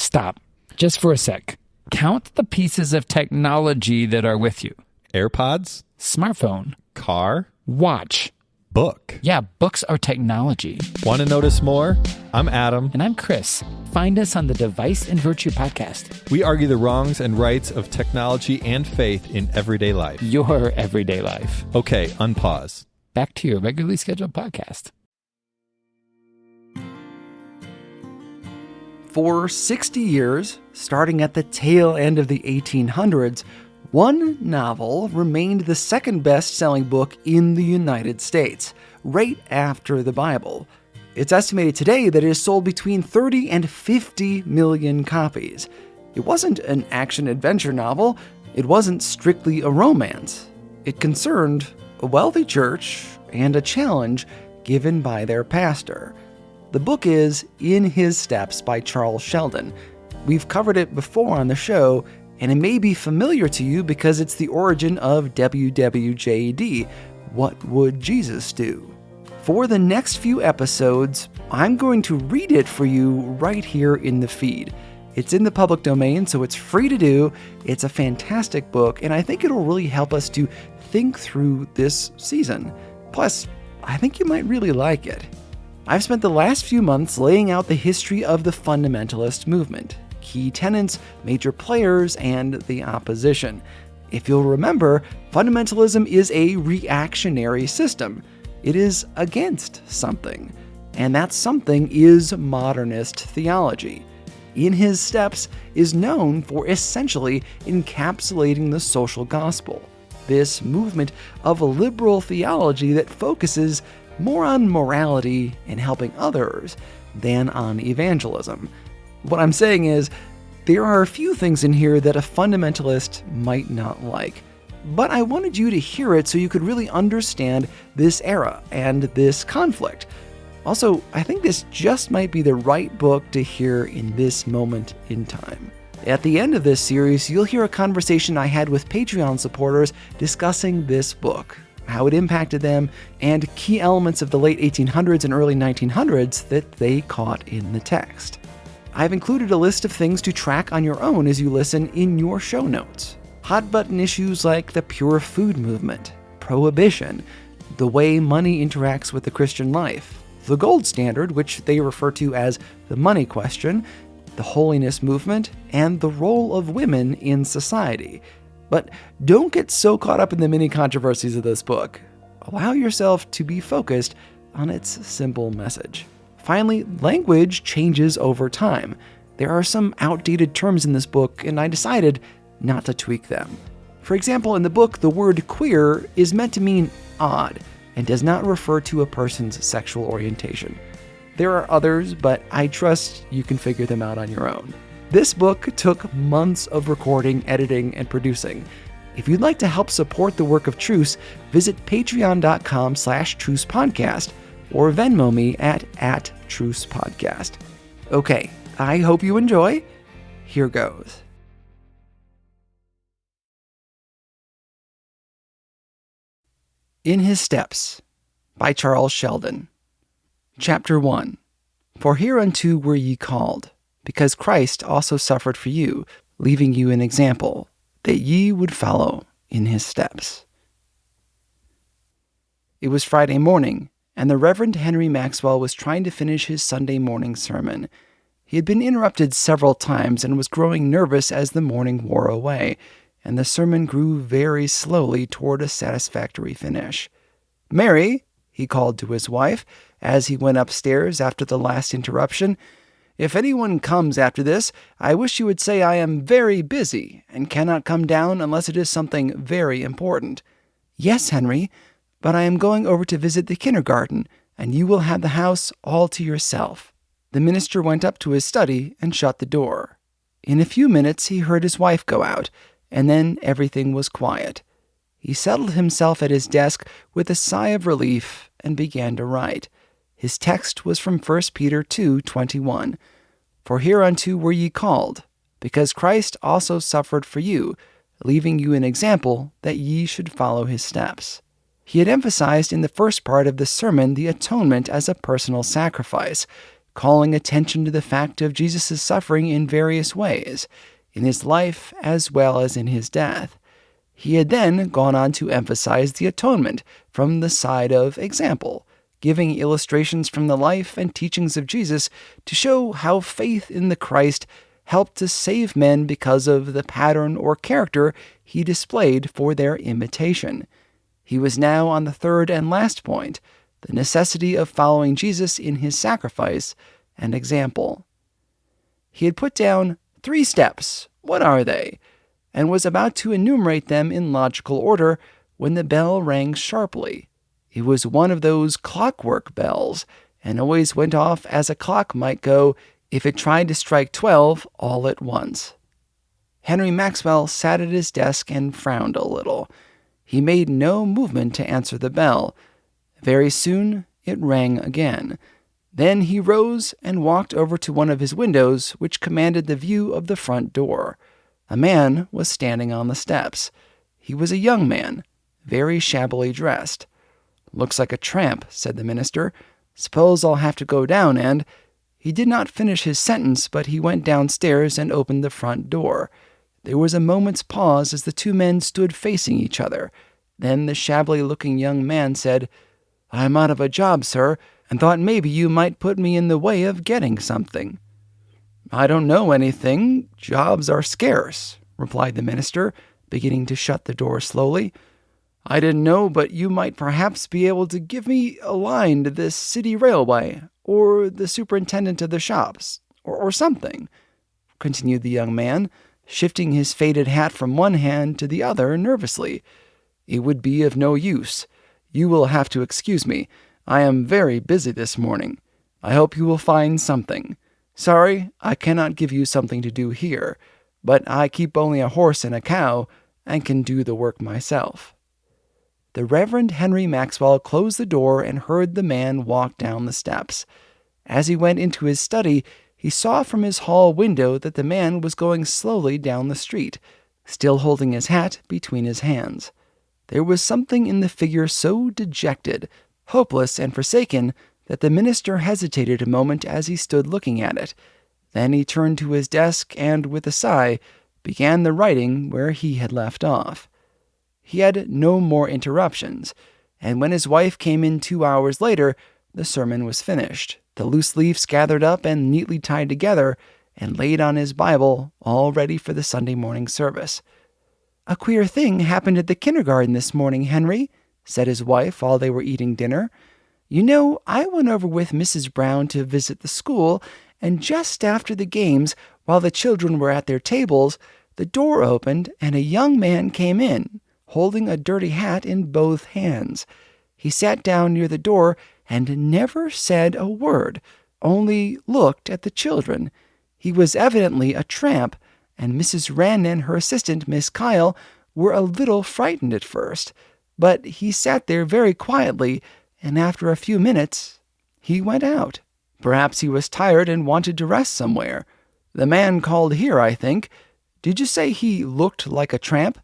Stop. Just for a sec. Count the pieces of technology that are with you. AirPods, Smartphone. car, Watch. book. Yeah, books are technology. Want to notice more? I'm Adam. And I'm Chris. Find us on the Device and Virtue podcast. We argue the wrongs and rights of technology and faith in everyday life. Your everyday life. Okay, unpause. Back to your regularly scheduled podcast. For 60 years, starting at the tail end of the 1800s, one novel remained the second best-selling book in the United States, right after the Bible. It's estimated today that it has sold between 30 and 50 million copies. It wasn't an action-adventure novel. It wasn't strictly a romance. It concerned a wealthy church and a challenge given by their pastor. The book is In His Steps by Charles Sheldon. We've covered it before on the show, and it may be familiar to you because it's the origin of WWJD, What Would Jesus Do? For the next few episodes, I'm going to read it for you right here in the feed. It's in the public domain, so it's free to do. It's a fantastic book, and I think it'll really help us to think through this season. Plus, I think you might really like it. I've spent the last few months laying out the history of the fundamentalist movement, key tenets, major players, and the opposition. If you'll remember, fundamentalism is a reactionary system. It is against something, and that something is modernist theology. In His Steps is known for essentially encapsulating the social gospel, this movement of liberal theology that focuses more on morality and helping others than on evangelism. What I'm saying is, there are a few things in here that a fundamentalist might not like, but I wanted you to hear it so you could really understand this era and this conflict. Also, I think this just might be the right book to hear in this moment in time. At the end of this series, you'll hear a conversation I had with Patreon supporters discussing this book, how it impacted them, and key elements of the late 1800s and early 1900s that they caught in the text. I've included a list of things to track on your own as you listen in your show notes. Hot-button issues like the pure food movement, prohibition, the way money interacts with the Christian life, the gold standard, which they refer to as the money question, the holiness movement, and the role of women in society. But don't get so caught up in the many controversies of this book. Allow yourself to be focused on its simple message. Finally, language changes over time. There are some outdated terms in this book, and I decided not to tweak them. For example, in the book, the word queer is meant to mean odd and does not refer to a person's sexual orientation. There are others, but I trust you can figure them out on your own. This book took months of recording, editing, and producing. If you'd like to help support the work of Truce, visit patreon.com/trucepodcast or Venmo me at @trucepodcast. Okay, I hope you enjoy. Here goes. In His Steps by Charles Sheldon. Chapter 1. For hereunto were ye called, because Christ also suffered for you, leaving you an example, that ye would follow in His steps. It was Friday morning, and the Reverend Henry Maxwell was trying to finish his Sunday morning sermon. He had been interrupted several times and was growing nervous as the morning wore away, and the sermon grew very slowly toward a satisfactory finish. "Mary," he called to his wife as he went upstairs after the last interruption, "if anyone comes after this, I wish you would say I am very busy and cannot come down unless it is something very important." "Yes, Henry, but I am going over to visit the kindergarten, and you will have the house all to yourself." The minister went up to his study and shut the door. In a few minutes he heard his wife go out, and then everything was quiet. He settled himself at his desk with a sigh of relief and began to write. His text was from 1 Peter 2:21. For hereunto were ye called, because Christ also suffered for you, leaving you an example that ye should follow his steps. He had emphasized in the first part of the sermon the atonement as a personal sacrifice. calling attention to the fact of Jesus' suffering in various ways, in his life as well as in his death. He had then gone on to emphasize the atonement from the side of example, giving illustrations from the life and teachings of Jesus to show how faith in the Christ helped to save men because of the pattern or character he displayed for their imitation. He was now on the third and last point, the necessity of following Jesus in his sacrifice and example. He had put down 3 steps. What are they? And was about to enumerate them in logical order when the bell rang sharply. It was one of those clockwork bells, and always went off as a clock might go if it tried to strike 12 all at once. Henry Maxwell sat at his desk and frowned a little. He made no movement to answer the bell. Very soon it rang again. Then he rose and walked over to one of his windows, which commanded the view of the front door. A man was standing on the steps. He was a young man, very shabbily dressed. "Looks like a tramp," said the minister. "Suppose I'll have to go down and—" He did not finish his sentence, but he went downstairs and opened the front door. There was a moment's pause as the 2 men stood facing each other. Then the shabbily-looking young man said, "I'm out of a job, sir, and thought maybe you might put me in the way of getting something." "I don't know anything. Jobs are scarce," replied the minister, beginning to shut the door slowly. "I didn't know, but you might perhaps be able to give me a line to this city railway, or the superintendent of the shops, or something," continued the young man, shifting his faded hat from one hand to the other nervously. "It would be of no use. You will have to excuse me. I am very busy this morning. I hope you will find something. Sorry, I cannot give you something to do here, but I keep only a horse and a cow, and can do the work myself." The Reverend Henry Maxwell closed the door and heard the man walk down the steps. As he went into his study, he saw from his hall window that the man was going slowly down the street, still holding his hat between his hands. There was something in the figure so dejected, hopeless, and forsaken that the minister hesitated a moment as he stood looking at it. Then he turned to his desk and, with a sigh, began the writing where he had left off. He had no more interruptions, and when his wife came in 2 hours later, the sermon was finished, the loose leaves gathered up and neatly tied together, and laid on his Bible, all ready for the Sunday morning service. "A queer thing happened at the kindergarten this morning, Henry," said his wife while they were eating dinner. "You know, I went over with Mrs. Brown to visit the school, and just after the games, while the children were at their tables, the door opened and a young man came in, holding a dirty hat in both hands. He sat down near the door and never said a word, only looked at the children. He was evidently a tramp, and Mrs. Wren and her assistant, Miss Kyle, were a little frightened at first, but he sat there very quietly, and after a few minutes he went out. Perhaps he was tired and wanted to rest somewhere. The man called here, I think. Did you say he looked like a tramp?"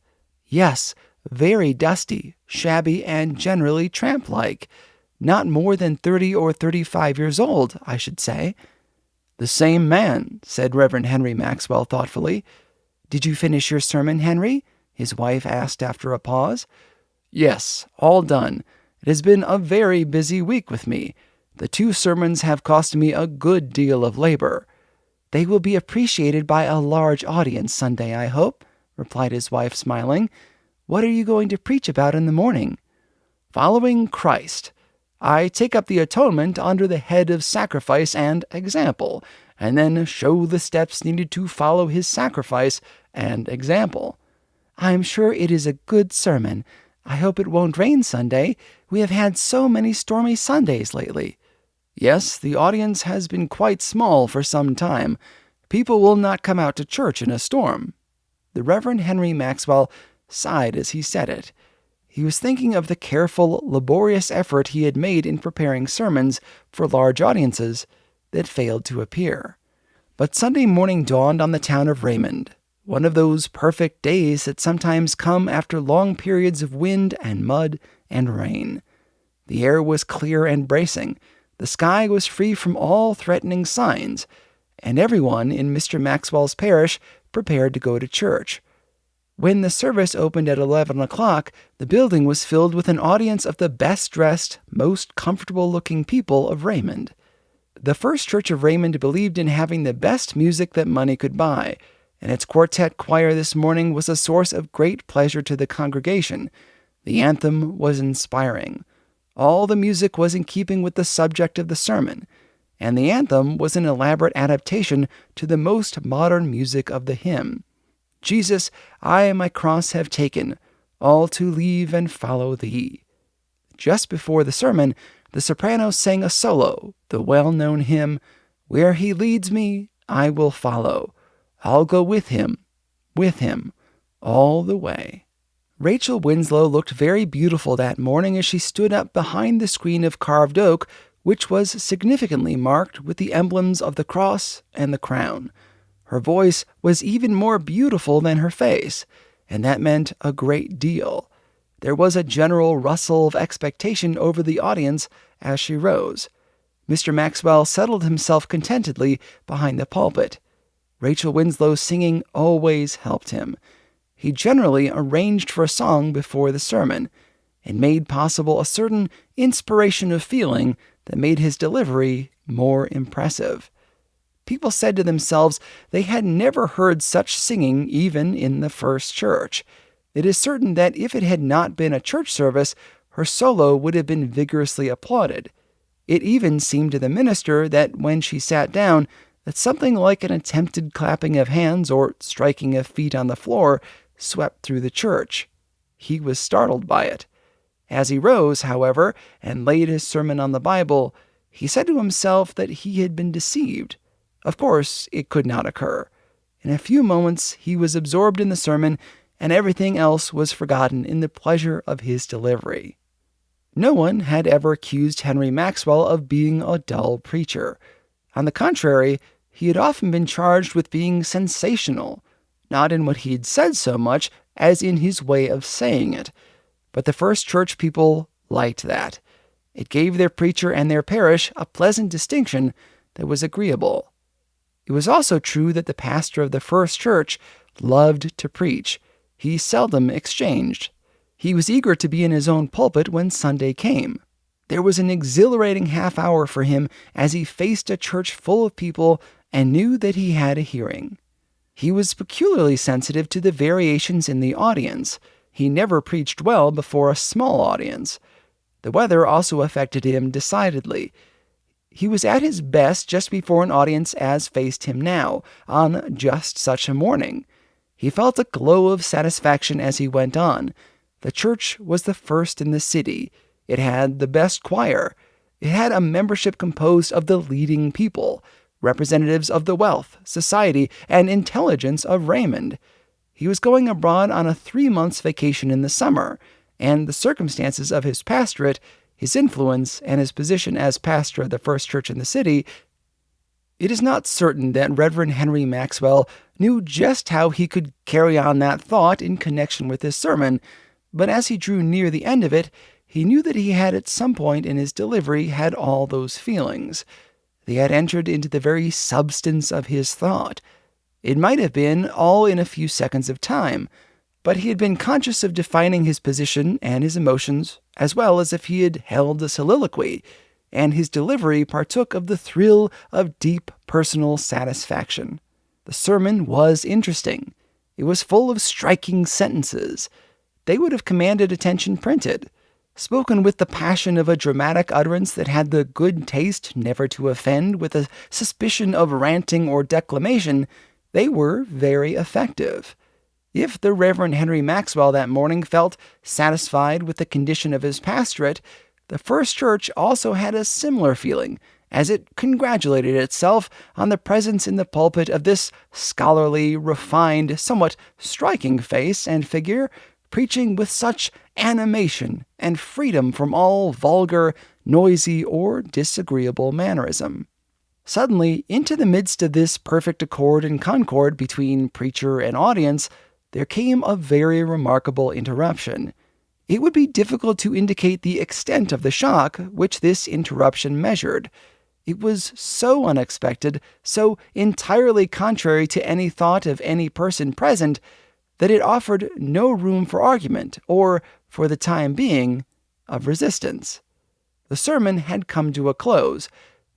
"Yes, very dusty, shabby, and generally tramp-like. Not more than 30 or 35 years old, I should say." "The same man," said Reverend Henry Maxwell thoughtfully. "Did you finish your sermon, Henry?" his wife asked after a pause. "Yes, all done. It has been a very busy week with me. The 2 sermons have cost me a good deal of labor." "They will be appreciated by a large audience Sunday, I hope," replied his wife, smiling. "What are you going to preach about in the morning?" "Following Christ. I take up the atonement under the head of sacrifice and example, and then show the steps needed to follow his sacrifice and example." "I am sure it is a good sermon. I hope it won't rain Sunday. We have had so many stormy Sundays lately." "Yes, the audience has been quite small for some time. People will not come out to church in a storm." The Reverend Henry Maxwell sighed as he said it. He was thinking of the careful, laborious effort he had made in preparing sermons for large audiences that failed to appear. But Sunday morning dawned on the town of Raymond, one of those perfect days that sometimes come after long periods of wind and mud and rain. The air was clear and bracing. The sky was free from all threatening signs, and everyone in Mr. Maxwell's parish prepared to go to church. When the service opened at 11 o'clock, the building was filled with an audience of the best-dressed, most comfortable-looking people of Raymond. The First Church of Raymond believed in having the best music that money could buy, and its quartet choir this morning was a source of great pleasure to the congregation. The anthem was inspiring. All the music was in keeping with the subject of the sermon, and the anthem was an elaborate adaptation to the most modern music of the hymn. Jesus, I my cross have taken, all to leave and follow thee. Just before the sermon, the soprano sang a solo, the well-known hymn, Where he leads me, I will follow. I'll go with him, all the way. Rachel Winslow looked very beautiful that morning as she stood up behind the screen of carved oak, which was significantly marked with the emblems of the cross and the crown. Her voice was even more beautiful than her face, and that meant a great deal. There was a general rustle of expectation over the audience as she rose. Mr. Maxwell settled himself contentedly behind the pulpit. Rachel Winslow's singing always helped him. He generally arranged for a song before the sermon, and made possible a certain inspiration of feeling that made his delivery more impressive. People said to themselves they had never heard such singing even in the first church. It is certain that if it had not been a church service, her solo would have been vigorously applauded. It even seemed to the minister that when she sat down, that something like an attempted clapping of hands or striking of feet on the floor swept through the church. He was startled by it. As he rose, however, and laid his sermon on the Bible, he said to himself that he had been deceived. Of course, it could not occur. In a few moments, he was absorbed in the sermon, and everything else was forgotten in the pleasure of his delivery. No one had ever accused Henry Maxwell of being a dull preacher. On the contrary, he had often been charged with being sensational, not in what he had said so much as in his way of saying it. But the First Church people liked that. It gave their preacher and their parish a pleasant distinction that was agreeable. It was also true that the pastor of the First Church loved to preach. He seldom exchanged. He was eager to be in his own pulpit when Sunday came. There was an exhilarating half hour for him as he faced a church full of people and knew that he had a hearing. He was peculiarly sensitive to the variations in the audience. He never preached well before a small audience. The weather also affected him decidedly. He was at his best just before an audience as faced him now, on just such a morning. He felt a glow of satisfaction as he went on. The church was the first in the city. It had the best choir. It had a membership composed of the leading people, representatives of the wealth, society, and intelligence of Raymond. He was going abroad on a 3 months vacation in the summer, and the circumstances of his pastorate, his influence, and his position as pastor of the first church in the city. It is not certain that Reverend Henry Maxwell knew just how he could carry on that thought in connection with his sermon, but as he drew near the end of it, he knew that he had at some point in his delivery had all those feelings. They had entered into the very substance of his thought. It might have been all in a few seconds of time, but he had been conscious of defining his position and his emotions as well as if he had held a soliloquy, and his delivery partook of the thrill of deep personal satisfaction. The sermon was interesting. It was full of striking sentences. They would have commanded attention printed. Spoken with the passion of a dramatic utterance that had the good taste never to offend with a suspicion of ranting or declamation, they were very effective. If the Reverend Henry Maxwell that morning felt satisfied with the condition of his pastorate, the First Church also had a similar feeling, as it congratulated itself on the presence in the pulpit of this scholarly, refined, somewhat striking face and figure, preaching with such animation and freedom from all vulgar, noisy, or disagreeable mannerism. Suddenly, into the midst of this perfect accord and concord between preacher and audience, there came a very remarkable interruption. It would be difficult to indicate the extent of the shock which this interruption measured. It was so unexpected, so entirely contrary to any thought of any person present, that it offered no room for argument or, for the time being, of resistance. The sermon had come to a close.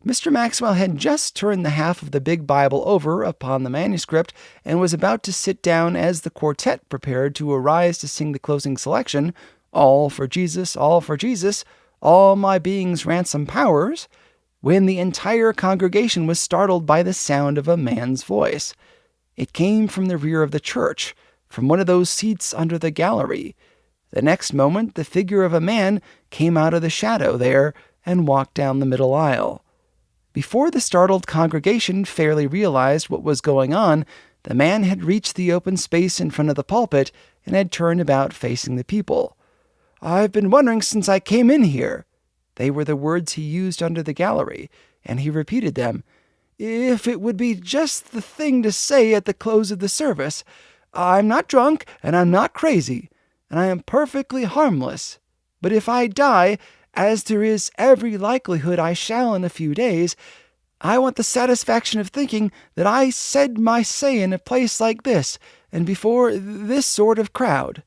Mr. Maxwell had just turned the half of the big Bible over upon the manuscript and was about to sit down as the quartet prepared to arise to sing the closing selection, All for Jesus, all my being's ransom powers, when the entire congregation was startled by the sound of a man's voice. It came from the rear of the church, from one of those seats under the gallery. The next moment, the figure of a man came out of the shadow there and walked down the middle aisle. Before the startled congregation fairly realized what was going on, the man had reached the open space in front of the pulpit and had turned about facing the people. "I've been wondering since I came in here." They were the words he used under the gallery, and he repeated them. "If it would be just the thing to say at the close of the service. I'm not drunk, and I'm not crazy, and I am perfectly harmless. But if I die, as there is every likelihood I shall in a few days, I want the satisfaction of thinking that I said my say in a place like this, and before this sort of crowd."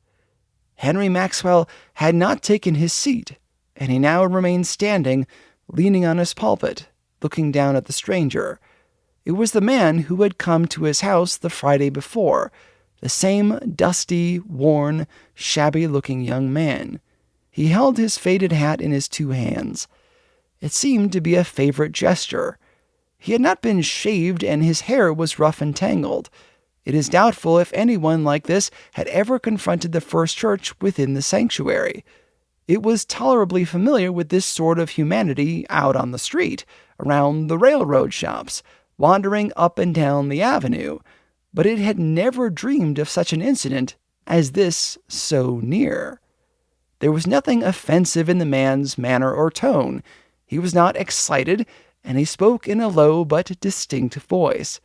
Henry Maxwell had not taken his seat, and he now remained standing, leaning on his pulpit, looking down at the stranger. It was the man who had come to his house the Friday before, the same dusty, worn, shabby-looking young man. He held his faded hat in his two hands. It seemed to be a favorite gesture. He had not been shaved, and his hair was rough and tangled. It is doubtful if anyone like this had ever confronted the First Church within the sanctuary. It was tolerably familiar with this sort of humanity out on the street, around the railroad shops, wandering up and down the avenue, but it had never dreamed of such an incident as this so near. There was nothing offensive in the man's manner or tone. He was not excited, and he spoke in a low but distinct voice.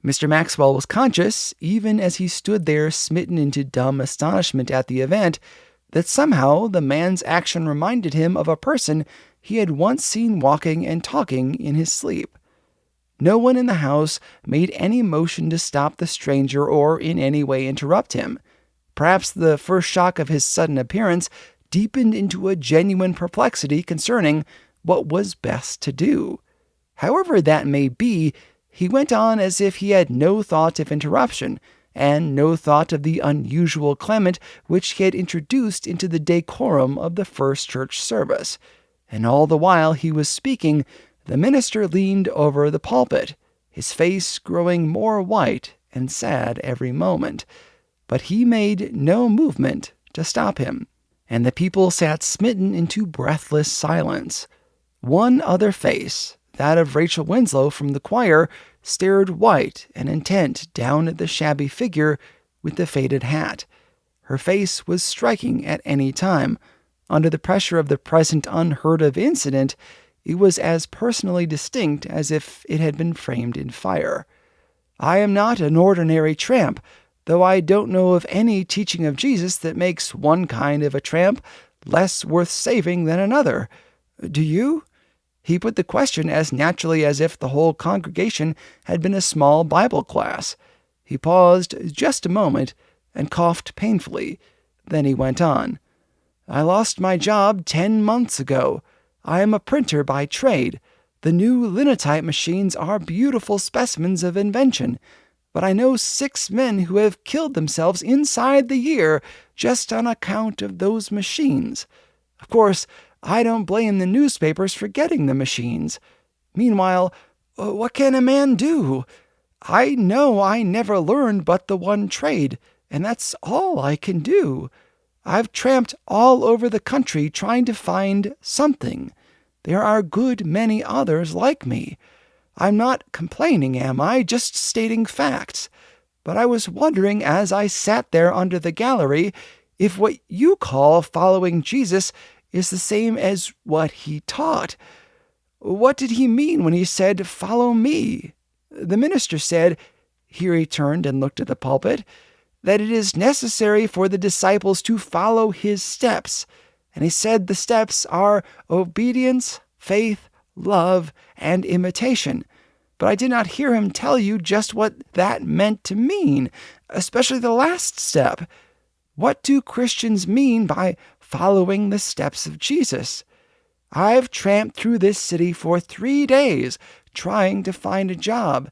Mr. Maxwell was conscious, even as he stood there smitten into dumb astonishment at the event, that somehow the man's action reminded him of a person he had once seen walking and talking in his sleep. No one in the house made any motion to stop the stranger or in any way interrupt him. Perhaps the first shock of his sudden appearance deepened into a genuine perplexity concerning what was best to do. However that may be, he went on as if he had no thought of interruption, and no thought of the unusual climate which he had introduced into the decorum of the first church service. And all the while he was speaking, the minister leaned over the pulpit, his face growing more white and sad every moment. But he made no movement to stop him, and the people sat smitten into breathless silence. One other face, that of Rachel Winslow from the choir, stared white and intent down at the shabby figure with the faded hat. Her face was striking at any time. Under the pressure of the present unheard-of incident, it was as personally distinct as if it had been framed in fire. "I am not an ordinary tramp, though I don't know of any teaching of Jesus that makes one kind of a tramp less worth saving than another. Do you?" He put the question as naturally as if the whole congregation had been a small Bible class. He paused just a moment and coughed painfully. Then he went on. "I lost my job 10 months ago. I am a printer by trade. The new linotype machines are beautiful specimens of invention, but I know 6 men who have killed themselves inside the year just on account of those machines. Of course, I don't blame the newspapers for getting the machines. Meanwhile, what can a man do? I know I never learned but the one trade, and that's all I can do. I've tramped all over the country trying to find something. There are a good many others like me. I'm not complaining, am I? Just stating facts. But I was wondering as I sat there under the gallery if what you call following Jesus is the same as what he taught. What did he mean when he said, 'Follow me'? The minister said," here he turned and looked at the pulpit, that it is necessary for the disciples to follow his steps. And he said the steps are obedience, faith, love, and imitation. But I did not hear him tell you just what that meant to mean, especially the last step. What do Christians mean by following the steps of Jesus? I've tramped through this city for 3 days trying to find a job,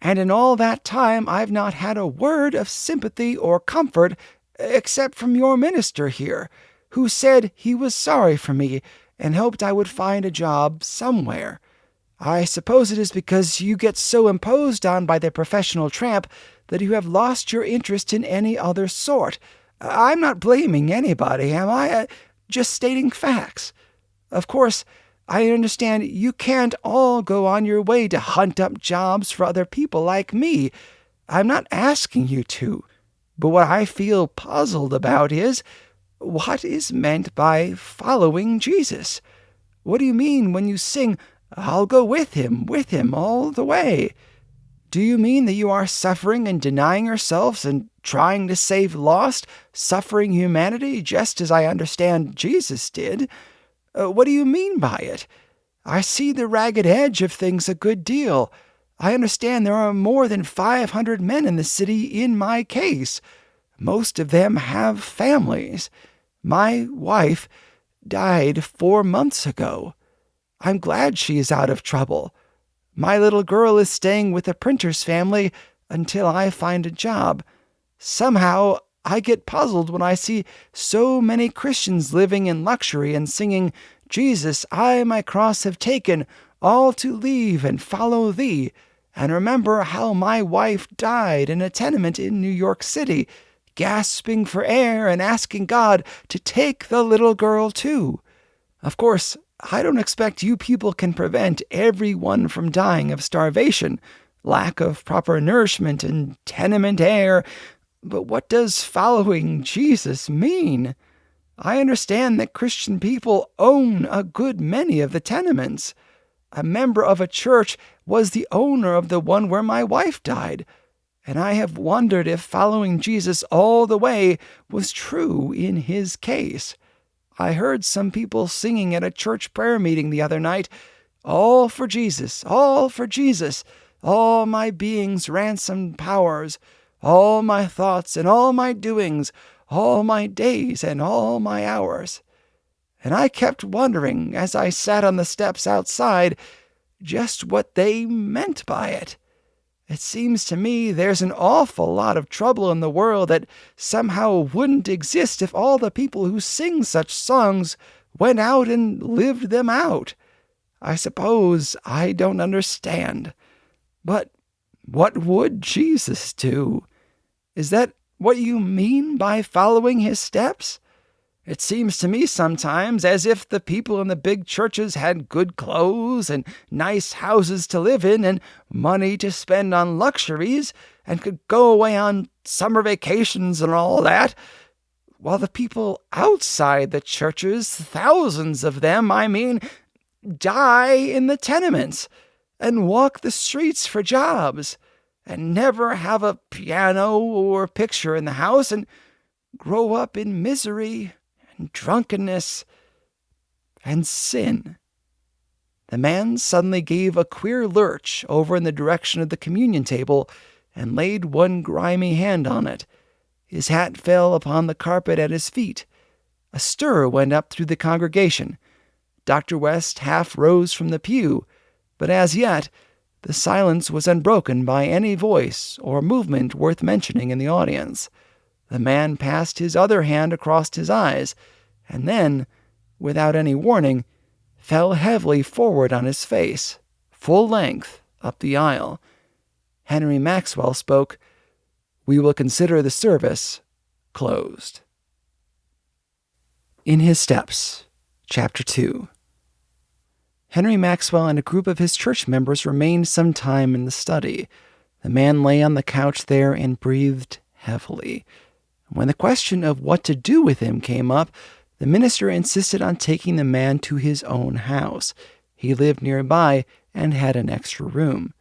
and in all that time I've not had a word of sympathy or comfort except from your minister here, who said he was sorry for me and hoped I would find a job somewhere. I suppose it is because you get so imposed on by the professional tramp that you have lost your interest in any other sort. I'm not blaming anybody, am I? Just stating facts. Of course, I understand you can't all go on your way to hunt up jobs for other people like me. I'm not asking you to. But what I feel puzzled about is, what is meant by following Jesus? What do you mean when you sing, "I'll go with him all the way"? Do you mean that you are suffering and denying yourselves and trying to save lost, suffering humanity, just as I understand Jesus did? What do you mean by it? I see the ragged edge of things a good deal. I understand there are more than 500 men in the city in my case. Most of them have families. My wife died 4 months ago. I'm glad she is out of trouble. My little girl is staying with a printer's family until I find a job. Somehow, I get puzzled when I see so many Christians living in luxury and singing, "Jesus, I my cross have taken, all to leave and follow thee," and remember how my wife died in a tenement in New York City, gasping for air and asking God to take the little girl too. Of course, I don't expect you people can prevent everyone from dying of starvation, lack of proper nourishment, and tenement air, but what does following Jesus mean? I understand that Christian people own a good many of the tenements. A member of a church was the owner of the one where my wife died, and I have wondered if following Jesus all the way was true in his case. I heard some people singing at a church prayer meeting the other night, "All for Jesus, all for Jesus, all my being's ransomed powers, all my thoughts and all my doings, all my days and all my hours." And I kept wondering, as I sat on the steps outside, just what they meant by it. It seems to me there's an awful lot of trouble in the world that somehow wouldn't exist if all the people who sing such songs went out and lived them out. I suppose I don't understand. But what would Jesus do? Is that what you mean by following his steps? It seems to me sometimes as if the people in the big churches had good clothes and nice houses to live in and money to spend on luxuries and could go away on summer vacations and all that, while the people outside the churches, thousands of them, die in the tenements and walk the streets for jobs and never have a piano or picture in the house and grow up in misery and drunkenness and sin. The man suddenly gave a queer lurch over in the direction of the communion table and laid one grimy hand on it. His hat fell upon the carpet at his feet. A stir went up through the congregation. Dr. West half rose from the pew, but as yet the silence was unbroken by any voice or movement worth mentioning in the audience. The man passed his other hand across his eyes, and then, without any warning, fell heavily forward on his face, full length, up the aisle. Henry Maxwell spoke, "We will consider the service closed." In His Steps, Chapter 2. Henry Maxwell and a group of his church members remained some time in the study. The man lay on the couch there and breathed heavily. When the question of what to do with him came up, the minister insisted on taking the man to his own house. He lived nearby and had an extra room.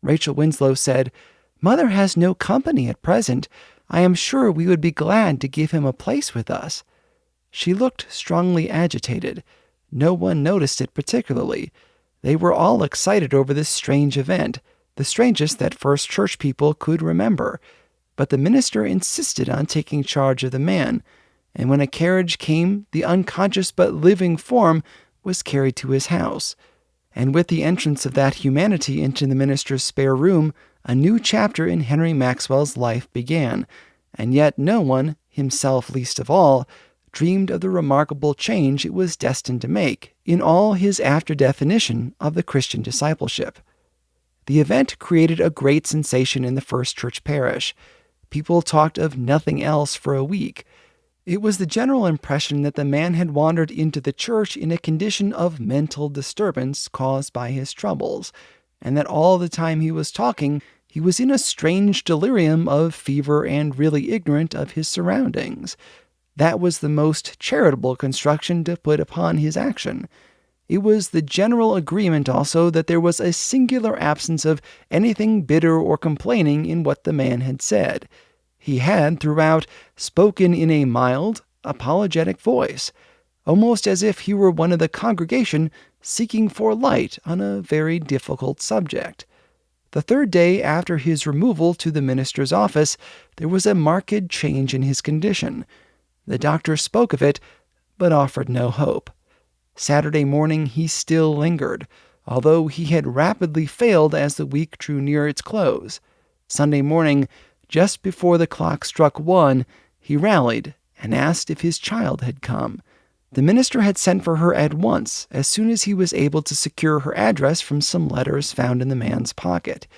Rachel Winslow said, "Mother has no company at present. I am sure we would be glad to give him a place with us." She looked strongly agitated. No one noticed it particularly. They were all excited over this strange event, the strangest that First Church people could remember. But the minister insisted on taking charge of the man, and when a carriage came, the unconscious but living form was carried to his house. And with the entrance of that humanity into the minister's spare room, a new chapter in Henry Maxwell's life began, and yet no one, himself least of all, dreamed of the remarkable change it was destined to make in all his after-definition of the Christian discipleship. The event created a great sensation in the First Church parish. People talked of nothing else for a week. It was the general impression that the man had wandered into the church in a condition of mental disturbance caused by his troubles, and that all the time he was talking, he was in a strange delirium of fever and really ignorant of his surroundings. That was the most charitable construction to put upon his action. It was the general agreement also that there was a singular absence of anything bitter or complaining in what the man had said. He had, throughout, spoken in a mild, apologetic voice, almost as if he were one of the congregation seeking for light on a very difficult subject. The third day after his removal to the minister's office, there was a marked change in his condition. The doctor spoke of it, but offered no hope. Saturday morning he still lingered, although he had rapidly failed as the week drew near its close. Sunday morning, just before the clock struck 1, he rallied and asked if his child had come. The minister had sent for her at once, as soon as he was able to secure her address from some letters found in the man's pocket.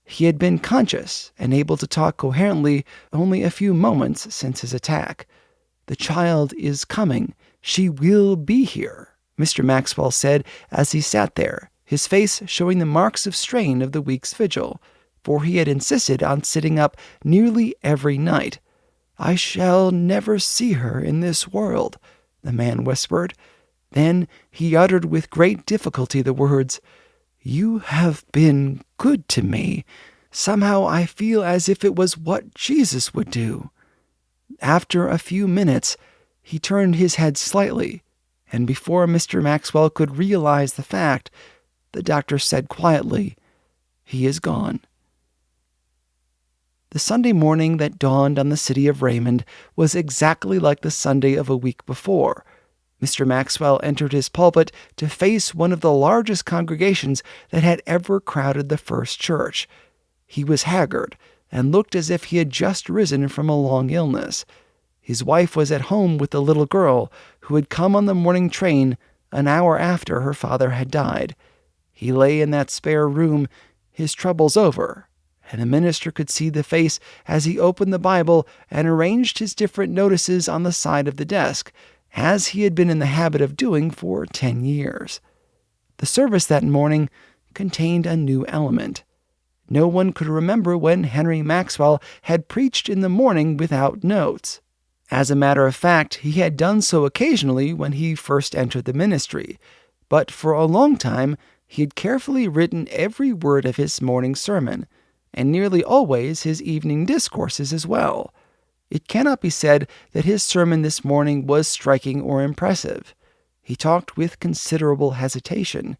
He had been conscious and able to talk coherently only a few moments since his attack. "The child is coming. She will be here," Mr. Maxwell said as he sat there, his face showing the marks of strain of the week's vigil, for he had insisted on sitting up nearly every night. "I shall never see her in this world," the man whispered. Then he uttered with great difficulty the words, "You have been good to me. Somehow I feel as if it was what Jesus would do." After a few minutes, he turned his head slightly, and before Mr. Maxwell could realize the fact, the doctor said quietly, "He is gone." The Sunday morning that dawned on the city of Raymond was exactly like the Sunday of a week before. Mr. Maxwell entered his pulpit to face one of the largest congregations that had ever crowded the First Church. He was haggard, and looked as if he had just risen from a long illness. His wife was at home with the little girl, who had come on the morning train an hour after her father had died. He lay in that spare room, his troubles over, and the minister could see the face as he opened the Bible and arranged his different notices on the side of the desk, as he had been in the habit of doing for 10 years. The service that morning contained a new element. No one could remember when Henry Maxwell had preached in the morning without notes. As a matter of fact, he had done so occasionally when he first entered the ministry, but for a long time he had carefully written every word of his morning sermon, and nearly always his evening discourses as well. It cannot be said that his sermon this morning was striking or impressive. He talked with considerable hesitation.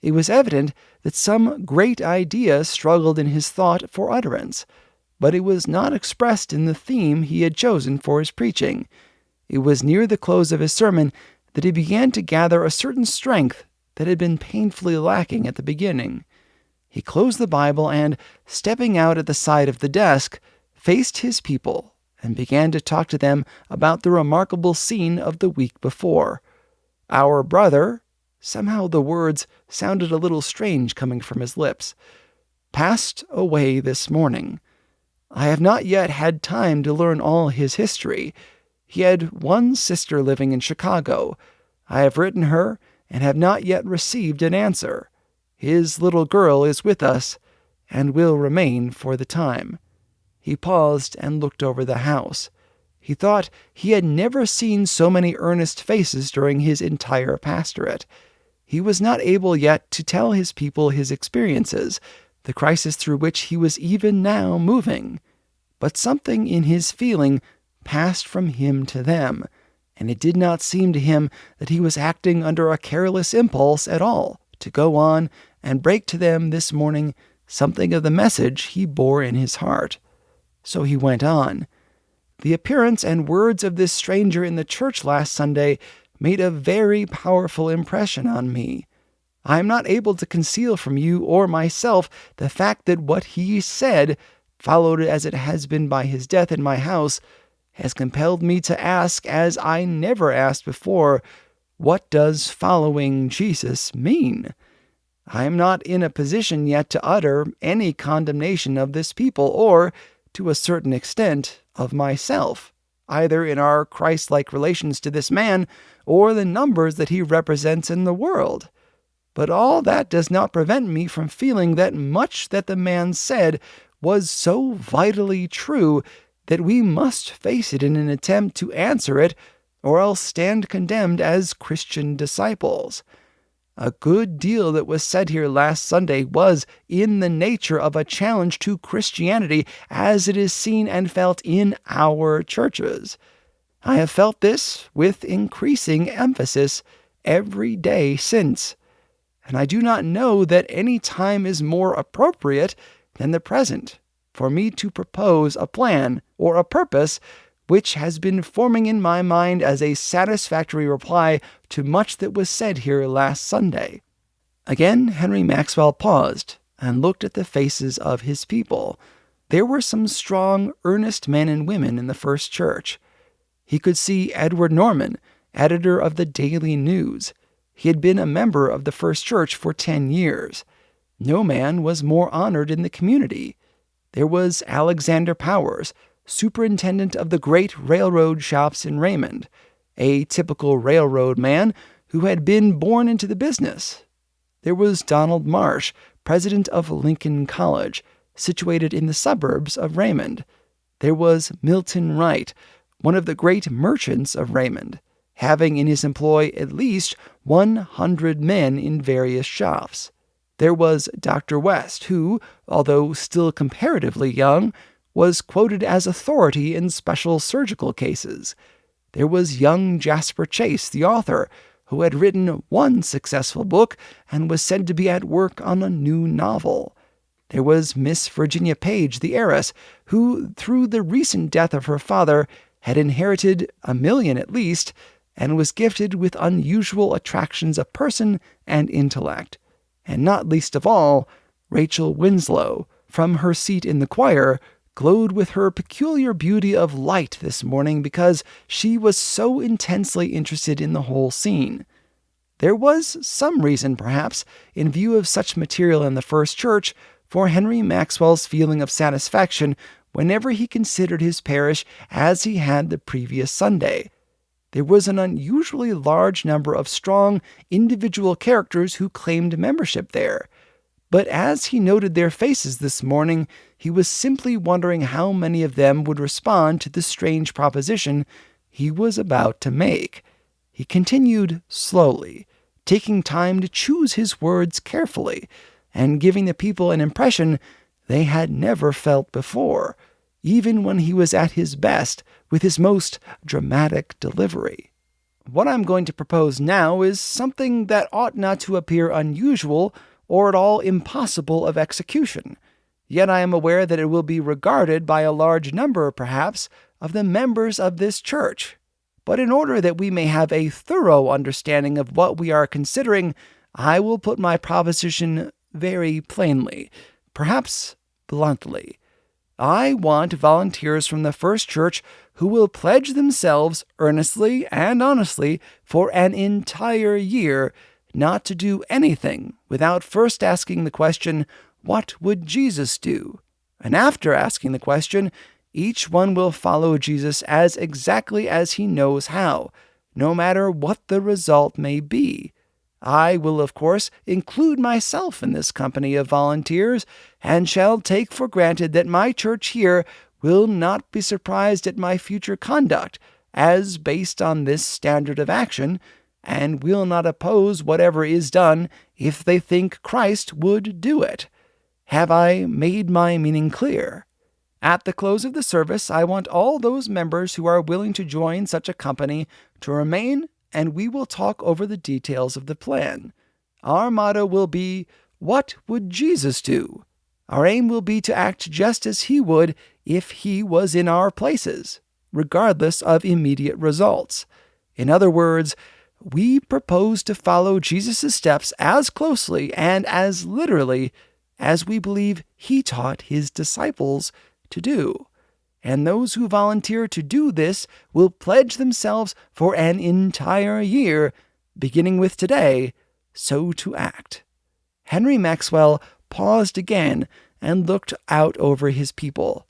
It was evident that some great idea struggled in his thought for utterance, but it was not expressed in the theme he had chosen for his preaching. It was near the close of his sermon that he began to gather a certain strength that had been painfully lacking at the beginning. He closed the Bible and, stepping out at the side of the desk, faced his people and began to talk to them about the remarkable scene of the week before. "Our brother," somehow the words sounded a little strange coming from his lips, "passed away this morning. I have not yet had time to learn all his history. He had one sister living in Chicago. I have written her and have not yet received an answer. His little girl is with us and will remain for the time." He paused and looked over the house. He thought he had never seen so many earnest faces during his entire pastorate. He was not able yet to tell his people his experiences, the crisis through which he was even now moving. but something in his feeling passed from him to them, and it did not seem to him that he was acting under a careless impulse at all to go on and break to them this morning something of the message he bore in his heart. So he went on. The appearance and words of this stranger in the church last Sunday made a very powerful impression on me. I am not able to conceal from you or myself the fact that what he said, followed as it has been by his death in my house, has compelled me to ask, as I never asked before, what does following Jesus mean? I am not in a position yet to utter any condemnation of this people or, to a certain extent, of myself, either in our Christ-like relations to this man or the numbers that he represents in the world. But all that does not prevent me from feeling that much that the man said was so vitally true that we must face it in an attempt to answer it, or else stand condemned as Christian disciples. A good deal that was said here last Sunday was in the nature of a challenge to Christianity as it is seen and felt in our churches. I have felt this with increasing emphasis every day since, and I do not know that any time is more appropriate than the present for me to propose a plan or a purpose which has been forming in my mind as a satisfactory reply to much that was said here last Sunday. Again, Henry Maxwell paused and looked at the faces of his people. There were some strong, earnest men and women in the first church. He could see Edward Norman, editor of the Daily News. He had been a member of the first church for 10 years. No man was more honored in the community. There was Alexander Powers, superintendent of the great railroad shops in Raymond, a typical railroad man who had been born into the business. There was Donald Marsh, president of Lincoln College, situated in the suburbs of Raymond. There was Milton Wright, one of the great merchants of Raymond, having in his employ at least 100 men in various shops. There was Dr. West, who, although still comparatively young, was quoted as authority in special surgical cases. There was young Jasper Chase, the author, who had written one successful book and was said to be at work on a new novel. There was Miss Virginia Page, the heiress, who, through the recent death of her father, had inherited $1 million at least, and was gifted with unusual attractions of person and intellect. And not least of all, Rachel Winslow, from her seat in the choir, glowed with her peculiar beauty of light this morning because she was so intensely interested in the whole scene. There was some reason, perhaps, in view of such material in the first church, for Henry Maxwell's feeling of satisfaction whenever he considered his parish as he had the previous Sunday. There was an unusually large number of strong individual characters who claimed membership there. But as he noted their faces this morning, he was simply wondering how many of them would respond to the strange proposition he was about to make. He continued slowly, taking time to choose his words carefully, and giving the people an impression they had never felt before, even when he was at his best with his most dramatic delivery. What I'm going to propose now is something that ought not to appear unusual or at all impossible of execution, yet I am aware that it will be regarded by a large number, perhaps, of the members of this church. But in order that we may have a thorough understanding of what we are considering, I will put my proposition very plainly, perhaps bluntly. I want volunteers from the first church who will pledge themselves earnestly and honestly for an entire year not to do anything without first asking the question, what would Jesus do? And after asking the question, each one will follow Jesus as exactly as he knows how, no matter what the result may be. I will, of course, include myself in this company of volunteers, and shall take for granted that my church here will not be surprised at my future conduct, as based on this standard of action, and will not oppose whatever is done if they think Christ would do it. Have I made my meaning clear? At the close of the service, I want all those members who are willing to join such a company to remain, and we will talk over the details of the plan. Our motto will be, "What would Jesus do?" Our aim will be to act just as he would if he was in our places, regardless of immediate results. In other words, we propose to follow Jesus' steps as closely and as literally as we believe he taught his disciples to do. And those who volunteer to do this will pledge themselves for an entire year, beginning with today, so to act. Henry Maxwell paused again and looked out over his people.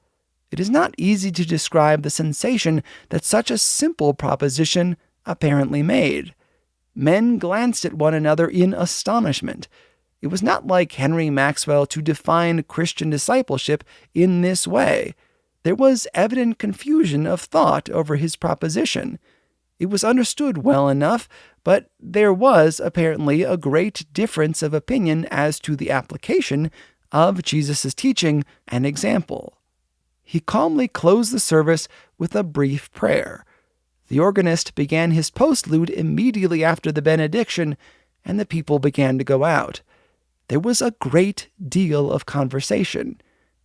It is not easy to describe the sensation that such a simple proposition apparently made. Men glanced at one another in astonishment. It was not like Henry Maxwell to define Christian discipleship in this way. There was evident confusion of thought over his proposition. It was understood well enough, but there was apparently a great difference of opinion as to the application of Jesus' teaching and example. He calmly closed the service with a brief prayer. The organist began his postlude immediately after the benediction, and the people began to go out. There was a great deal of conversation.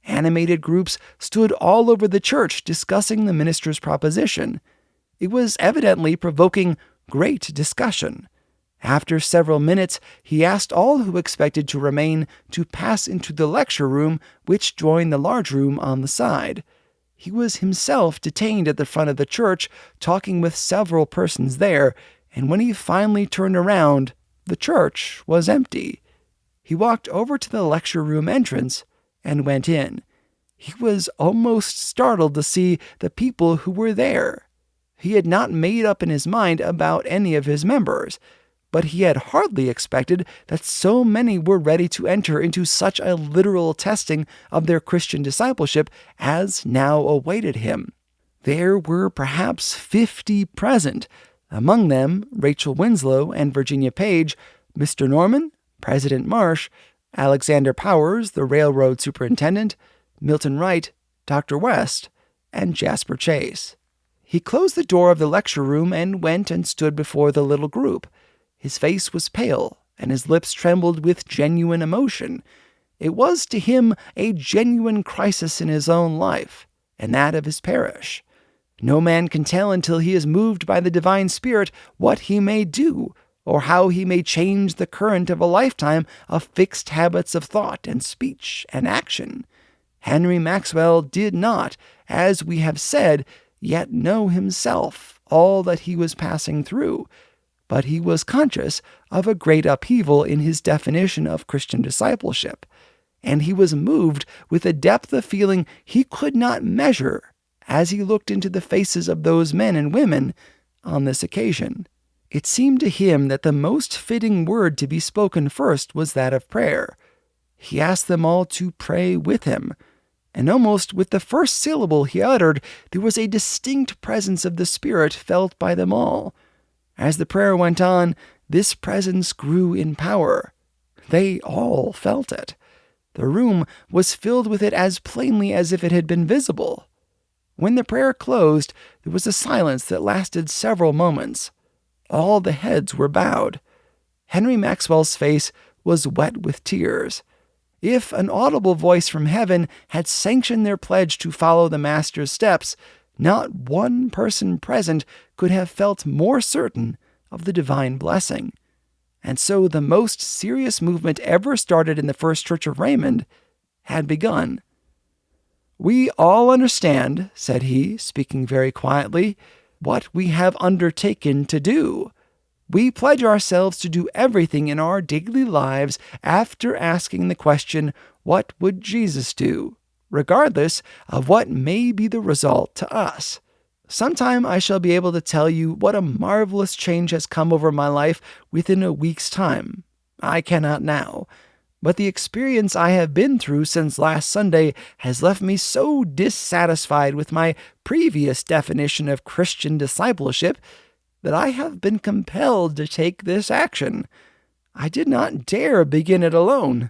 Animated groups stood all over the church discussing the minister's proposition. It was evidently provoking great discussion. After several minutes, he asked all who expected to remain to pass into the lecture room, which joined the large room on the side. He was himself detained at the front of the church, talking with several persons there, and when he finally turned around, the church was empty. He walked over to the lecture room entrance and went in. He was almost startled to see the people who were there. He had not made up in his mind about any of his members, but he had hardly expected that so many were ready to enter into such a literal testing of their Christian discipleship as now awaited him. There were perhaps 50 present, among them Rachel Winslow and Virginia Page, Mr. Norman, President Marsh, Alexander Powers, the railroad superintendent, Milton Wright, Dr. West, and Jasper Chase. He closed the door of the lecture room and went and stood before the little group. His face was pale, and his lips trembled with genuine emotion. It was to him a genuine crisis in his own life, and that of his parish. No man can tell until he is moved by the divine Spirit what he may do, or how he may change the current of a lifetime of fixed habits of thought and speech and action. Henry Maxwell did not, as we have said, yet know himself all that he was passing through, but he was conscious of a great upheaval in his definition of Christian discipleship, and he was moved with a depth of feeling he could not measure as he looked into the faces of those men and women on this occasion. It seemed to him that the most fitting word to be spoken first was that of prayer. He asked them all to pray with him, and almost with the first syllable he uttered, there was a distinct presence of the Spirit felt by them all. As the prayer went on, this presence grew in power. They all felt it. The room was filled with it as plainly as if it had been visible. When the prayer closed, there was a silence that lasted several moments. All the heads were bowed. Henry Maxwell's face was wet with tears. If an audible voice from heaven had sanctioned their pledge to follow the Master's steps, not one person present could have felt more certain of the divine blessing. And so the most serious movement ever started in the First Church of Raymond had begun. "We all understand," said he, speaking very quietly, "what we have undertaken to do. We pledge ourselves to do everything in our daily lives after asking the question, 'What would Jesus do?' regardless of what may be the result to us. Sometime I shall be able to tell you what a marvelous change has come over my life within a week's time. I cannot now. But the experience I have been through since last Sunday has left me so dissatisfied with my previous definition of Christian discipleship that I have been compelled to take this action. I did not dare begin it alone.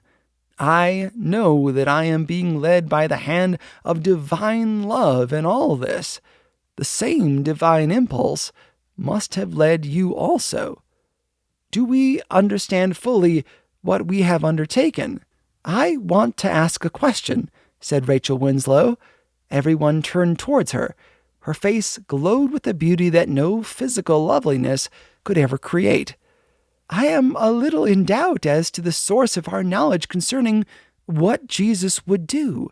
I know that I am being led by the hand of divine love in all this. The same divine impulse must have led you also. Do we understand fully what we have undertaken? I want to ask a question, said Rachel Winslow. Everyone turned towards her. Her face glowed with a beauty that no physical loveliness could ever create. I am a little in doubt as to the source of our knowledge concerning what Jesus would do.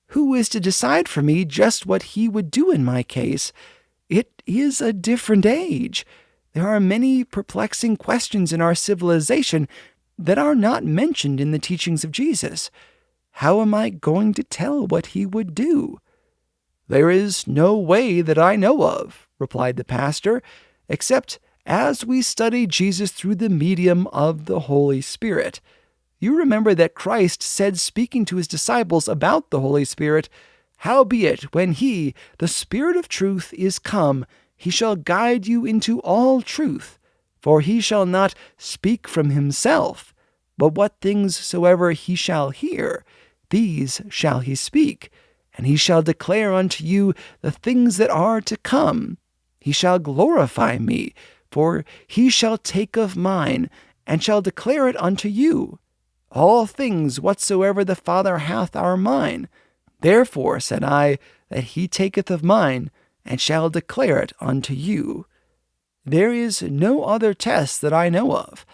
Who is to decide for me just what he would do in my case? It is a different age. There are many perplexing questions in our civilization that are not mentioned in the teachings of Jesus. How am I going to tell what he would do? There is no way that I know of, replied the pastor, except as we study Jesus through the medium of the Holy Spirit. You remember that Christ said, speaking to his disciples about the Holy Spirit, "Howbeit, when he, the Spirit of truth, is come, he shall guide you into all truth. For he shall not speak from himself, but what things soever he shall hear, these shall he speak. And he shall declare unto you the things that are to come. He shall glorify me, for he shall take of mine, and shall declare it unto you. All things whatsoever the Father hath are mine. Therefore, said I, that he taketh of mine, and shall declare it unto you." There is no other test that I know of.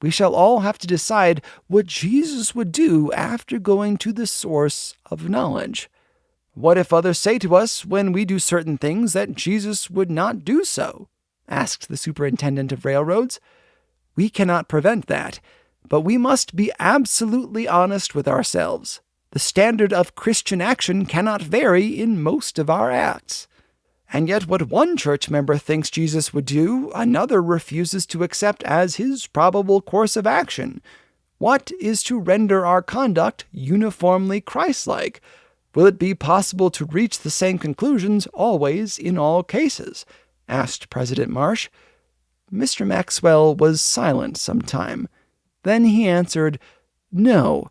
We shall all have to decide what Jesus would do after going to the source of knowledge. What if others say to us when we do certain things that Jesus would not do so? Asked the superintendent of railroads. We cannot prevent that, but we must be absolutely honest with ourselves. The standard of Christian action cannot vary in most of our acts. And yet what one church member thinks Jesus would do, another refuses to accept as his probable course of action. What is to render our conduct uniformly Christ-like? Will it be possible to reach the same conclusions always in all cases? Asked President Marsh. Mr. Maxwell was silent some time. Then he answered, "No,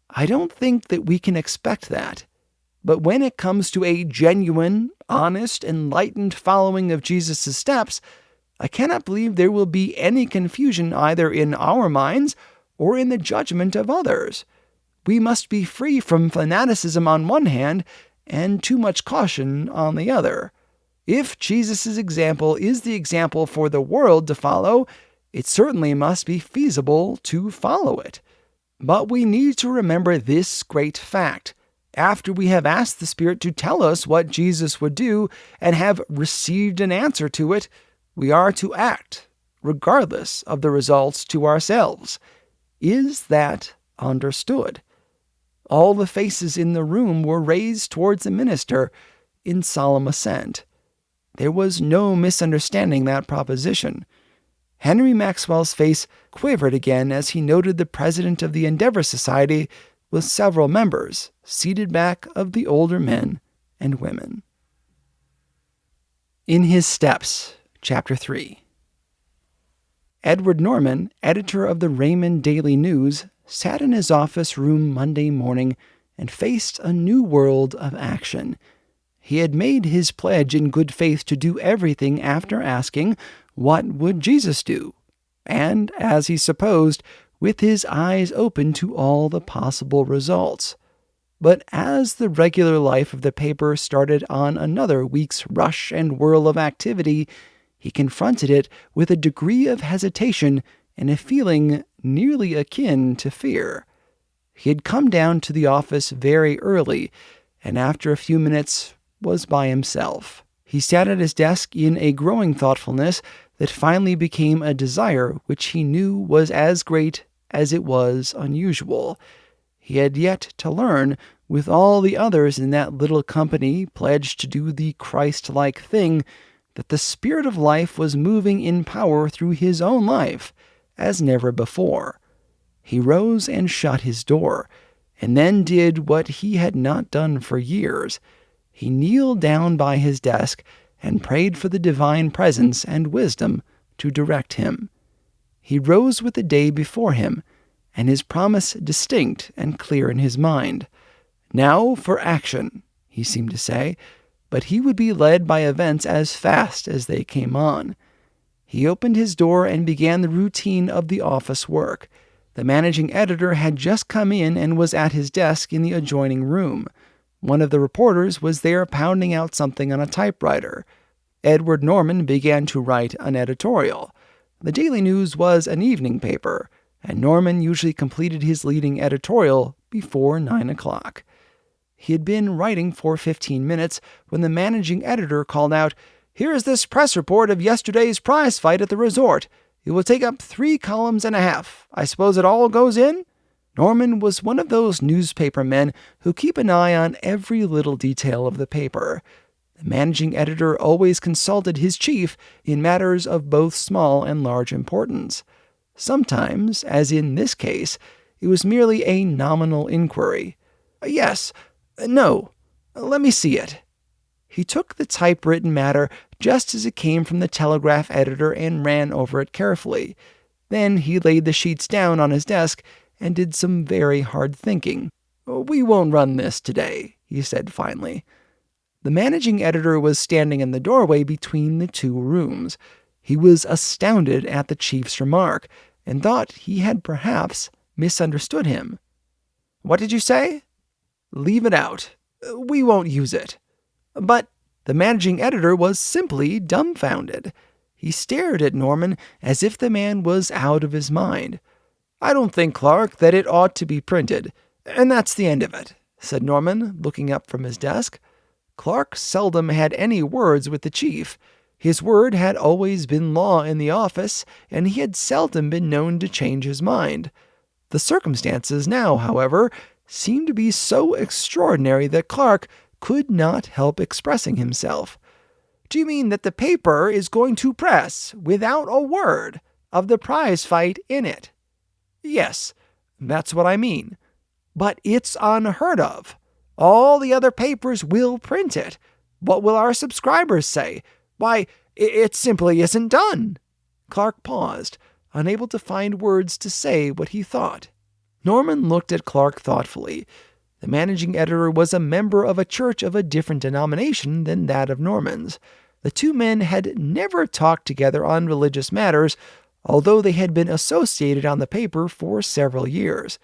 I don't think that we can expect that. But when it comes to a genuine, honest, enlightened following of Jesus' steps, I cannot believe there will be any confusion either in our minds or in the judgment of others. We must be free from fanaticism on one hand and too much caution on the other. If Jesus' example is the example for the world to follow, it certainly must be feasible to follow it. But we need to remember this great fact. After we have asked the Spirit to tell us what Jesus would do and have received an answer to it, we are to act, regardless of the results to ourselves. Is that understood?" All the faces in the room were raised towards the minister in solemn assent. There was no misunderstanding that proposition. Henry Maxwell's face quivered again as he noted the president of the Endeavor Society with several members seated back of the older men and women. In His Steps, Chapter 3. Edward Norman, editor of the Raymond Daily News, sat in his office room Monday morning and faced a new world of action. He had made his pledge in good faith to do everything after asking, what would Jesus do? And, as he supposed, with his eyes open to all the possible results. But as the regular life of the paper started on another week's rush and whirl of activity, he confronted it with a degree of hesitation and a feeling nearly akin to fear. He had come down to the office very early, and after a few minutes was by himself. He sat at his desk in a growing thoughtfulness that finally became a desire which he knew was as great as it was unusual. He had yet to learn, with all the others in that little company pledged to do the Christ-like thing, that the Spirit of life was moving in power through his own life, as never before. He rose and shut his door, and then did what he had not done for years. He kneeled down by his desk and prayed for the divine presence and wisdom to direct him. He rose with the day before him, and his promise distinct and clear in his mind. Now for action, he seemed to say, but he would be led by events as fast as they came on. He opened his door and began the routine of the office work. The managing editor had just come in and was at his desk in the adjoining room. One of the reporters was there pounding out something on a typewriter. Edward Norman began to write an editorial. The Daily News was an evening paper, and Norman usually completed his leading editorial before 9 o'clock. He had been writing for 15 minutes when the managing editor called out, "Here's this press report of yesterday's prize fight at the resort. It will take up 3 columns and a half. I suppose it all goes in?" Norman was one of those newspaper men who keep an eye on every little detail of the paper. The managing editor always consulted his chief in matters of both small and large importance. Sometimes, as in this case, it was merely a nominal inquiry. "Yes, no, let me see it." He took the typewritten matter just as it came from the telegraph editor and ran over it carefully. Then he laid the sheets down on his desk and did some very hard thinking. "We won't run this today," he said finally. The managing editor was standing in the doorway between the two rooms. He was astounded at the chief's remark and thought he had perhaps misunderstood him. "What did you say?" "Leave it out. We won't use it." "But—" The managing editor was simply dumbfounded. He stared at Norman as if the man was out of his mind. "I don't think, Clark, that it ought to be printed, and that's the end of it," said Norman, looking up from his desk. Clark seldom had any words with the chief. His word had always been law in the office, and he had seldom been known to change his mind. The circumstances now, however, seemed to be so extraordinary that Clark could not help expressing himself. "Do you mean that the paper is going to press, without a word, of the prize fight in it?" "Yes, that's what I mean." "But it's unheard of. All the other papers will print it. What will our subscribers say? Why, it simply isn't done." Clark paused, unable to find words to say what he thought. Norman looked at Clark thoughtfully. The managing editor was a member of a church of a different denomination than that of Norman's. The two men had never talked together on religious matters, although they had been associated on the paper for several years.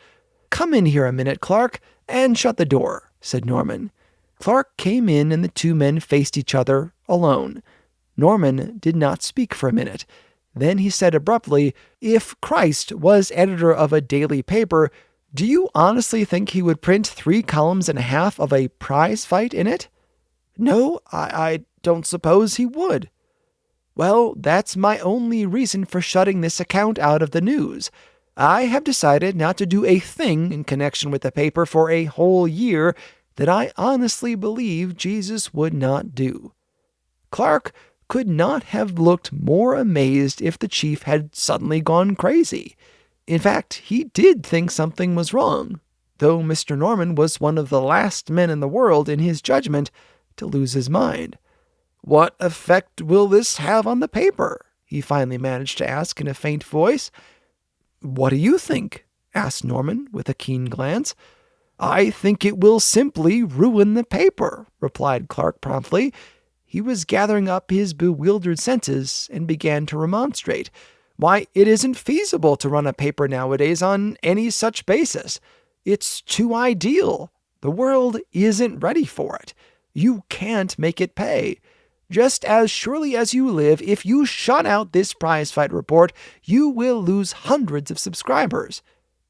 "Come in here a minute, Clark, and shut the door," said Norman. Clark came in and the two men faced each other, alone. Norman did not speak for a minute. Then he said abruptly, "If Christ was editor of a daily paper, do you honestly think he would print 3 columns and a half of a prize fight in it?" "No, I don't suppose he would." "Well, that's my only reason for shutting this account out of the news. I have decided not to do a thing in connection with the paper for a whole year that I honestly believe Jesus would not do." Clark could not have looked more amazed if the chief had suddenly gone crazy. In fact, he did think something was wrong, though Mr. Norman was one of the last men in the world, in his judgment, to lose his mind. "What effect will this have on the paper?" he finally managed to ask in a faint voice. "What do you think?" asked Norman with a keen glance. "I think it will simply ruin the paper," replied Clark promptly. He was gathering up his bewildered senses and began to remonstrate. "Why, it isn't feasible to run a paper nowadays on any such basis. It's too ideal. The world isn't ready for it. You can't make it pay. Just as surely as you live, if you shut out this prizefight report, you will lose hundreds of subscribers.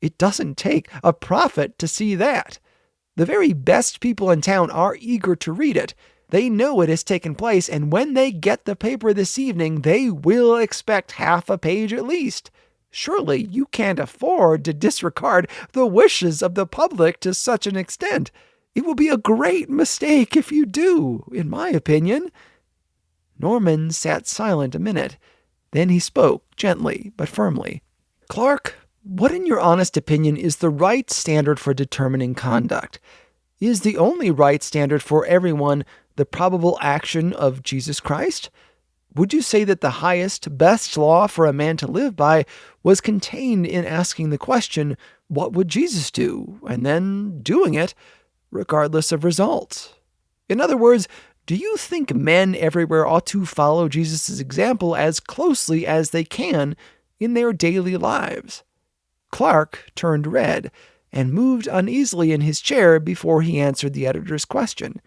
It doesn't take a prophet to see that. The very best people in town are eager to read it. They know it has taken place, and when they get the paper this evening, they will expect half a page at least. Surely you can't afford to disregard the wishes of the public to such an extent. It will be a great mistake if you do, in my opinion." Norman sat silent a minute. Then he spoke, gently but firmly. "Clark, what in your honest opinion is the right standard for determining conduct? Is the only right standard for everyone the probable action of Jesus Christ? Would you say that the highest, best law for a man to live by was contained in asking the question, what would Jesus do, and then doing it regardless of results. In other words, do you think men everywhere ought to follow Jesus' example as closely as they can in their daily lives? Clark turned red and moved uneasily in his chair before he answered the editor's question.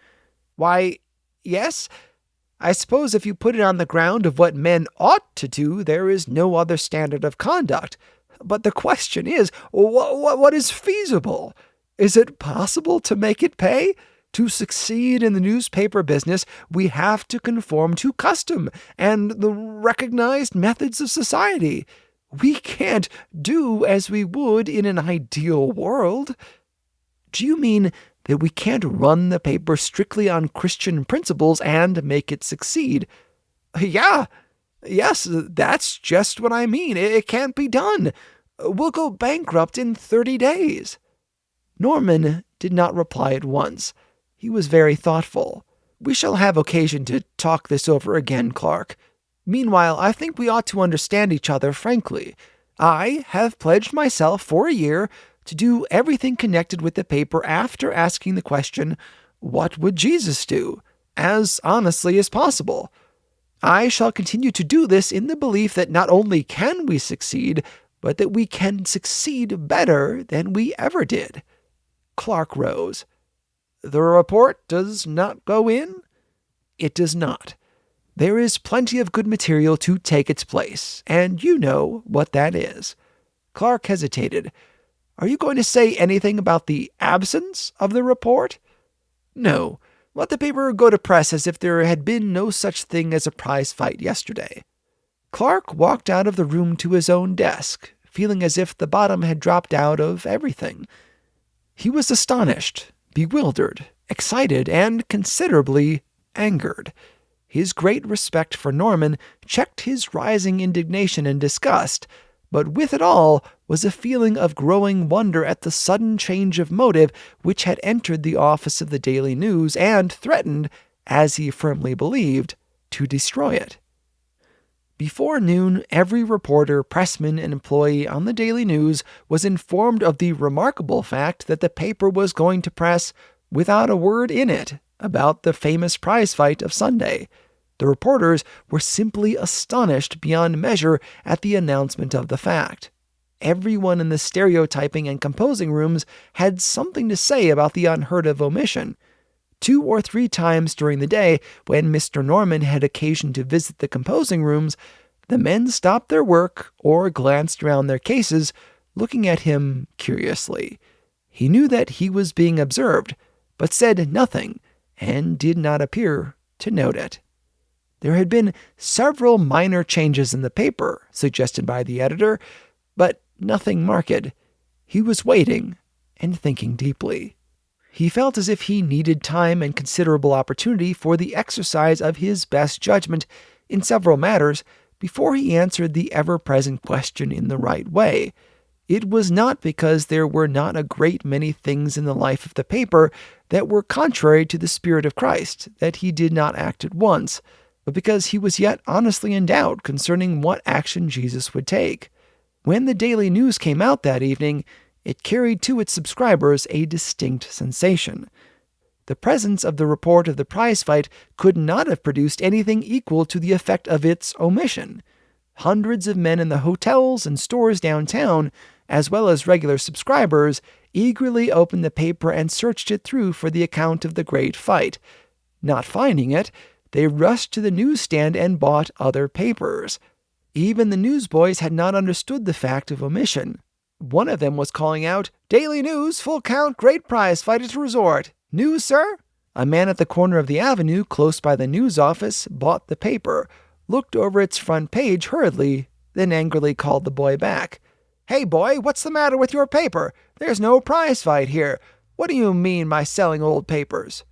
Why, yes, I suppose if you put it on the ground of what men ought to do, there is no other standard of conduct. But the question is, what is feasible? Is it possible to make it pay? To succeed in the newspaper business, we have to conform to custom and the recognized methods of society. We can't do as we would in an ideal world. Do you mean that we can't run the paper strictly on Christian principles and make it succeed? Yes, that's just what I mean. It can't be done. We'll go bankrupt in 30 days. Norman did not reply at once. He was very thoughtful. We shall have occasion to talk this over again, Clark. Meanwhile, I think we ought to understand each other frankly. I have pledged myself for a year to do everything connected with the paper after asking the question, what would Jesus do, as honestly as possible. I shall continue to do this in the belief that not only can we succeed, but that we can succeed better than we ever did. Clark rose. The report does not go in? It does not. There is plenty of good material to take its place, and you know what that is. Clark hesitated. Are you going to say anything about the absence of the report? No. Let the paper go to press as if there had been no such thing as a prize fight yesterday. Clark walked out of the room to his own desk, feeling as if the bottom had dropped out of everything. He was astonished, bewildered, excited, and considerably angered. His great respect for Norman checked his rising indignation and disgust, but with it all was a feeling of growing wonder at the sudden change of motive which had entered the office of the Daily News and threatened, as he firmly believed, to destroy it. Before noon, every reporter, pressman, and employee on the Daily News was informed of the remarkable fact that the paper was going to press without a word in it about the famous prize fight of Sunday. The reporters were simply astonished beyond measure at the announcement of the fact. Everyone in the stereotyping and composing rooms had something to say about the unheard-of omission. 2 or 3 times during the day, when Mr. Norman had occasion to visit the composing rooms, the men stopped their work or glanced around their cases, looking at him curiously. He knew that he was being observed, but said nothing, and did not appear to note it. There had been several minor changes in the paper, suggested by the editor, but nothing marked. He was waiting and thinking deeply. He felt as if he needed time and considerable opportunity for the exercise of his best judgment in several matters before he answered the ever-present question in the right way. It was not because there were not a great many things in the life of the paper that were contrary to the Spirit of Christ that he did not act at once, but because he was yet honestly in doubt concerning what action Jesus would take. When the Daily News came out that evening, it carried to its subscribers a distinct sensation. The presence of the report of the prize fight could not have produced anything equal to the effect of its omission. Hundreds of men in the hotels and stores downtown, as well as regular subscribers, eagerly opened the paper and searched it through for the account of the great fight. Not finding it, they rushed to the newsstand and bought other papers. Even the newsboys had not understood the fact of omission. One of them was calling out, "Daily News, full count, great prize fight at resort. News, sir?" A man at the corner of the avenue, close by the news office, bought the paper, looked over its front page hurriedly, then angrily called the boy back. "Hey, boy, what's the matter with your paper? There's no prize fight here. What do you mean by selling old papers?"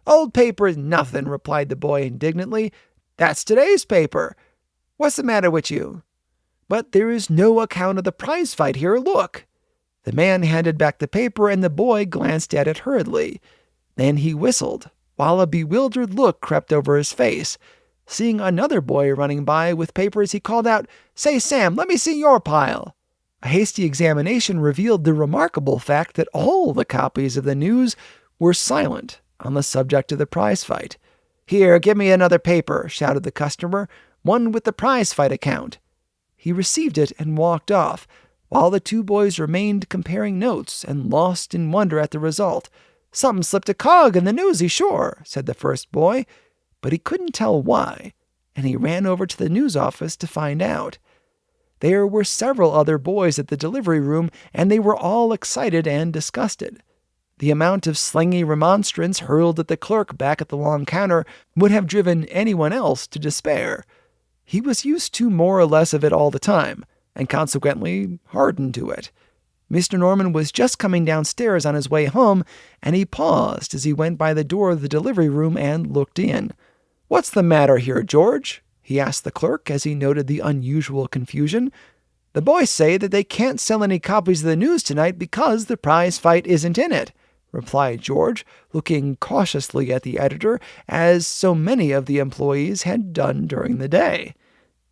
"Old paper is nothing," replied the boy indignantly. "That's today's paper. What's the matter with you?" "But there is no account of the prize fight here. Look." The man handed back the paper, and the boy glanced at it hurriedly. Then he whistled, while a bewildered look crept over his face. Seeing another boy running by with papers, he called out, "Say, Sam, let me see your pile." A hasty examination revealed the remarkable fact that all the copies of the news were silent on the subject of the prize fight. "Here, give me another paper," shouted the customer, "one with the prize fight account." He received it and walked off, while the two boys remained comparing notes and lost in wonder at the result. "Something slipped a cog in the newsy, sure," said the first boy, but he couldn't tell why, and he ran over to the news office to find out. There were several other boys at the delivery room, and they were all excited and disgusted. The amount of slangy remonstrance hurled at the clerk back at the long counter would have driven anyone else to despair. He was used to more or less of it all the time, and consequently hardened to it. Mr. Norman was just coming downstairs on his way home, and he paused as he went by the door of the delivery room and looked in. "What's the matter here, George?" he asked the clerk as he noted the unusual confusion. "The boys say that they can't sell any copies of the news tonight because the prize fight isn't in it," replied George, looking cautiously at the editor, as so many of the employees had done during the day.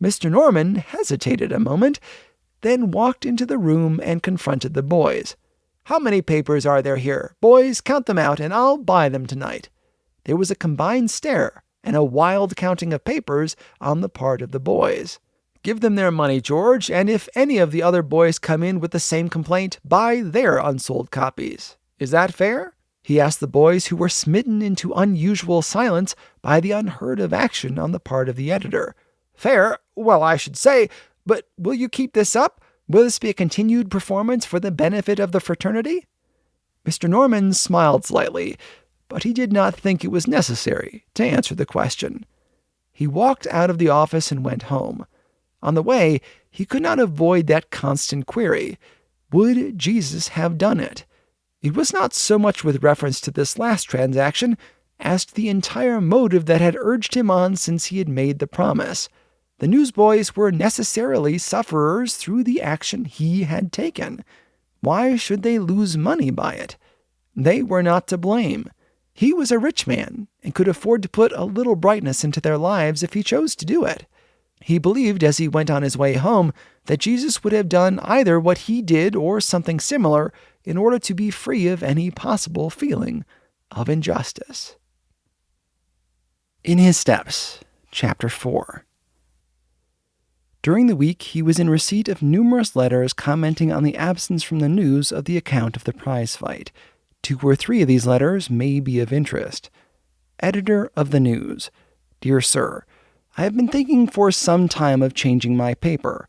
Mr. Norman hesitated a moment, then walked into the room and confronted the boys. "How many papers are there here? Boys, count them out, and I'll buy them tonight." There was a combined stare and a wild counting of papers on the part of the boys. "Give them their money, George, and if any of the other boys come in with the same complaint, buy their unsold copies. Is that fair?" he asked the boys, who were smitten into unusual silence by the unheard-of action on the part of the editor. "Fair? Well, I should say, but will you keep this up? Will this be a continued performance for the benefit of the fraternity?" Mr. Norman smiled slightly, but he did not think it was necessary to answer the question. He walked out of the office and went home. On the way, he could not avoid that constant query: would Jesus have done it? It was not so much with reference to this last transaction as to the entire motive that had urged him on since he had made the promise. The newsboys were necessarily sufferers through the action he had taken. Why should they lose money by it? They were not to blame. He was a rich man and could afford to put a little brightness into their lives if he chose to do it. He believed as he went on his way home that Jesus would have done either what he did or something similar in order to be free of any possible feeling of injustice. In His Steps, Chapter 4. During the week, he was in receipt of numerous letters commenting on the absence from the news of the account of the prize fight. 2 or 3 of these letters may be of interest. Editor of the News. Dear Sir, I have been thinking for some time of changing my paper.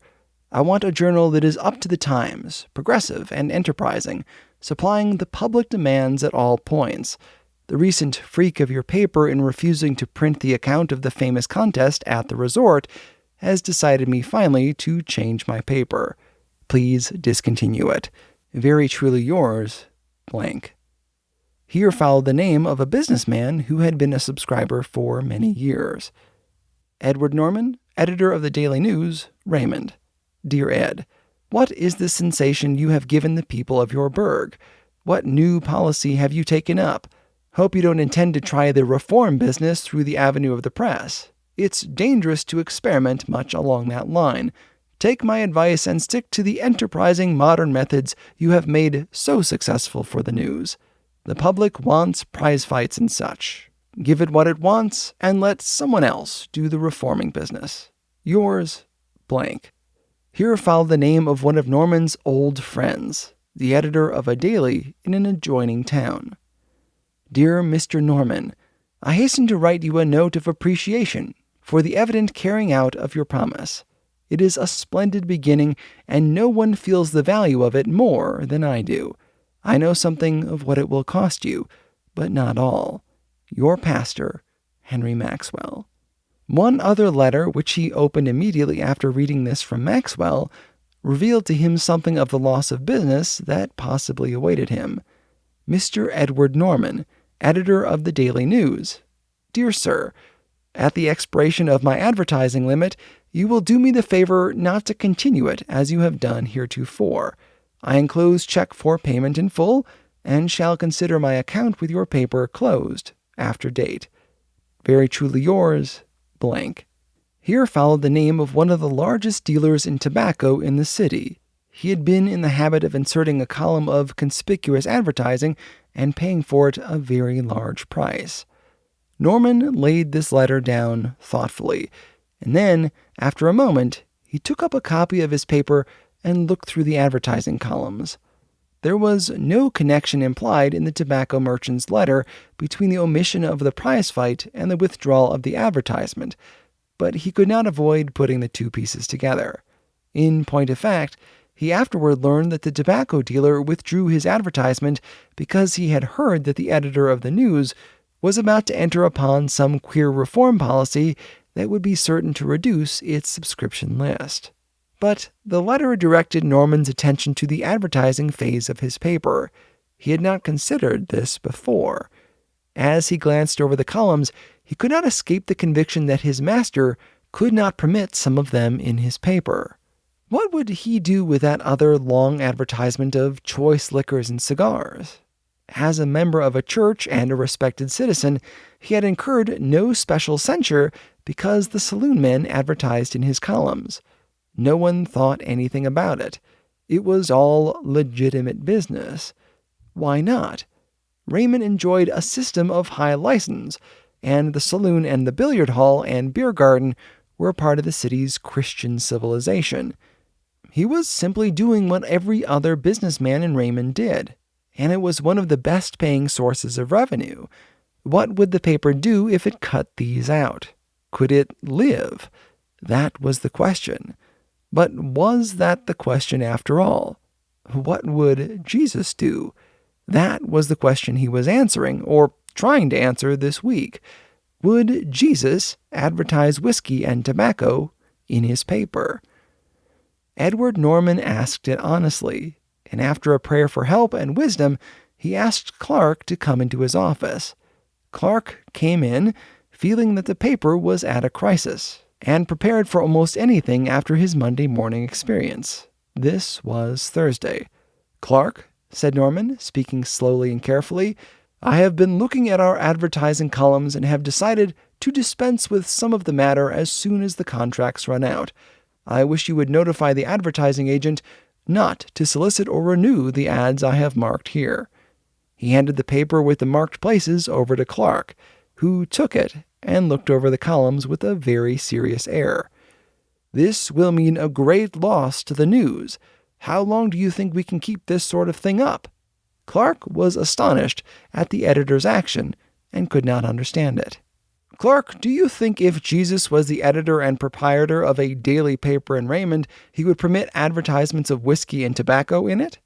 I want a journal that is up to the times, progressive and enterprising, supplying the public demands at all points. The recent freak of your paper in refusing to print the account of the famous contest at the resort has decided me finally to change my paper. Please discontinue it. Very truly yours, blank. Here followed the name of a businessman who had been a subscriber for many years. Edward Norman, editor of the Daily News, Raymond. Dear Ed, what is the sensation you have given the people of your burg? What new policy have you taken up? Hope you don't intend to try the reform business through the avenue of the press. It's dangerous to experiment much along that line. Take my advice and stick to the enterprising modern methods you have made so successful for the news. The public wants prize fights and such. Give it what it wants and let someone else do the reforming business. Yours, blank. Here followed the name of one of Norman's old friends, the editor of a daily in an adjoining town. Dear Mr. Norman, I hasten to write you a note of appreciation for the evident carrying out of your promise. It is a splendid beginning, and no one feels the value of it more than I do. I know something of what it will cost you, but not all. Your pastor, Henry Maxwell. One other letter, which he opened immediately after reading this from Maxwell, revealed to him something of the loss of business that possibly awaited him. Mr. Edward Norman, editor of the Daily News. Dear Sir, at the expiration of my advertising limit, you will do me the favor not to continue it as you have done heretofore. I enclose check for payment in full, and shall consider my account with your paper closed after date. Very truly yours, blank. Here followed the name of one of the largest dealers in tobacco in the city. he had been in the habit of inserting a column of conspicuous advertising and paying for it a very large price. Norman laid this letter down thoughtfully, and then, after a moment, he took up a copy of his paper and looked through the advertising columns. There was no connection implied in the tobacco merchant's letter between the omission of the prize fight and the withdrawal of the advertisement, but he could not avoid putting the two pieces together. In point of fact, he afterward learned that the tobacco dealer withdrew his advertisement because he had heard that the editor of the News was about to enter upon some queer reform policy that would be certain to reduce its subscription list. But the letter directed Norman's attention to the advertising phase of his paper. He had not considered this before. As he glanced over the columns, he could not escape the conviction that his master could not permit some of them in his paper. What would he do with that other long advertisement of choice liquors and cigars? As a member of a church and a respected citizen, he had incurred no special censure because the saloonmen advertised in his columns. No one thought anything about it. It was all legitimate business. Why not? Raymond enjoyed a system of high license, and the saloon and the billiard hall and beer garden were a part of the city's Christian civilization. He was simply doing what every other businessman in Raymond did, and it was one of the best-paying sources of revenue. What would the paper do if it cut these out? Could it live? That was the question. But was that the question after all? What would Jesus do? That was the question he was answering, or trying to answer this week. Would Jesus advertise whiskey and tobacco in his paper? Edward Norman asked it honestly, and after a prayer for help and wisdom, he asked Clark to come into his office. Clark came in, feeling that the paper was at a crisis, and prepared for almost anything after his Monday morning experience. This was Thursday. "Clark," said Norman, speaking slowly and carefully, "I have been looking at our advertising columns and have decided to dispense with some of the matter as soon as the contracts run out. I wish you would notify the advertising agent not to solicit or renew the ads I have marked here." He handed the paper with the marked places over to Clark, who took it and looked over the columns with a very serious air. "This will mean a great loss to the News. How long do you think we can keep this sort of thing up?" Clark was astonished at the editor's action and could not understand it. "Clark, do you think if Jesus was the editor and proprietor of a daily paper in Raymond, he would permit advertisements of whiskey and tobacco in it?"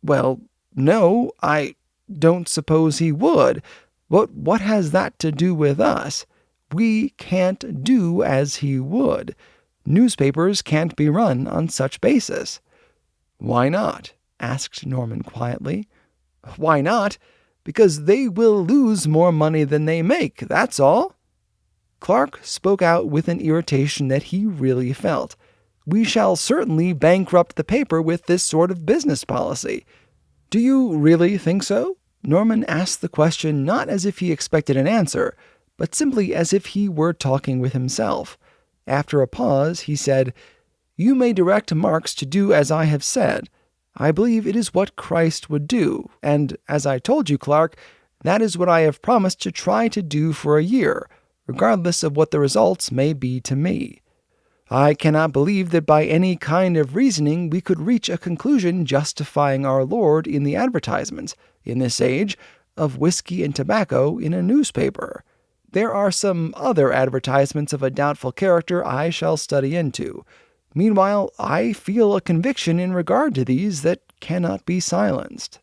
"Well, no, I don't suppose he would. But what has that to do with us? We can't do as he would. Newspapers can't be run on such basis." "Why not?" asked Norman quietly. "Why not? Because they will lose more money than they make, that's all." Clark spoke out with an irritation that he really felt. "We shall certainly bankrupt the paper with this sort of business policy." "Do you really think so?" Norman asked the question not as if he expected an answer, but simply as if he were talking with himself. After a pause, he said, "You may direct Marx to do as I have said. I believe it is what Christ would do, and, as I told you, Clark, that is what I have promised to try to do for a year, regardless of what the results may be to me. I cannot believe that by any kind of reasoning we could reach a conclusion justifying our Lord in the advertisements, in this age, of whiskey and tobacco in a newspaper. There are some other advertisements of a doubtful character I shall study into. Meanwhile, I feel a conviction in regard to these that cannot be silenced."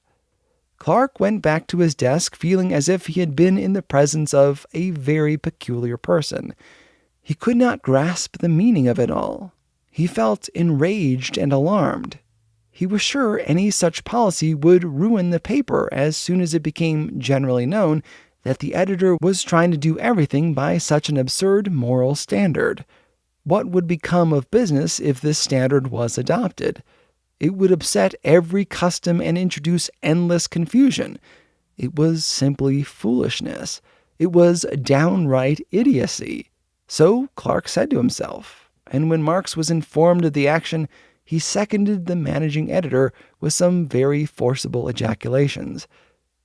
Clark went back to his desk feeling as if he had been in the presence of a very peculiar person. He could not grasp the meaning of it all. He felt enraged and alarmed. He was sure any such policy would ruin the paper as soon as it became generally known that the editor was trying to do everything by such an absurd moral standard. What would become of business if this standard was adopted? It would upset every custom and introduce endless confusion. It was simply foolishness. It was downright idiocy. So Clark said to himself, and when Marx was informed of the action, he seconded the managing editor with some very forcible ejaculations.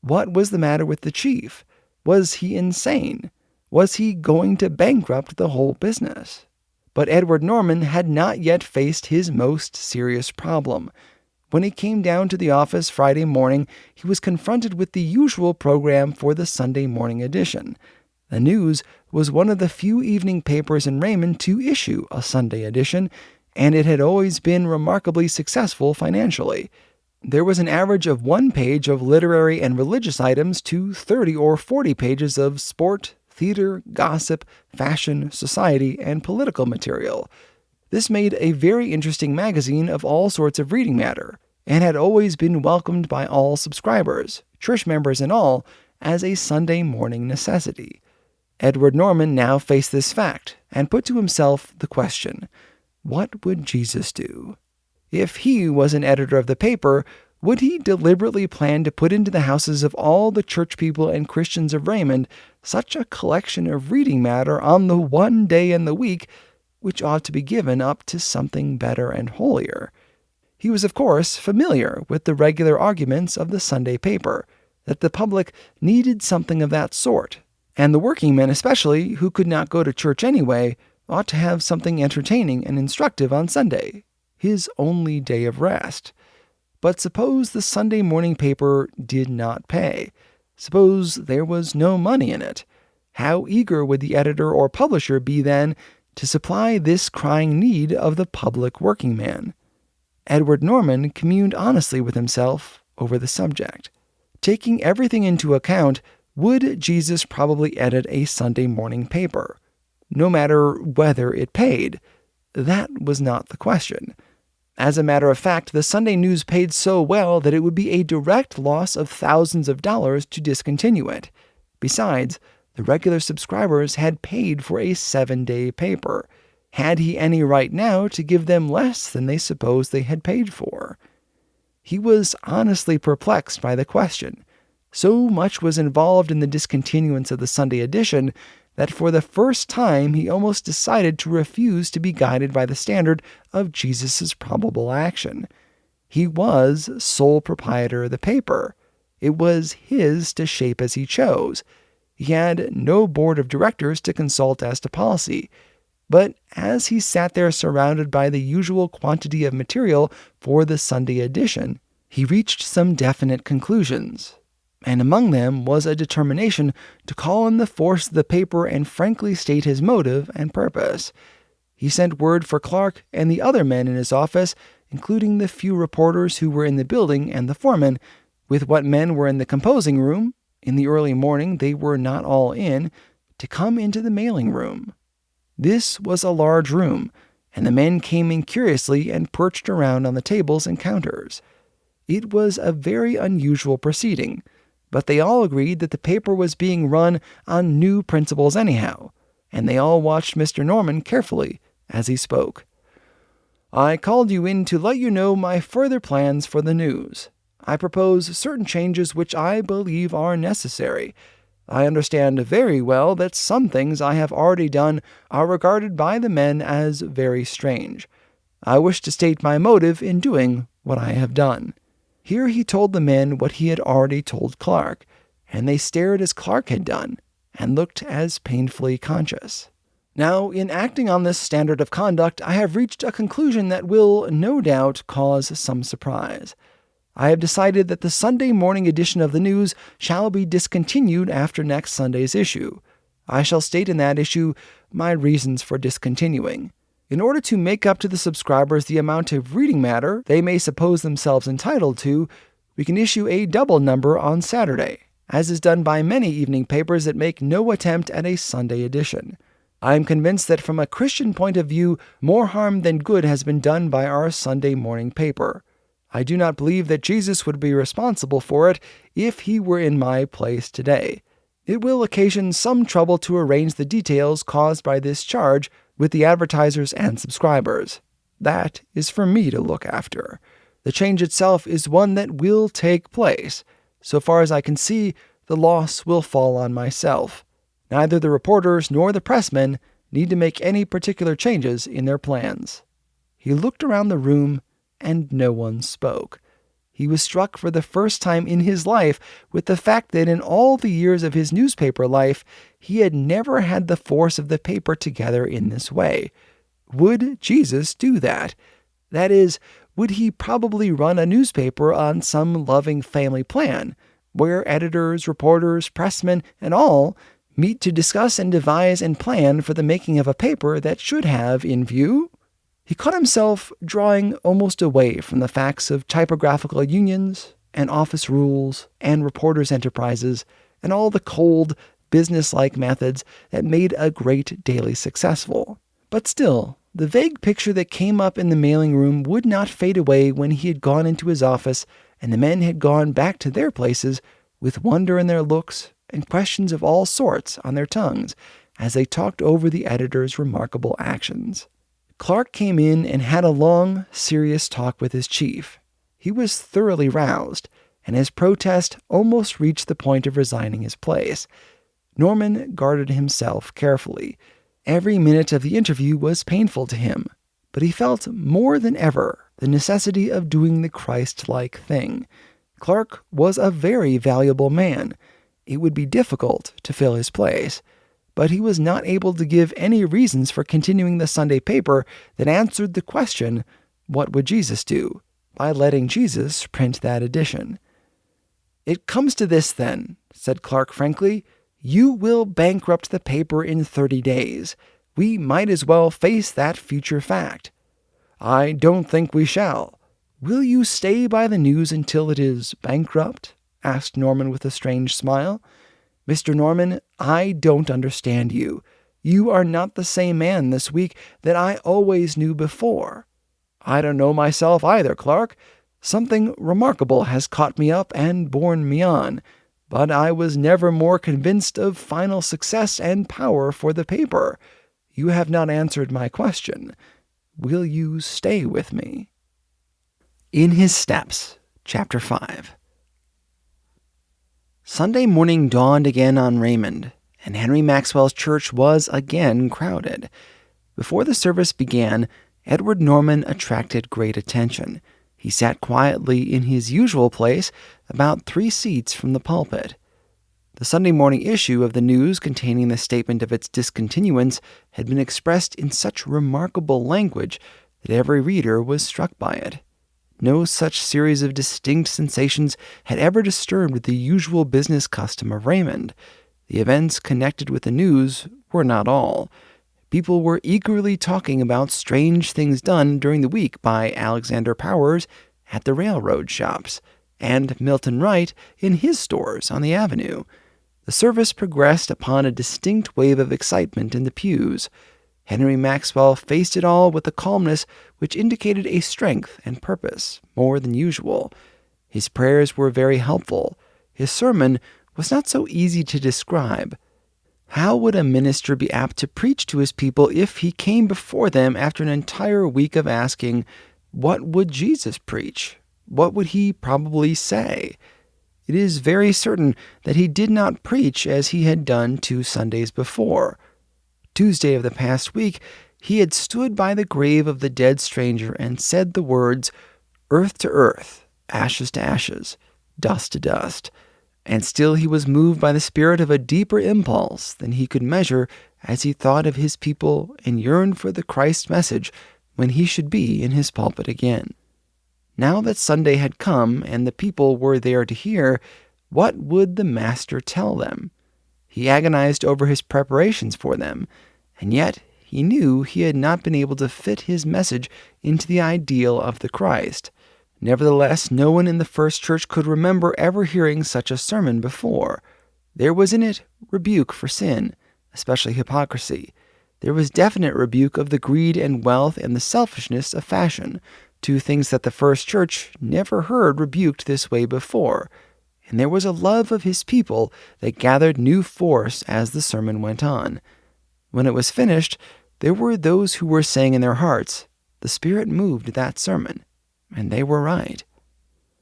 What was the matter with the chief? Was he insane? Was he going to bankrupt the whole business? But Edward Norman had not yet faced his most serious problem. When he came down to the office Friday morning, he was confronted with the usual program for the Sunday morning edition. The News was one of the few evening papers in Raymond to issue a Sunday edition, and it had always been remarkably successful financially. There was an average of 1 page of literary and religious items to 30 or 40 pages of sport, theater, gossip, fashion, society, and political material. This made a very interesting magazine of all sorts of reading matter, and had always been welcomed by all subscribers, church members and all, as a Sunday morning necessity. Edward Norman now faced this fact, and put to himself the question, what would Jesus do? If he was an editor of the paper, would he deliberately plan to put into the houses of all the church people and Christians of Raymond such a collection of reading matter on the one day in the week which ought to be given up to something better and holier? He was, of course, familiar with the regular arguments of the Sunday paper, that the public needed something of that sort, and the working men especially, who could not go to church anyway, ought to have something entertaining and instructive on Sunday, his only day of rest. But suppose the Sunday morning paper did not pay. Suppose there was no money in it. How eager would the editor or publisher be then to supply this crying need of the public working man? Edward Norman communed honestly with himself over the subject. Taking everything into account, would Jesus probably edit a Sunday morning paper? No matter whether it paid. That was not the question. As a matter of fact, the Sunday News paid so well that it would be a direct loss of thousands of dollars to discontinue it. Besides, the regular subscribers had paid for a 7-day paper. Had he any right now to give them less than they supposed they had paid for? He was honestly perplexed by the question. So much was involved in the discontinuance of the Sunday edition that for the first time he almost decided to refuse to be guided by the standard of Jesus' probable action. He was sole proprietor of the paper. It was his to shape as he chose. He had no board of directors to consult as to policy. But as he sat there surrounded by the usual quantity of material for the Sunday edition, he reached some definite conclusions. And among them was a determination to call in the force of the paper and frankly state his motive and purpose. He sent word for Clark and the other men in his office, including the few reporters who were in the building and the foreman, with what men were in the composing room. In the early morning they were not all in, to come into the mailing room. This was a large room, and the men came in curiously and perched around on the tables and counters. It was a very unusual proceeding, but they all agreed that the paper was being run on new principles anyhow, and they all watched Mr. Norman carefully as he spoke. I called you in to let you know my further plans for the News. I propose certain changes which I believe are necessary. I understand very well that some things I have already done are regarded by the men as very strange. I wish to state my motive in doing what I have done. Here he told the men what he had already told Clark, and they stared as Clark had done, and looked as painfully conscious. Now, in acting on this standard of conduct, I have reached a conclusion that will, no doubt, cause some surprise. I have decided that the Sunday morning edition of the News shall be discontinued after next Sunday's issue. I shall state in that issue my reasons for discontinuing. In order to make up to the subscribers the amount of reading matter they may suppose themselves entitled to, we can issue a double number on Saturday, as is done by many evening papers that make no attempt at a Sunday edition. I am convinced that from a Christian point of view, more harm than good has been done by our Sunday morning paper. I do not believe that Jesus would be responsible for it if he were in my place today. It will occasion some trouble to arrange the details caused by this charge with the advertisers and subscribers. That is for me to look after. The change itself is one that will take place. So far as I can see, the loss will fall on myself. Neither the reporters nor the pressmen need to make any particular changes in their plans. He looked around the room and no one spoke. He was struck for the first time in his life with the fact that in all the years of his newspaper life, he had never had the force of the paper together in this way. Would Jesus do that? That is, would he probably run a newspaper on some loving family plan, where editors, reporters, pressmen, and all meet to discuss and devise and plan for the making of a paper that should have in view? He caught himself drawing almost away from the facts of typographical unions and office rules and reporters' enterprises and all the cold, business-like methods that made a great daily successful. But still, the vague picture that came up in the mailing room would not fade away when he had gone into his office and the men had gone back to their places with wonder in their looks and questions of all sorts on their tongues as they talked over the editor's remarkable actions. Clark came in and had a long, serious talk with his chief. He was thoroughly roused, and his protest almost reached the point of resigning his place. Norman guarded himself carefully. Every minute of the interview was painful to him, but he felt more than ever the necessity of doing the Christ-like thing. Clark was a very valuable man. It would be difficult to fill his place, but he was not able to give any reasons for continuing the Sunday paper that answered the question, what would Jesus do, by letting Jesus print that edition. "It comes to this, then," said Clark frankly. "You will bankrupt the paper in 30 days. We might as well face that future fact." "I don't think we shall." "Will you stay by the news until it is bankrupt?" asked Norman with a strange smile. "Mr. Norman, I don't understand you. You are not the same man this week that I always knew before." "I don't know myself either, Clark. Something remarkable has caught me up and borne me on, but I was never more convinced of final success and power for the paper. You have not answered my question. Will you stay with me?" In His Steps, Chapter 5. Sunday morning dawned again on Raymond, and Henry Maxwell's church was again crowded. Before the service began, Edward Norman attracted great attention. He sat quietly in his usual place, about 3 seats from the pulpit. The Sunday morning issue of the News containing the statement of its discontinuance had been expressed in such remarkable language that every reader was struck by it. No such series of distinct sensations had ever disturbed the usual business custom of Raymond. The events connected with the news were not all. People were eagerly talking about strange things done during the week by Alexander Powers at the railroad shops, and Milton Wright in his stores on the avenue. The service progressed upon a distinct wave of excitement in the pews. Henry Maxwell faced it all with a calmness which indicated a strength and purpose more than usual. His prayers were very helpful. His sermon was not so easy to describe. How would a minister be apt to preach to his people if he came before them after an entire week of asking, what would Jesus preach? What would he probably say? It is very certain that he did not preach as he had done 2 Sundays before. Tuesday of the past week, he had stood by the grave of the dead stranger and said the words, "Earth to earth, ashes to ashes, dust to dust." And still he was moved by the spirit of a deeper impulse than he could measure as he thought of his people and yearned for the Christ message when he should be in his pulpit again. Now that Sunday had come and the people were there to hear, what would the Master tell them? He agonized over his preparations for them, and yet he knew he had not been able to fit his message into the ideal of the Christ. Nevertheless, no one in the first church could remember ever hearing such a sermon before. There was in it rebuke for sin, especially hypocrisy. There was definite rebuke of the greed and wealth and the selfishness of fashion, 2 things that the first church never heard rebuked this way before. And there was a love of his people that gathered new force as the sermon went on. When it was finished, there were those who were saying in their hearts, "The Spirit moved that sermon," and they were right.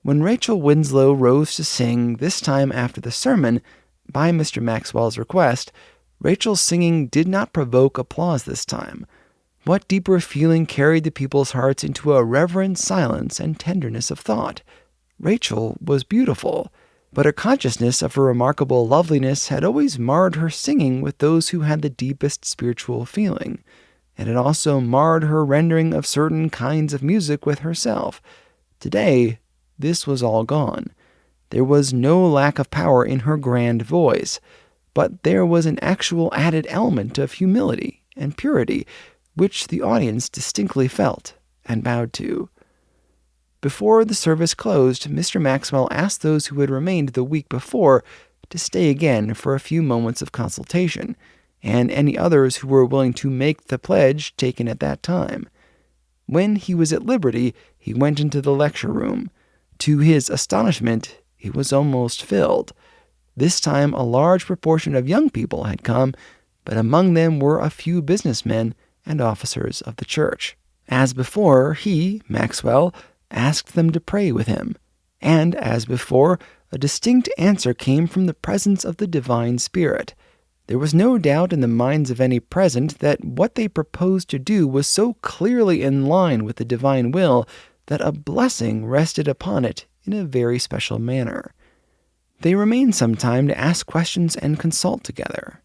When Rachel Winslow rose to sing, this time after the sermon, by Mr. Maxwell's request, Rachel's singing did not provoke applause this time. What deeper feeling carried the people's hearts into a reverent silence and tenderness of thought? Rachel was beautiful, but her consciousness of her remarkable loveliness had always marred her singing with those who had the deepest spiritual feeling. It had also marred her rendering of certain kinds of music with herself. Today, this was all gone. There was no lack of power in her grand voice, but there was an actual added element of humility and purity, which the audience distinctly felt and bowed to. Before the service closed, Mr. Maxwell asked those who had remained the week before to stay again for a few moments of consultation, and any others who were willing to make the pledge taken at that time. When he was at liberty, he went into the lecture room. To his astonishment, it was almost filled. This time a large proportion of young people had come, but among them were a few businessmen and officers of the church. As before, he, Maxwell, asked them to pray with him, and as before, a distinct answer came from the presence of the divine Spirit. There was no doubt in the minds of any present that what they proposed to do was so clearly in line with the divine will that a blessing rested upon it in a very special manner. They remained some time to ask questions and consult together.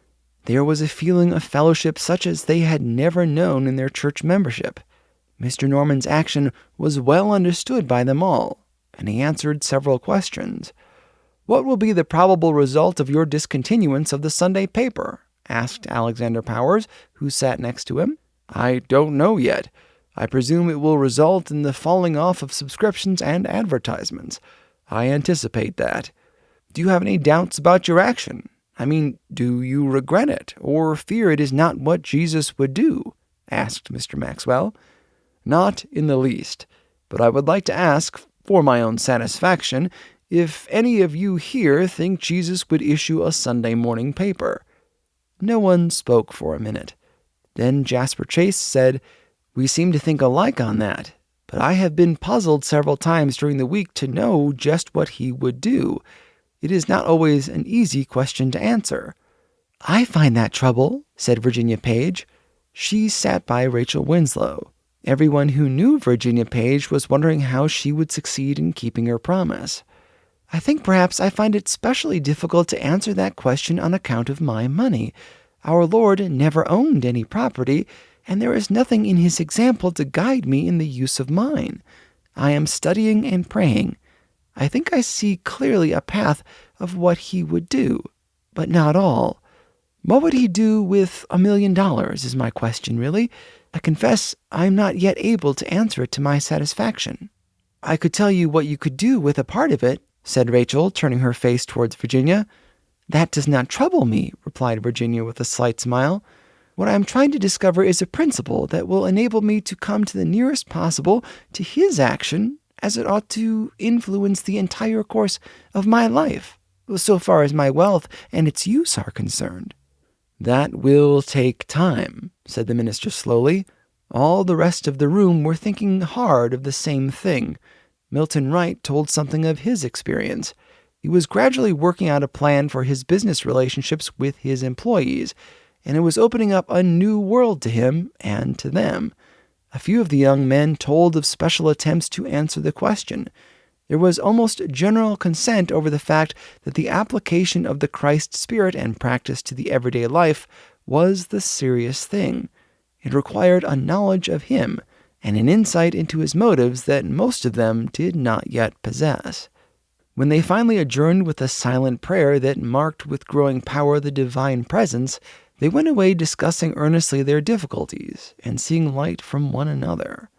There was a feeling of fellowship such as they had never known in their church membership. Mr. Norman's action was well understood by them all, and he answered several questions. "What will be the probable result of your discontinuance of the Sunday paper?" asked Alexander Powers, who sat next to him. "I don't know yet. I presume it will result in the falling off of subscriptions and advertisements. I anticipate that. Do you have any doubts about your action? I mean, do you regret it, or fear it is not what Jesus would do?" asked Mr. Maxwell. "Not in the least, but I would like to ask, for my own satisfaction, if any of you here think Jesus would issue a Sunday morning paper." No one spoke for a minute. Then Jasper Chase said, "We seem to think alike on that, but I have been puzzled several times during the week to know just what he would do. It is not always an easy question to answer." "I find that trouble," said Virginia Page. She sat by Rachel Winslow. Everyone who knew Virginia Page was wondering how she would succeed in keeping her promise. "I think perhaps I find it specially difficult to answer that question on account of my money. Our Lord never owned any property, and there is nothing in his example to guide me in the use of mine. I am studying and praying. I think I see clearly a path of what he would do, but not all. What would he do with $1 million is my question, really. I confess I am not yet able to answer it to my satisfaction." "I could tell you what you could do with a part of it," said Rachel, turning her face towards Virginia. "That does not trouble me," replied Virginia with a slight smile. "What I am trying to discover is a principle that will enable me to come to the nearest possible to his action as it ought to influence the entire course of my life, so far as my wealth and its use are concerned." "That will take time," said the minister slowly. All the rest of the room were thinking hard of the same thing. Milton Wright told something of his experience. He was gradually working out a plan for his business relationships with his employees, and it was opening up a new world to him and to them. A few of the young men told of special attempts to answer the question. There was almost general consent over the fact that the application of the Christ spirit and practice to the everyday life was the serious thing. It required a knowledge of him and an insight into his motives that most of them did not yet possess. When they finally adjourned with a silent prayer that marked with growing power the divine presence, they went away discussing earnestly their difficulties and seeing light from one another.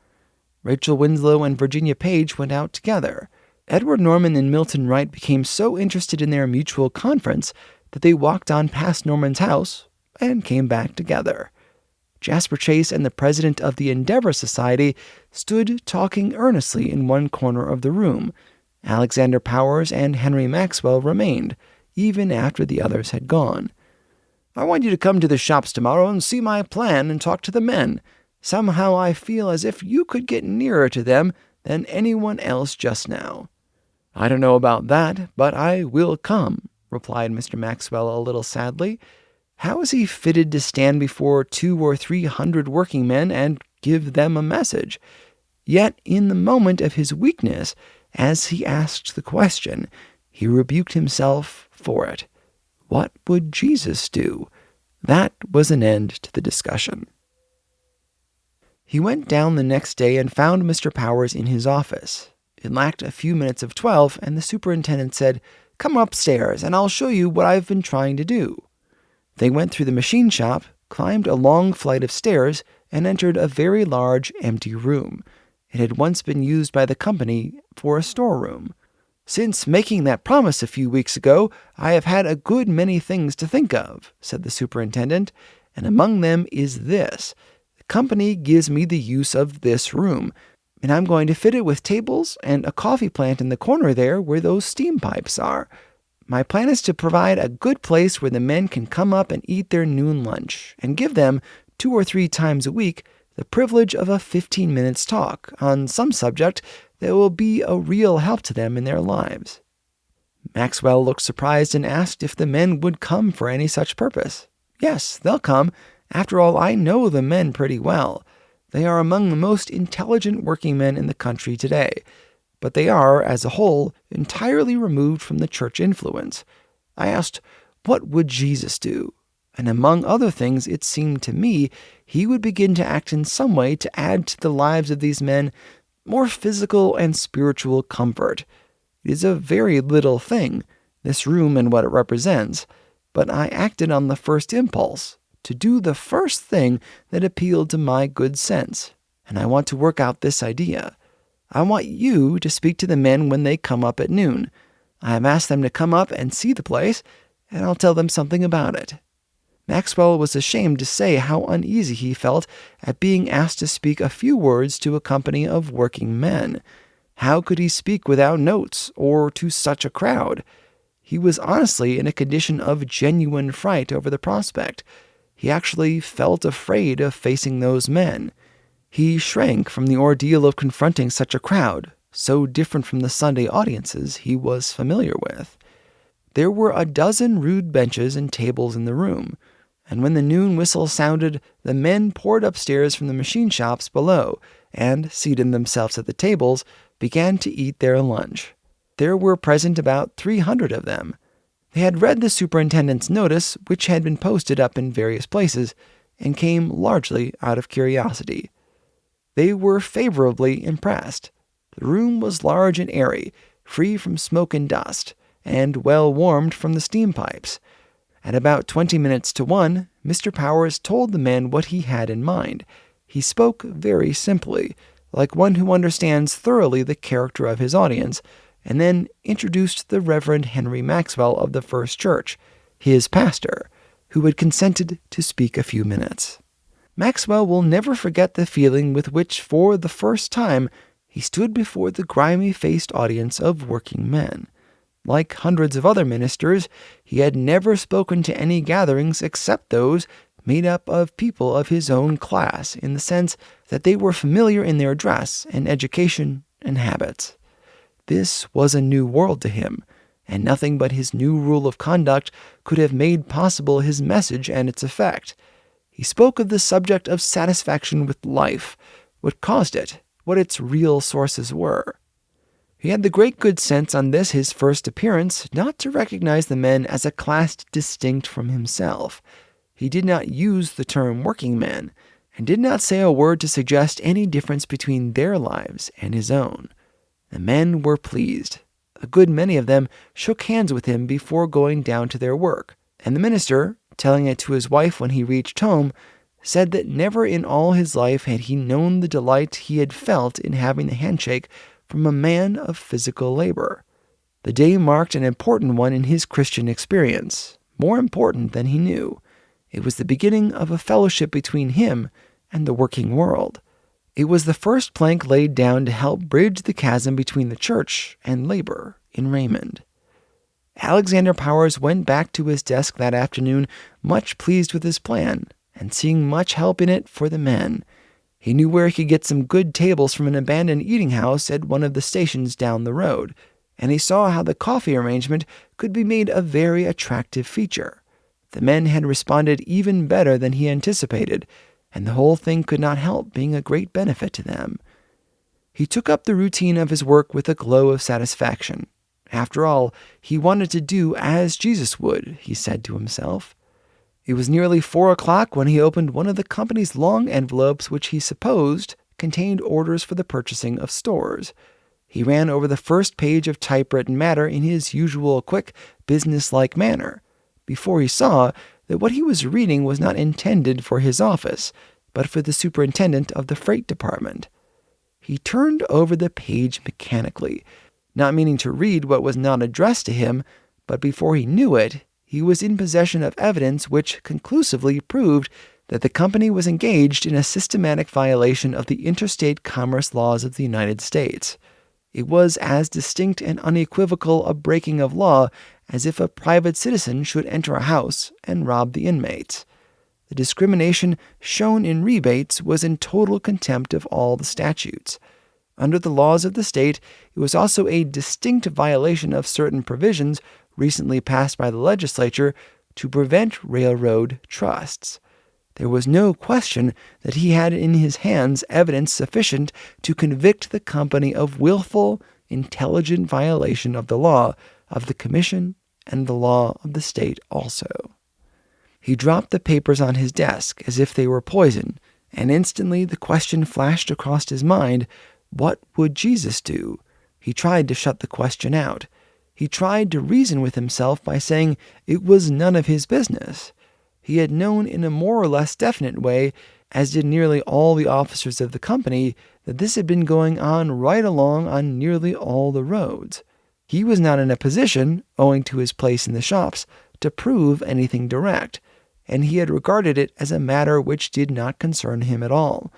Rachel Winslow and Virginia Page went out together. Edward Norman and Milton Wright became so interested in their mutual conference that they walked on past Norman's house and came back together. Jasper Chase and the president of the Endeavor Society stood talking earnestly in one corner of the room. Alexander Powers and Henry Maxwell remained, even after the others had gone. "I want you to come to the shops tomorrow and see my plan and talk to the men. Somehow I feel as if you could get nearer to them than anyone else just now." "I don't know about that, but I will come," replied Mr. Maxwell a little sadly. How is he fitted to stand before 200 or 300 working men and give them a message? Yet, in the moment of his weakness, as he asked the question, he rebuked himself for it. What would Jesus do? That was an end to the discussion. He went down the next day and found Mr. Powers in his office. It lacked a few minutes of 12, and the superintendent said, "Come upstairs, and I'll show you what I've been trying to do." They went through the machine shop, climbed a long flight of stairs, and entered a very large, empty room. It had once been used by the company for a storeroom. "Since making that promise a few weeks ago, I have had a good many things to think of," said the superintendent, "and among them is this. The company gives me the use of this room, and I'm going to fit it with tables and a coffee plant in the corner there where those steam pipes are. My plan is to provide a good place where the men can come up and eat their noon lunch, and give them, 2 or 3 times a week, the privilege of a 15 minutes talk on some subject that will be a real help to them in their lives." Maxwell looked surprised and asked if the men would come for any such purpose. "Yes, they'll come. After all, I know the men pretty well. They are among the most intelligent working men in the country today, but they are, as a whole, entirely removed from the church influence. I asked, what would Jesus do? And among other things, it seemed to me he would begin to act in some way to add to the lives of these men more physical and spiritual comfort. It is a very little thing, this room and what it represents, but I acted on the first impulse, to do the first thing that appealed to my good sense, and I want to work out this idea. I want you to speak to the men when they come up at noon. I have asked them to come up and see the place, and I'll tell them something about it." Maxwell was ashamed to say how uneasy he felt at being asked to speak a few words to a company of working men. How could he speak without notes, or to such a crowd? He was honestly in a condition of genuine fright over the prospect. He actually felt afraid of facing those men. He shrank from the ordeal of confronting such a crowd, so different from the Sunday audiences he was familiar with. There were a dozen rude benches and tables in the room, and when the noon whistle sounded, the men poured upstairs from the machine shops below, and, seating themselves at the tables, began to eat their lunch. There were present about 300 of them. They had read the superintendent's notice, which had been posted up in various places, and came largely out of curiosity. They were favorably impressed. The room was large and airy, free from smoke and dust, and well warmed from the steam pipes. At about 20 minutes to 1, Mr. Powers told the men what he had in mind. He spoke very simply, like one who understands thoroughly the character of his audience, and then introduced the Reverend Henry Maxwell of the First Church, his pastor, who had consented to speak a few minutes. Maxwell will never forget the feeling with which, for the first time, he stood before the grimy-faced audience of working men. Like hundreds of other ministers, he had never spoken to any gatherings except those made up of people of his own class, in the sense that they were familiar in their dress and education and habits. This was a new world to him, and nothing but his new rule of conduct could have made possible his message and its effect. He spoke of the subject of satisfaction with life, what caused it, what its real sources were. He had the great good sense on this his first appearance not to recognize the men as a class distinct from himself. He did not use the term working men, and did not say a word to suggest any difference between their lives and his own. The men were pleased. A good many of them shook hands with him before going down to their work, and the minister, telling it to his wife when he reached home, said that never in all his life had he known the delight he had felt in having the handshake from a man of physical labor. The day marked an important one in his Christian experience, more important than he knew. It was the beginning of a fellowship between him and the working world. It was the first plank laid down to help bridge the chasm between the church and labor in Raymond. Alexander Powers went back to his desk that afternoon much pleased with his plan, and seeing much help in it for the men. He knew where he could get some good tables from an abandoned eating house at one of the stations down the road, and he saw how the coffee arrangement could be made a very attractive feature. The men had responded even better than he anticipated, and the whole thing could not help being a great benefit to them. He took up the routine of his work with a glow of satisfaction. After all, he wanted to do as Jesus would, he said to himself. It was nearly 4 o'clock when he opened one of the company's long envelopes, which he supposed contained orders for the purchasing of stores. He ran over the first page of typewritten matter in his usual quick, business-like manner, before he saw that what he was reading was not intended for his office, but for the superintendent of the freight department. He turned over the page mechanically, not meaning to read what was not addressed to him, but before he knew it, he was in possession of evidence which conclusively proved that the company was engaged in a systematic violation of the interstate commerce laws of the United States. It was as distinct and unequivocal a breaking of law as if a private citizen should enter a house and rob the inmates. The discrimination shown in rebates was in total contempt of all the statutes. Under the laws of the state, it was also a distinct violation of certain provisions recently passed by the legislature to prevent railroad trusts. There was no question that he had in his hands evidence sufficient to convict the company of willful, intelligent violation of the law of the commission and the law of the state also. He dropped the papers on his desk as if they were poison, and instantly the question flashed across his mind, what would Jesus do? He tried to shut the question out. He tried to reason with himself by saying it was none of his business. He had known in a more or less definite way, as did nearly all the officers of the company, that this had been going on right along on nearly all the roads. He was not in a position, owing to his place in the shops, to prove anything direct, and he had regarded it as a matter which did not concern him at all.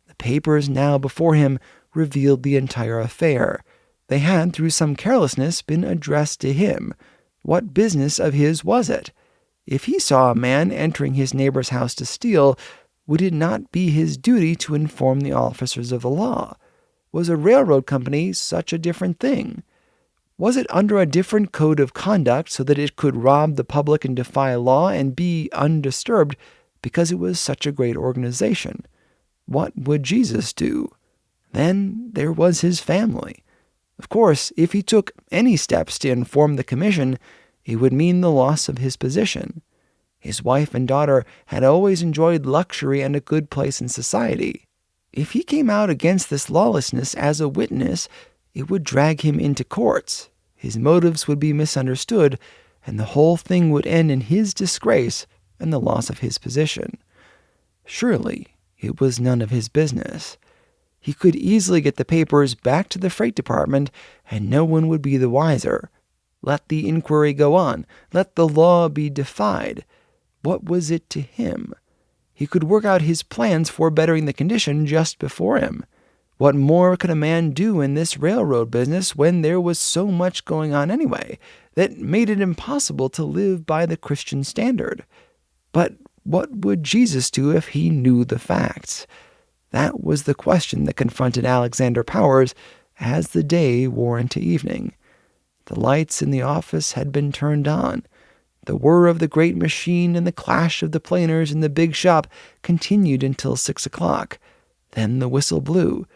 The papers now before him revealed the entire affair. They had, through some carelessness, been addressed to him. What business of his was it? If he saw a man entering his neighbor's house to steal, would it not be his duty to inform the officers of the law? Was a railroad company such a different thing? Was it under a different code of conduct so that it could rob the public and defy law and be undisturbed because it was such a great organization? What would Jesus do? Then there was his family. Of course, if he took any steps to inform the commission, it would mean the loss of his position. His wife and daughter had always enjoyed luxury and a good place in society. If he came out against this lawlessness as a witness, it would drag him into courts. His motives would be misunderstood, and the whole thing would end in his disgrace and the loss of his position. Surely it was none of his business. He could easily get the papers back to the freight department, and no one would be the wiser. Let the inquiry go on. Let the law be defied. What was it to him? He could work out his plans for bettering the condition just before him. What more could a man do in this railroad business when there was so much going on anyway that made it impossible to live by the Christian standard? But what would Jesus do if he knew the facts? That was the question that confronted Alexander Powers as the day wore into evening. The lights in the office had been turned on. The whir of the great machine and the clash of the planers in the big shop continued until 6 o'clock. Then the whistle blew.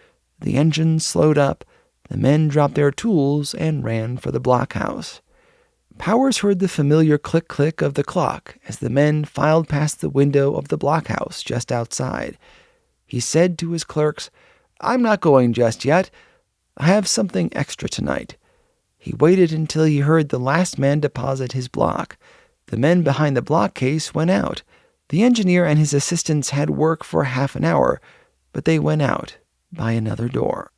The engine slowed up. The men dropped their tools and ran for the blockhouse. Powers heard the familiar click-click of the clock as the men filed past the window of the blockhouse just outside. He said to his clerks, "I'm not going just yet. I have something extra tonight." He waited until he heard the last man deposit his block. The men behind the block case went out. The engineer and his assistants had work for half an hour, but they went out by another door.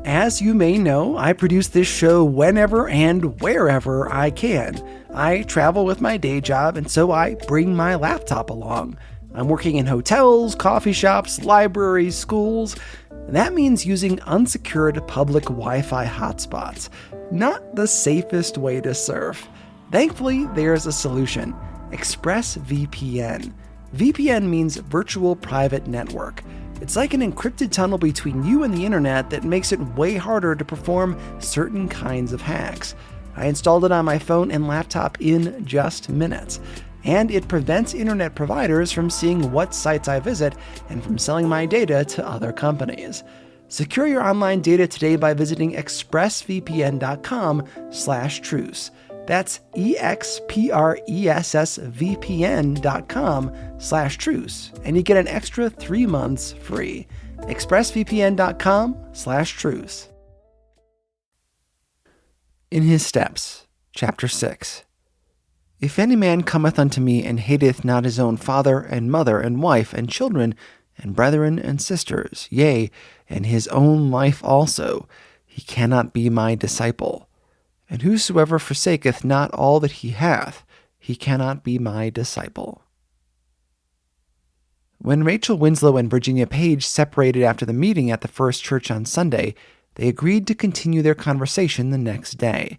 As you may know, I produce this show whenever and wherever I can. I travel with my day job, and so I bring my laptop along. I'm working in hotels, coffee shops, libraries, schools. That means using unsecured public Wi-Fi hotspots. Not the safest way to surf. Thankfully, there's a solution. ExpressVPN. VPN means Virtual Private Network. It's like an encrypted tunnel between you and the internet that makes it way harder to perform certain kinds of hacks. I installed it on my phone and laptop in just minutes. And it prevents internet providers from seeing what sites I visit and from selling my data to other companies. Secure your online data today by visiting expressvpn.com/truce. That's expressvpn.com/truce. And you get an extra 3 months free. expressvpn.com/truce. In his steps, chapter 6. If any man cometh unto me and hateth not his own father and mother and wife and children and brethren and sisters, yea, and his own life also, he cannot be my disciple. And whosoever forsaketh not all that he hath, he cannot be my disciple. When Rachel Winslow and Virginia Page separated after the meeting at the First Church on Sunday, they agreed to continue their conversation the next day.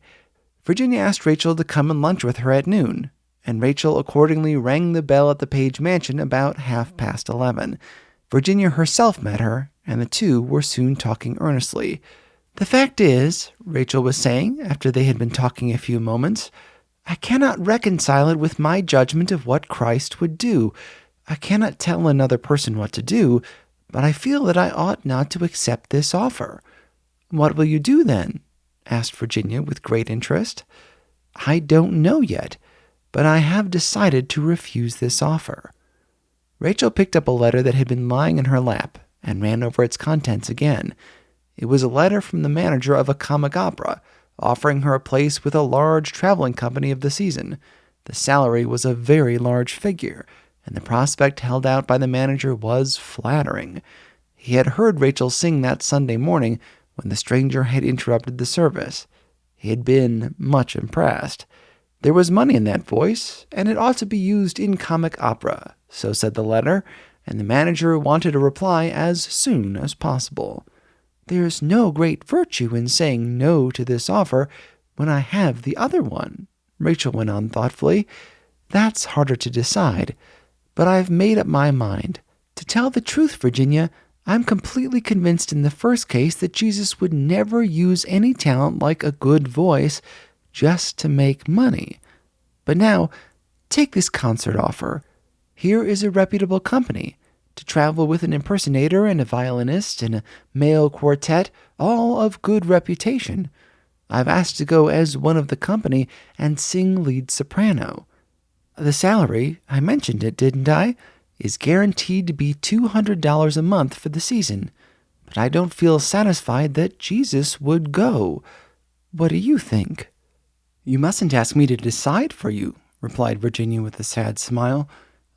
Virginia asked Rachel to come and lunch with her at noon, and Rachel accordingly rang the bell at the Page mansion about 11:30. Virginia herself met her, and the two were soon talking earnestly. "The fact is," Rachel was saying, after they had been talking a few moments, "I cannot reconcile it with my judgment of what Christ would do. I cannot tell another person what to do, but I feel that I ought not to accept this offer." "What will you do then?" asked Virginia with great interest. "I don't know yet, but I have decided to refuse this offer." Rachel picked up a letter that had been lying in her lap and ran over its contents again. It was a letter from the manager of a comic opera, offering her a place with a large traveling company of the season. The salary was a very large figure, and the prospect held out by the manager was flattering. He had heard Rachel sing that Sunday morning when the stranger had interrupted the service. He had been much impressed. There was money in that voice, and it ought to be used in comic opera, so said the letter, and the manager wanted a reply as soon as possible. "There's no great virtue in saying no to this offer when I have the other one," Rachel went on thoughtfully. "That's harder to decide, but I've made up my mind. To tell the truth, Virginia, I'm completely convinced in the first case that Jesus would never use any talent like a good voice just to make money. But now, take this concert offer. Here is a reputable company. To travel with an impersonator and a violinist and a male quartet, all of good reputation. I've asked to go as one of the company and sing lead soprano. The salary, I mentioned it, didn't I, is guaranteed to be $200 a month for the season. But I don't feel satisfied that Jesus would go. What do you think?" "You mustn't ask me to decide for you," replied Virginia with a sad smile.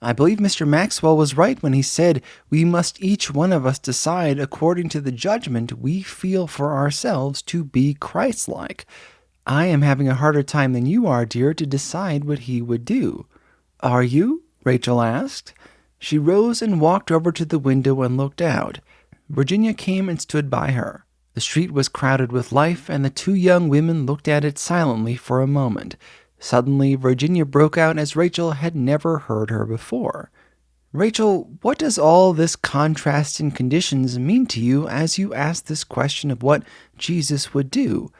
"I believe Mr. Maxwell was right when he said we must each one of us decide according to the judgment we feel for ourselves to be Christ-like. I am having a harder time than you are, dear, to decide what he would do." "Are you?" Rachel asked. She rose and walked over to the window and looked out. Virginia came and stood by her. The street was crowded with life, and the two young women looked at it silently for a moment. Suddenly, Virginia broke out as Rachel had never heard her before. "Rachel, what does all this contrast in conditions mean to you as you ask this question of what Jesus would do?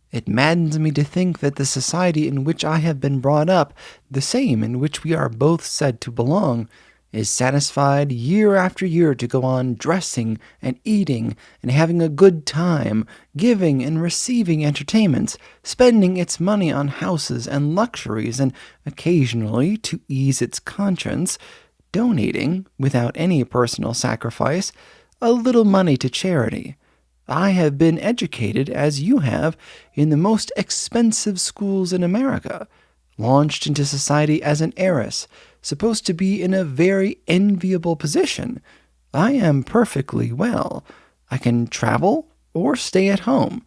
It maddens me to think that the society in which I have been brought up, the same in which we are both said to belong, is satisfied year after year to go on dressing and eating and having a good time, giving and receiving entertainments, spending its money on houses and luxuries, and occasionally, to ease its conscience, donating, without any personal sacrifice, a little money to charity. I have been educated, as you have, in the most expensive schools in America, launched into society as an heiress, supposed to be in a very enviable position. I am perfectly well. I can travel or stay at home.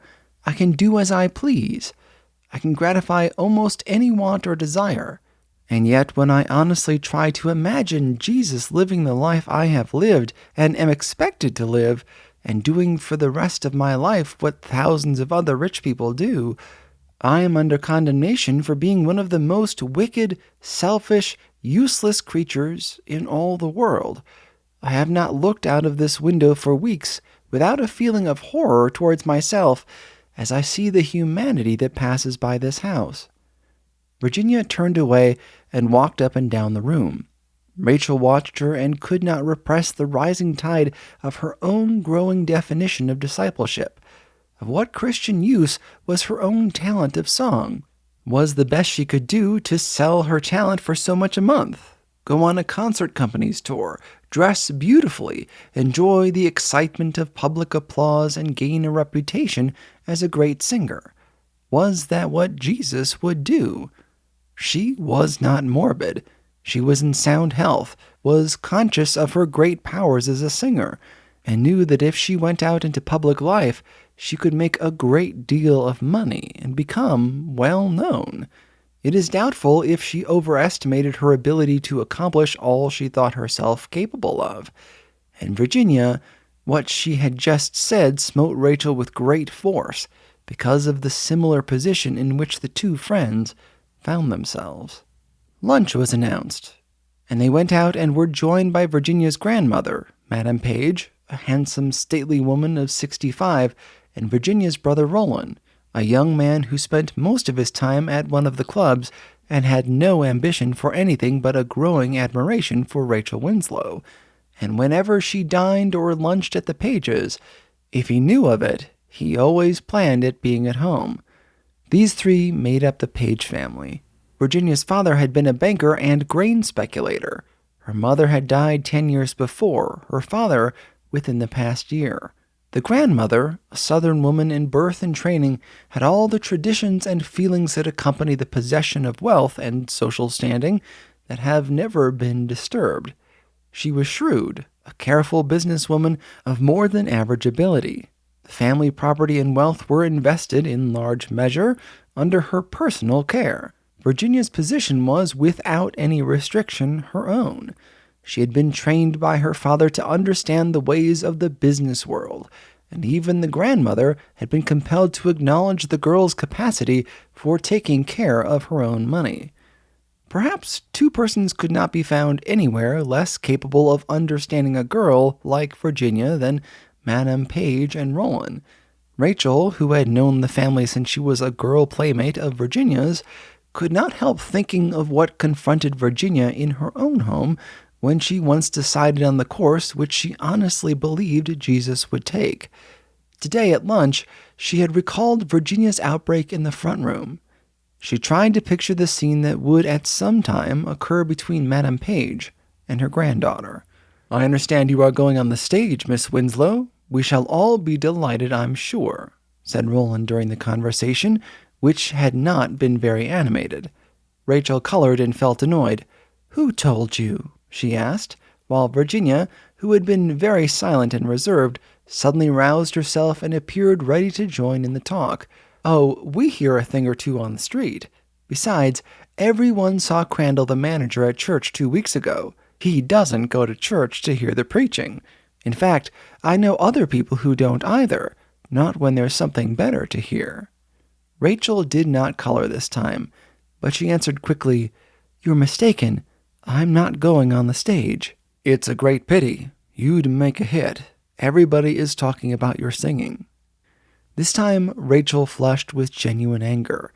I can do as I please. I can gratify almost any want or desire. And yet, when I honestly try to imagine Jesus living the life I have lived and am expected to live, and doing for the rest of my life what thousands of other rich people do, I am under condemnation for being one of the most wicked, selfish, useless creatures in all the world. I have not looked out of this window for weeks without a feeling of horror towards myself, as I see the humanity that passes by this house." Virginia turned away and walked up and down the room. Rachel watched her and could not repress the rising tide of her own growing definition of discipleship. Of what Christian use was her own talent of song? Was the best she could do to sell her talent for so much a month, go on a concert company's tour, dress beautifully, enjoy the excitement of public applause, and gain a reputation as a great singer? Was that what Jesus would do? She was not morbid. She was in sound health, was conscious of her great powers as a singer, and knew that if she went out into public life, she could make a great deal of money and become well known. It is doubtful if she overestimated her ability to accomplish all she thought herself capable of. And Virginia, what she had just said smote Rachel with great force, because of the similar position in which the two friends found themselves. Lunch was announced, and they went out and were joined by Virginia's grandmother, Madame Page, a handsome, stately woman of 65, and Virginia's brother Roland, a young man who spent most of his time at one of the clubs and had no ambition for anything but a growing admiration for Rachel Winslow. And whenever she dined or lunched at the Pages, if he knew of it, he always planned it being at home. These three made up the Page family. Virginia's father had been a banker and grain speculator. Her mother had died 10 years before, her father within the past year. The grandmother, a Southern woman in birth and training, had all the traditions and feelings that accompany the possession of wealth and social standing that have never been disturbed. She was shrewd, a careful businesswoman of more than average ability. The family property and wealth were invested in large measure under her personal care. Virginia's position was, without any restriction, her own. She had been trained by her father to understand the ways of the business world, and even the grandmother had been compelled to acknowledge the girl's capacity for taking care of her own money. Perhaps two persons could not be found anywhere less capable of understanding a girl like Virginia than Madame Page and Roland. Rachel, who had known the family since she was a girl playmate of Virginia's, could not help thinking of what confronted Virginia in her own home when she once decided on the course which she honestly believed Jesus would take. Today at lunch, she had recalled Virginia's outbreak in the front room. She tried to picture the scene that would at some time occur between Madame Page and her granddaughter. "I understand you are going on the stage, Miss Winslow. We shall all be delighted, I'm sure," said Roland during the conversation, which had not been very animated. Rachel colored and felt annoyed. "Who told you?" she asked, while Virginia, who had been very silent and reserved, suddenly roused herself and appeared ready to join in the talk. "Oh, we hear a thing or two on the street. Besides, everyone saw Crandall the manager at church 2 weeks ago. He doesn't go to church to hear the preaching. In fact, I know other people who don't either, not when there's something better to hear." Rachel did not color this time, but she answered quickly, "You're mistaken. I'm not going on the stage." "It's a great pity. You'd make a hit. Everybody is talking about your singing." This time, Rachel flushed with genuine anger.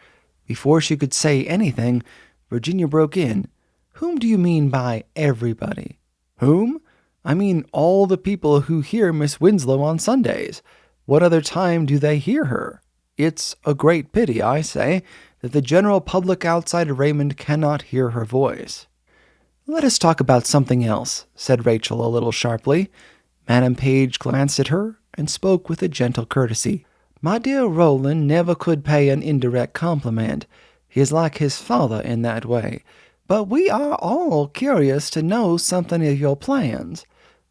Before she could say anything, Virginia broke in. "Whom do you mean by everybody?" "Whom? I mean all the people who hear Miss Winslow on Sundays. What other time do they hear her? It's a great pity, I say, that the general public outside of Raymond cannot hear her voice." "Let us talk about something else," said Rachel a little sharply. Madame Page glanced at her and spoke with a gentle courtesy. "My dear Roland never could pay an indirect compliment. He is like his father in that way. But we are all curious to know something of your plans.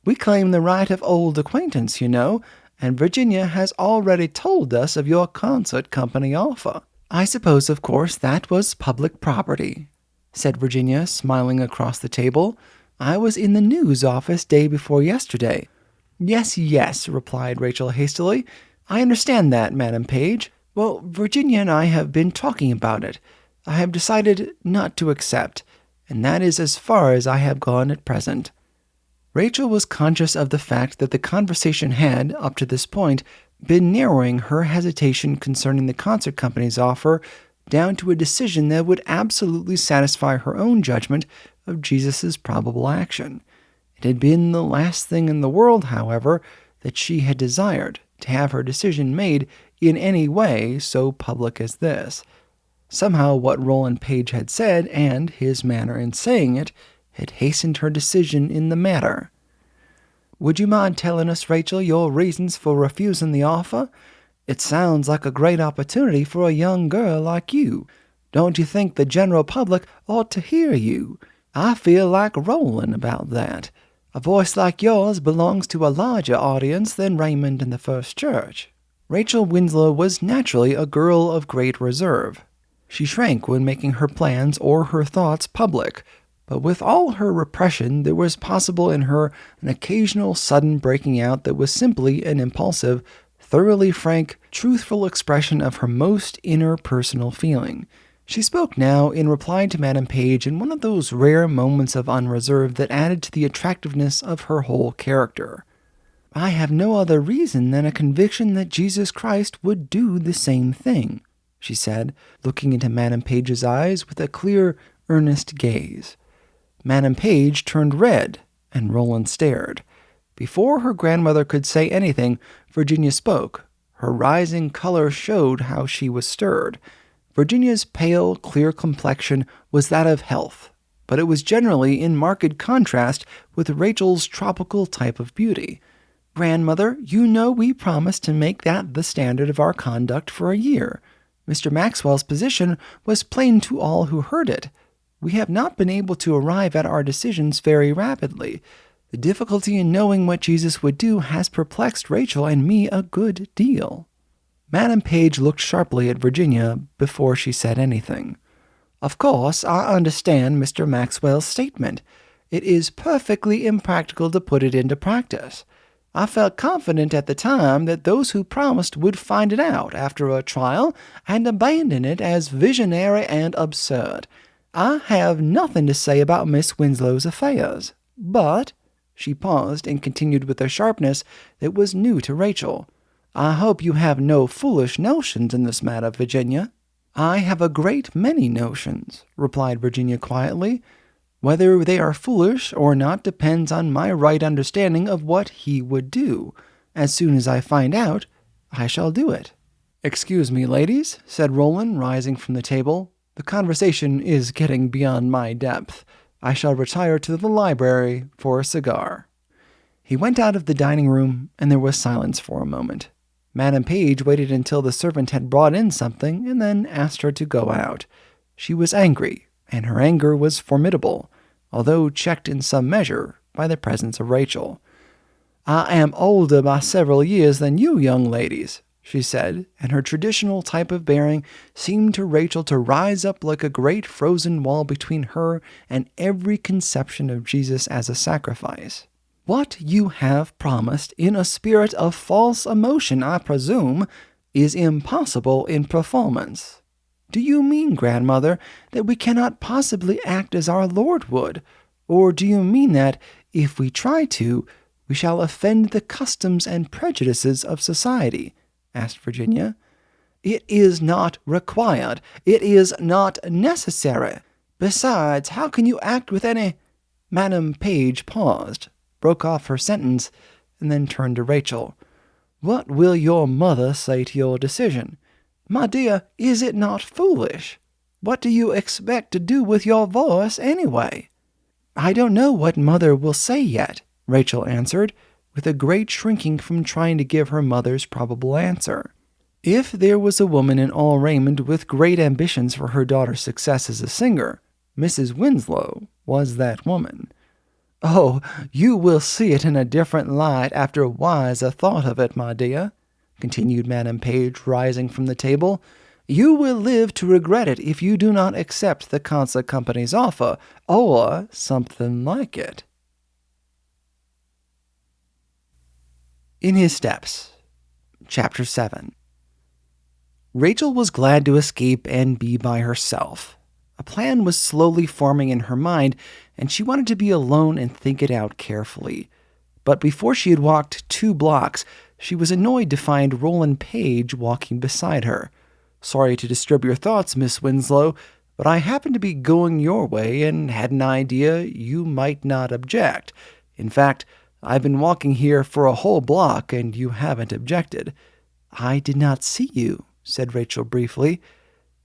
We claim the right of old acquaintance, you know, and Virginia has already told us of your concert company offer." "I suppose, of course, that was public property," said Virginia, smiling across the table. "I was in the news office day before yesterday." Yes, replied Rachel hastily. "I understand that, Madame Page. Well, Virginia and I have been talking about it. I have decided not to accept, and that is as far as I have gone at present." Rachel was conscious of the fact that the conversation had, up to this point, been narrowing her hesitation concerning the concert company's offer down to a decision that would absolutely satisfy her own judgment of Jesus' probable action. It had been the last thing in the world, however, that she had desired to have her decision made in any way so public as this. Somehow what Roland Page had said, and his manner in saying it, had hastened her decision in the matter. "Would you mind telling us, Rachel, your reasons for refusing the offer? It sounds like a great opportunity for a young girl like you. Don't you think the general public ought to hear you? I feel like Roland about that. A voice like yours belongs to a larger audience than Raymond and the First Church." Rachel Winslow was naturally a girl of great reserve. She shrank when making her plans or her thoughts public, but with all her repression there was possible in her an occasional sudden breaking out that was simply an impulsive, thoroughly frank, truthful expression of her most inner personal feeling. She spoke now in reply to Madame Page in one of those rare moments of unreserve that added to the attractiveness of her whole character. "I have no other reason than a conviction that Jesus Christ would do the same thing," she said, looking into Madame Page's eyes with a clear, earnest gaze. Madame Page turned red, and Roland stared. Before her grandmother could say anything, Virginia spoke. Her rising color showed how she was stirred. Virginia's pale, clear complexion was that of health, but it was generally in marked contrast with Rachel's tropical type of beauty. "Grandmother, you know we promised to make that the standard of our conduct for a year. Mr. Maxwell's position was plain to all who heard it. We have not been able to arrive at our decisions very rapidly. The difficulty in knowing what Jesus would do has perplexed Rachel and me a good deal." Madame Page looked sharply at Virginia before she said anything. "Of course, I understand Mr. Maxwell's statement. It is perfectly impractical to put it into practice. I felt confident at the time that those who promised would find it out after a trial and abandon it as visionary and absurd. I have nothing to say about Miss Winslow's affairs, but—" She paused and continued with a sharpness that was new to Rachel. "I hope you have no foolish notions in this matter, Virginia." "I have a great many notions," replied Virginia quietly. "Whether they are foolish or not depends on my right understanding of what he would do. As soon as I find out, I shall do it." "Excuse me, ladies," said Roland, rising from the table. "The conversation is getting beyond my depth. I shall retire to the library for a cigar." He went out of the dining room, and there was silence for a moment. Madame Page waited until the servant had brought in something, and then asked her to go out. She was angry, and her anger was formidable, although checked in some measure by the presence of Rachel. "I am older by several years than you young ladies," she said, and her traditional type of bearing seemed to Rachel to rise up like a great frozen wall between her and every conception of Jesus as a sacrifice. "What you have promised in a spirit of false emotion, I presume, is impossible in performance. Do you mean, grandmother, that we cannot possibly act as our Lord would? Or do you mean that, if we try to, we shall offend the customs and prejudices of society?" asked Virginia. "It is not required. It is not necessary. Besides, how can you act with any—" Madame Page paused, broke off her sentence, and then turned to Rachel. "What will your mother say to your decision? My dear, is it not foolish? What do you expect to do with your voice, anyway?" "I don't know what mother will say yet," Rachel answered, with a great shrinking from trying to give her mother's probable answer. If there was a woman in all Raymond with great ambitions for her daughter's success as a singer, Mrs. Winslow was that woman. "Oh, you will see it in a different light after wiser thought of it, my dear," continued Madame Page, rising from the table. "You will live to regret it if you do not accept the concert company's offer, or something like it." In His Steps, Chapter 7. Rachel was glad to escape and be by herself. A plan was slowly forming in her mind, and she wanted to be alone and think it out carefully. But before she had walked 2 blocks, she was annoyed to find Roland Page walking beside her. "Sorry to disturb your thoughts, Miss Winslow, but I happened to be going your way and had an idea you might not object. In fact, I've been walking here for a whole block and you haven't objected." "I did not see you," said Rachel briefly.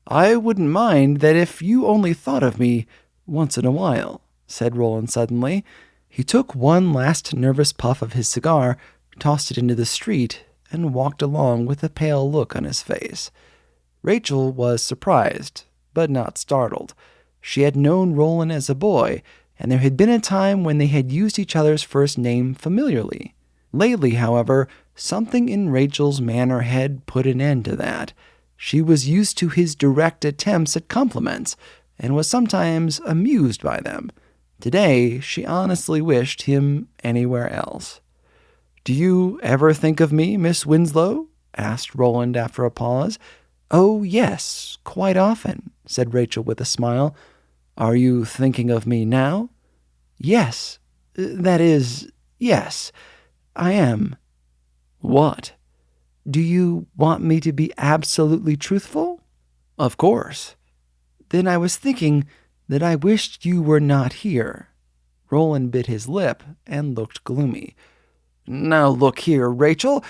"I wouldn't mind that if you only thought of me once in a while," said Roland suddenly. He took one last nervous puff of his cigar, tossed it into the street, and walked along with a pale look on his face. Rachel was surprised, but not startled. She had known Roland as a boy, and there had been a time when they had used each other's first name familiarly. Lately, however, something in Rachel's manner had put an end to that. She was used to his direct attempts at compliments, and was sometimes amused by them. Today, she honestly wished him anywhere else. "Do you ever think of me, Miss Winslow?" asked Roland after a pause. "Oh, yes, quite often," said Rachel with a smile. "Are you thinking of me now?" "Yes. That is, yes, I am." "What?" "Do you want me to be absolutely truthful?" "Of course." "Then I was thinking that I wished you were not here." Roland bit his lip and looked gloomy. "Now look here, Rachel.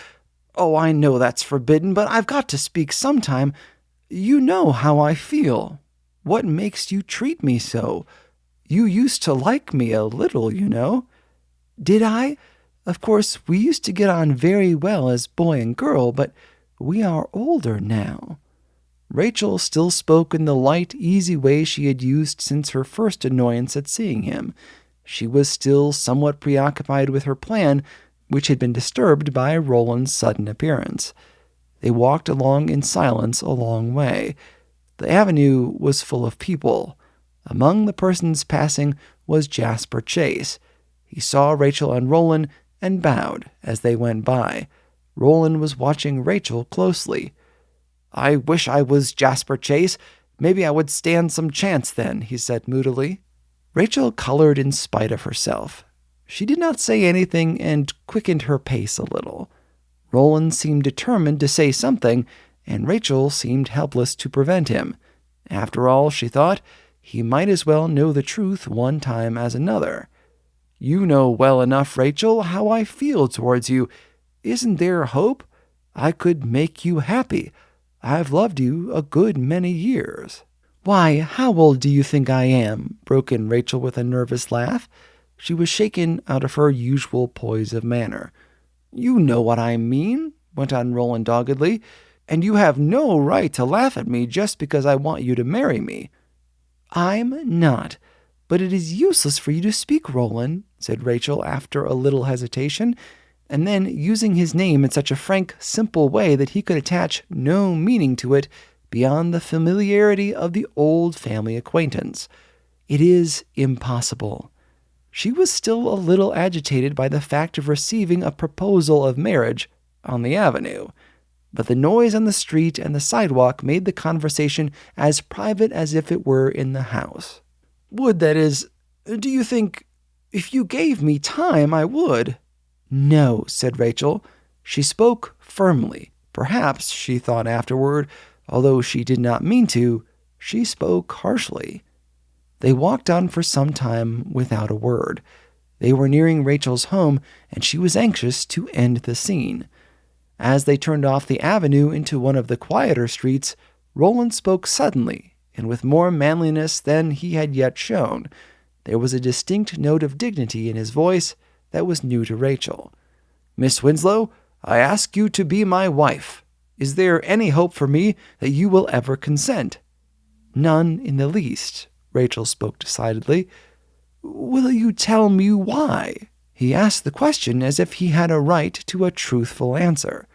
Oh, I know that's forbidden, but I've got to speak sometime. You know how I feel. What makes you treat me so? You used to like me a little, you know." "Did I? Of course, we used to get on very well as boy and girl, but we are older now." Rachel still spoke in the light, easy way she had used since her first annoyance at seeing him. She was still somewhat preoccupied with her plan, which had been disturbed by Roland's sudden appearance. They walked along in silence a long way. The avenue was full of people. Among the persons passing was Jasper Chase. He saw Rachel and Roland and bowed as they went by. Roland was watching Rachel closely. "I wish I was Jasper Chase. Maybe I would stand some chance then," he said moodily. Rachel colored in spite of herself. She did not say anything and quickened her pace a little. Roland seemed determined to say something, and Rachel seemed helpless to prevent him. After all, she thought, he might as well know the truth one time as another. "You know well enough, Rachel, how I feel towards you. Isn't there hope? I could make you happy. I've loved you a good many years." "Why, how old do you think I am?" broke in Rachel with a nervous laugh. She was shaken out of her usual poise of manner. "You know what I mean," went on Roland doggedly, "and you have no right to laugh at me just because I want you to marry me." "I'm not. But it is useless for you to speak, Roland," said Rachel after a little hesitation, and then using his name in such a frank, simple way that he could attach no meaning to it beyond the familiarity of the old family acquaintance. "It is impossible." She was still a little agitated by the fact of receiving a proposal of marriage on the avenue, but the noise on the street and the sidewalk made the conversation as private as if it were in the house. Do you think, if you gave me time, I would?" "No," said Rachel. She spoke firmly. Perhaps, she thought afterward, although she did not mean to, she spoke harshly. They walked on for some time without a word. They were nearing Rachel's home, and she was anxious to end the scene. As they turned off the avenue into one of the quieter streets, Roland spoke suddenly, and with more manliness than he had yet shown. There was a distinct note of dignity in his voice that was new to Rachel. "Miss Winslow, I ask you to be my wife. Is there any hope for me that you will ever consent?" "None in the least," Rachel spoke decidedly. "Will you tell me why?" He asked the question as if he had a right to a truthful answer.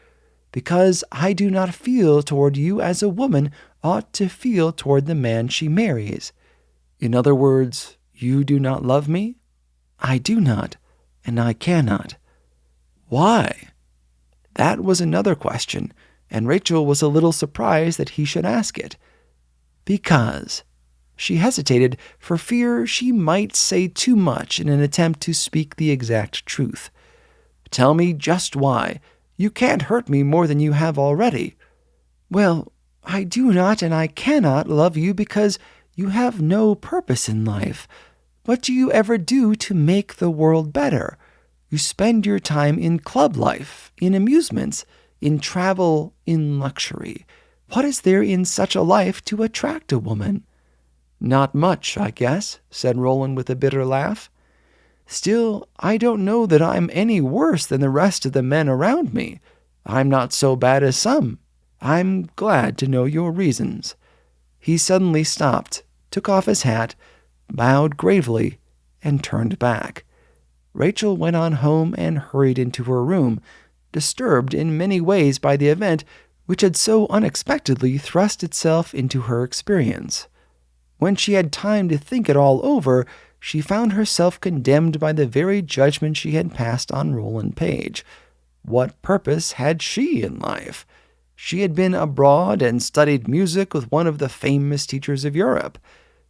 "Because I do not feel toward you as a woman ought to feel toward the man she marries." "In other words, you do not love me?" "I do not, and I cannot." "Why?" That was another question, and Rachel was a little surprised that he should ask it. "Because." She hesitated for fear she might say too much in an attempt to speak the exact truth. "Tell me just why. You can't hurt me more than you have already." "Well, I do not and I cannot love you because you have no purpose in life. What do you ever do to make the world better? You spend your time in club life, in amusements, in travel, in luxury. What is there in such a life to attract a woman?" "Not much, I guess," said Roland with a bitter laugh. "Still, I don't know that I'm any worse than the rest of the men around me. I'm not so bad as some. I'm glad to know your reasons." He suddenly stopped, took off his hat, bowed gravely, and turned back. Rachel went on home and hurried into her room, disturbed in many ways by the event which had so unexpectedly thrust itself into her experience. When she had time to think it all over, she found herself condemned by the very judgment she had passed on Roland Page. What purpose had she in life? She had been abroad and studied music with one of the famous teachers of Europe.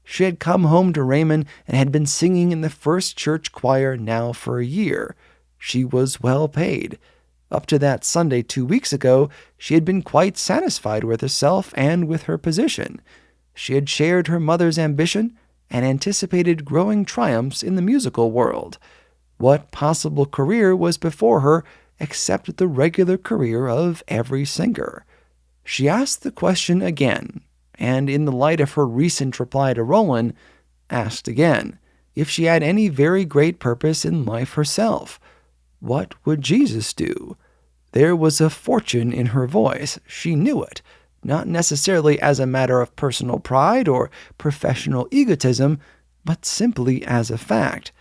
She had come home to Raymond and had been singing in the first church choir now for a year. She was well paid. Up to that Sunday 2 weeks ago, she had been quite satisfied with herself and with her position. She had shared her mother's ambition and anticipated growing triumphs in the musical world. What possible career was before her except the regular career of every singer? She asked the question again, and in the light of her recent reply to Roland, asked again if she had any very great purpose in life herself. What would Jesus do? There was a fortune in her voice. She knew it, not necessarily as a matter of personal pride or professional egotism, but simply as a fact.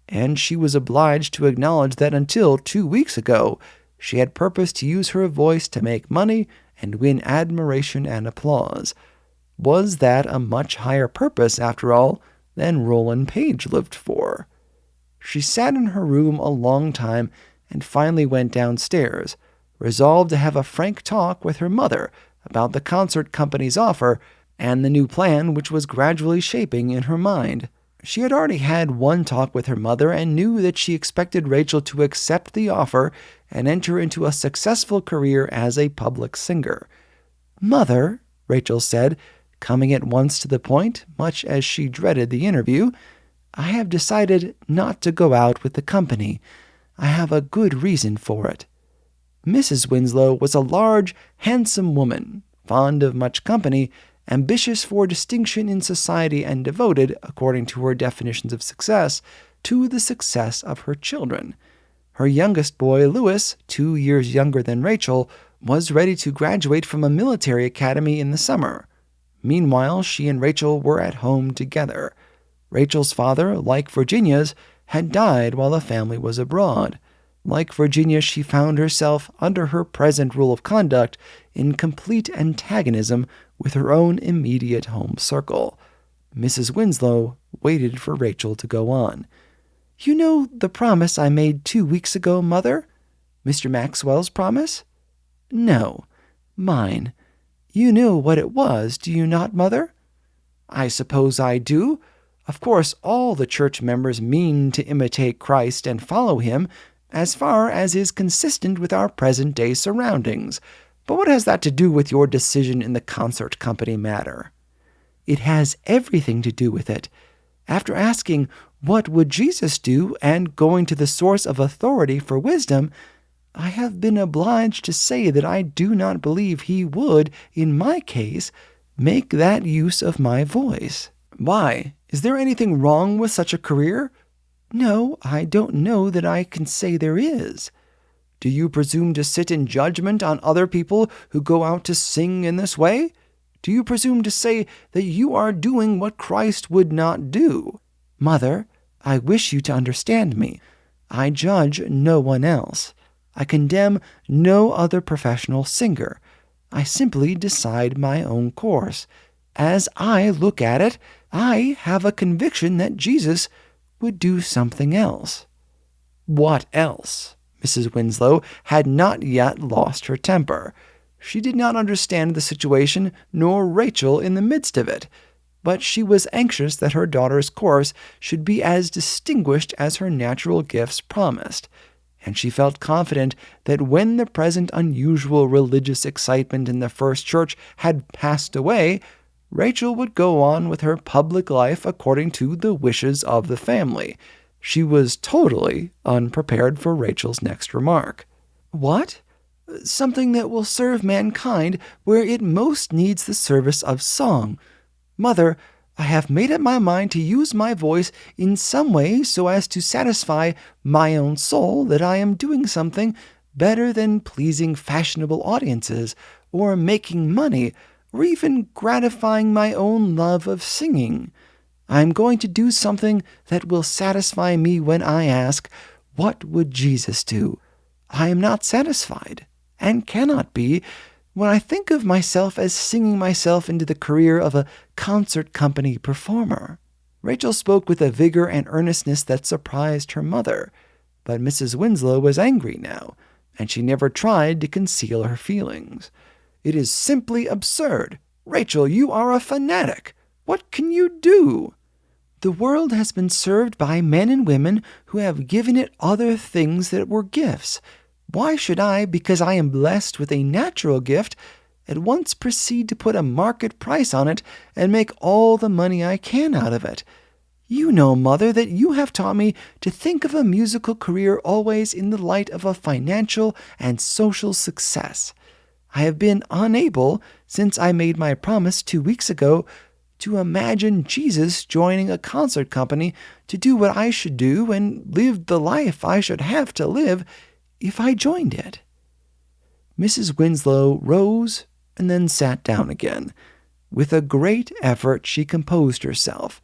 And she was obliged to acknowledge that until 2 weeks ago, she had purposed to use her voice to make money and win admiration and applause. Was that a much higher purpose, after all, than Roland Page lived for? She sat in her room a long time and finally went downstairs, resolved to have a frank talk with her mother about the concert company's offer and the new plan which was gradually shaping in her mind. She had already had one talk with her mother and knew that she expected Rachel to accept the offer and enter into a successful career as a public singer. "Mother," Rachel said, coming at once to the point, much as she dreaded the interview, "I have decided not to go out with the company. I have a good reason for it." Mrs. Winslow was a large, handsome woman, fond of much company, ambitious for distinction in society and devoted, according to her definitions of success, to the success of her children. Her youngest boy, Louis, 2 years younger than Rachel, was ready to graduate from a military academy in the summer. Meanwhile, she and Rachel were at home together. Rachel's father, like Virginia's, had died while the family was abroad. Like Virginia, she found herself, under her present rule of conduct, in complete antagonism with her own immediate home circle. Mrs. Winslow waited for Rachel to go on. "You know the promise I made 2 weeks ago, Mother? Mr. Maxwell's promise?" "No, mine. You know what it was, do you not, Mother?" "I suppose I do. Of course, all the church members mean to imitate Christ and follow him, as far as is consistent with our present-day surroundings. But what has that to do with your decision in the concert company matter?" "It has everything to do with it. After asking, what would Jesus do, and going to the source of authority for wisdom, I have been obliged to say that I do not believe he would, in my case, make that use of my voice." "Why? Is there anything wrong with such a career?" "No, I don't know that I can say there is." "Do you presume to sit in judgment on other people who go out to sing in this way? Do you presume to say that you are doing what Christ would not do?" "Mother, I wish you to understand me. I judge no one else. I condemn no other professional singer. I simply decide my own course. As I look at it, I have a conviction that Jesus would do something else." "What else?" Mrs. Winslow had not yet lost her temper. She did not understand the situation, nor Rachel in the midst of it, but she was anxious that her daughter's course should be as distinguished as her natural gifts promised, and she felt confident that when the present unusual religious excitement in the first church had passed away, Rachel would go on with her public life according to the wishes of the family. She was totally unprepared for Rachel's next remark. "What? Something that will serve mankind where it most needs the service of song. Mother, I have made up my mind to use my voice in some way so as to satisfy my own soul that I am doing something better than pleasing fashionable audiences, or making money, or even gratifying my own love of singing. I am going to do something that will satisfy me when I ask, 'What would Jesus do?' I am not satisfied, and cannot be, when I think of myself as singing myself into the career of a concert company performer." Rachel spoke with a vigor and earnestness that surprised her mother, but Mrs. Winslow was angry now, and she never tried to conceal her feelings. "It is simply absurd. Rachel, you are a fanatic. What can you do?" "The world has been served by men and women who have given it other things that were gifts. Why should I, because I am blessed with a natural gift, at once proceed to put a market price on it and make all the money I can out of it? You know, Mother, that you have taught me to think of a musical career always in the light of a financial and social success. I have been unable, since I made my promise 2 weeks ago, to imagine Jesus joining a concert company to do what I should do and live the life I should have to live if I joined it." Mrs. Winslow rose and then sat down again. With a great effort, she composed herself.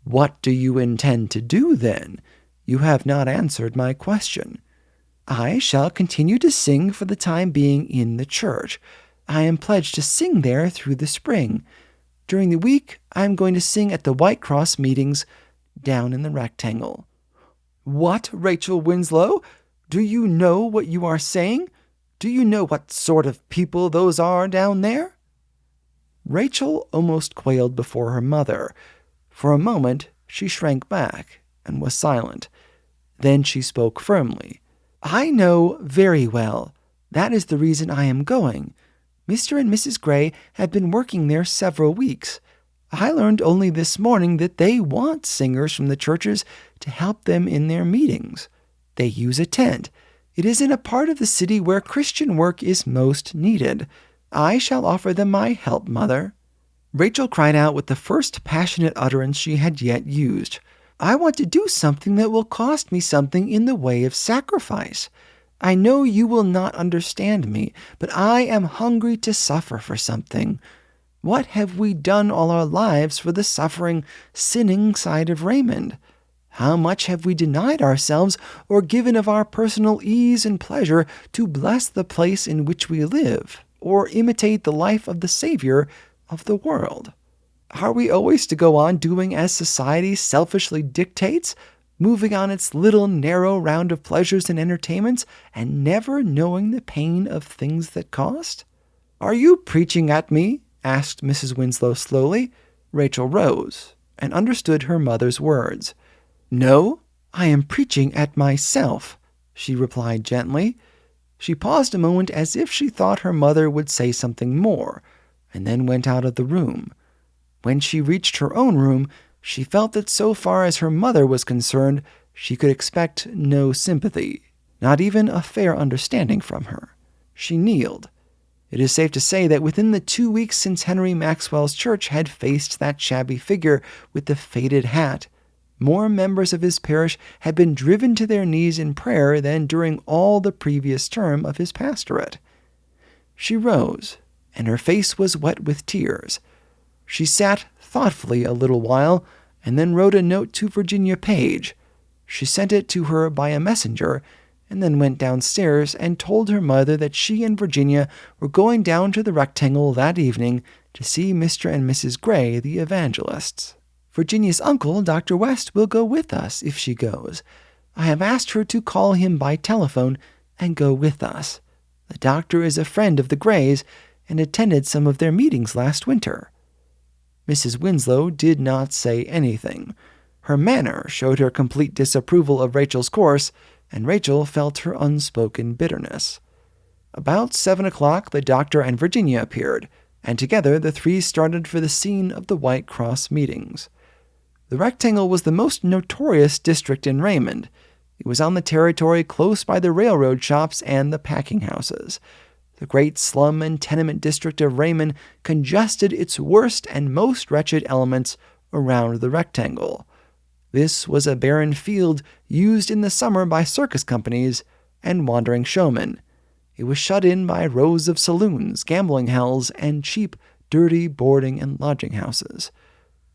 "What do you intend to do, then? You have not answered my question." "I shall continue to sing for the time being in the church. I am pledged to sing there through the spring. During the week, I am going to sing at the White Cross meetings down in the rectangle." "What, Rachel Winslow? Do you know what you are saying? Do you know what sort of people those are down there?" Rachel almost quailed before her mother. For a moment she shrank back and was silent. Then she spoke firmly. "I know very well. That is the reason I am going. Mr. and Mrs. Gray have been working there several weeks. I learned only this morning that they want singers from the churches to help them in their meetings. They use a tent. It is in a part of the city where Christian work is most needed. I shall offer them my help, Mother." Rachel cried out with the first passionate utterance she had yet used. "I want to do something that will cost me something in the way of sacrifice. I know you will not understand me, but I am hungry to suffer for something. What have we done all our lives for the suffering, sinning side of Raymond? How much have we denied ourselves or given of our personal ease and pleasure to bless the place in which we live, or imitate the life of the Savior of the world? Are we always to go on doing as society selfishly dictates, moving on its little narrow round of pleasures and entertainments, and never knowing the pain of things that cost?" "Are you preaching at me?" asked Mrs. Winslow slowly. Rachel rose and understood her mother's words. "No, I am preaching at myself," she replied gently. She paused a moment as if she thought her mother would say something more, and then went out of the room. When she reached her own room, she felt that so far as her mother was concerned, she could expect no sympathy, not even a fair understanding from her. She kneeled. It is safe to say that within the 2 weeks since Henry Maxwell's church had faced that shabby figure with the faded hat, more members of his parish had been driven to their knees in prayer than during all the previous term of his pastorate. She rose, and her face was wet with tears. She sat thoughtfully a little while, and then wrote a note to Virginia Page. She sent it to her by a messenger, and then went downstairs and told her mother that she and Virginia were going down to the rectangle that evening to see Mr. and Mrs. Gray, the evangelists. "Virginia's uncle, Dr. West, will go with us if she goes. I have asked her to call him by telephone and go with us. The doctor is a friend of the Grays and attended some of their meetings last winter." Mrs. Winslow did not say anything. Her manner showed her complete disapproval of Rachel's course, and Rachel felt her unspoken bitterness. About 7 o'clock, the doctor and Virginia appeared, and together the three started for the scene of the White Cross meetings. The Rectangle was the most notorious district in Raymond. It was on the territory close by the railroad shops and the packing houses. The great slum and tenement district of Raymond congested its worst and most wretched elements around the Rectangle. This was a barren field used in the summer by circus companies and wandering showmen. It was shut in by rows of saloons, gambling hells, and cheap, dirty boarding and lodging houses.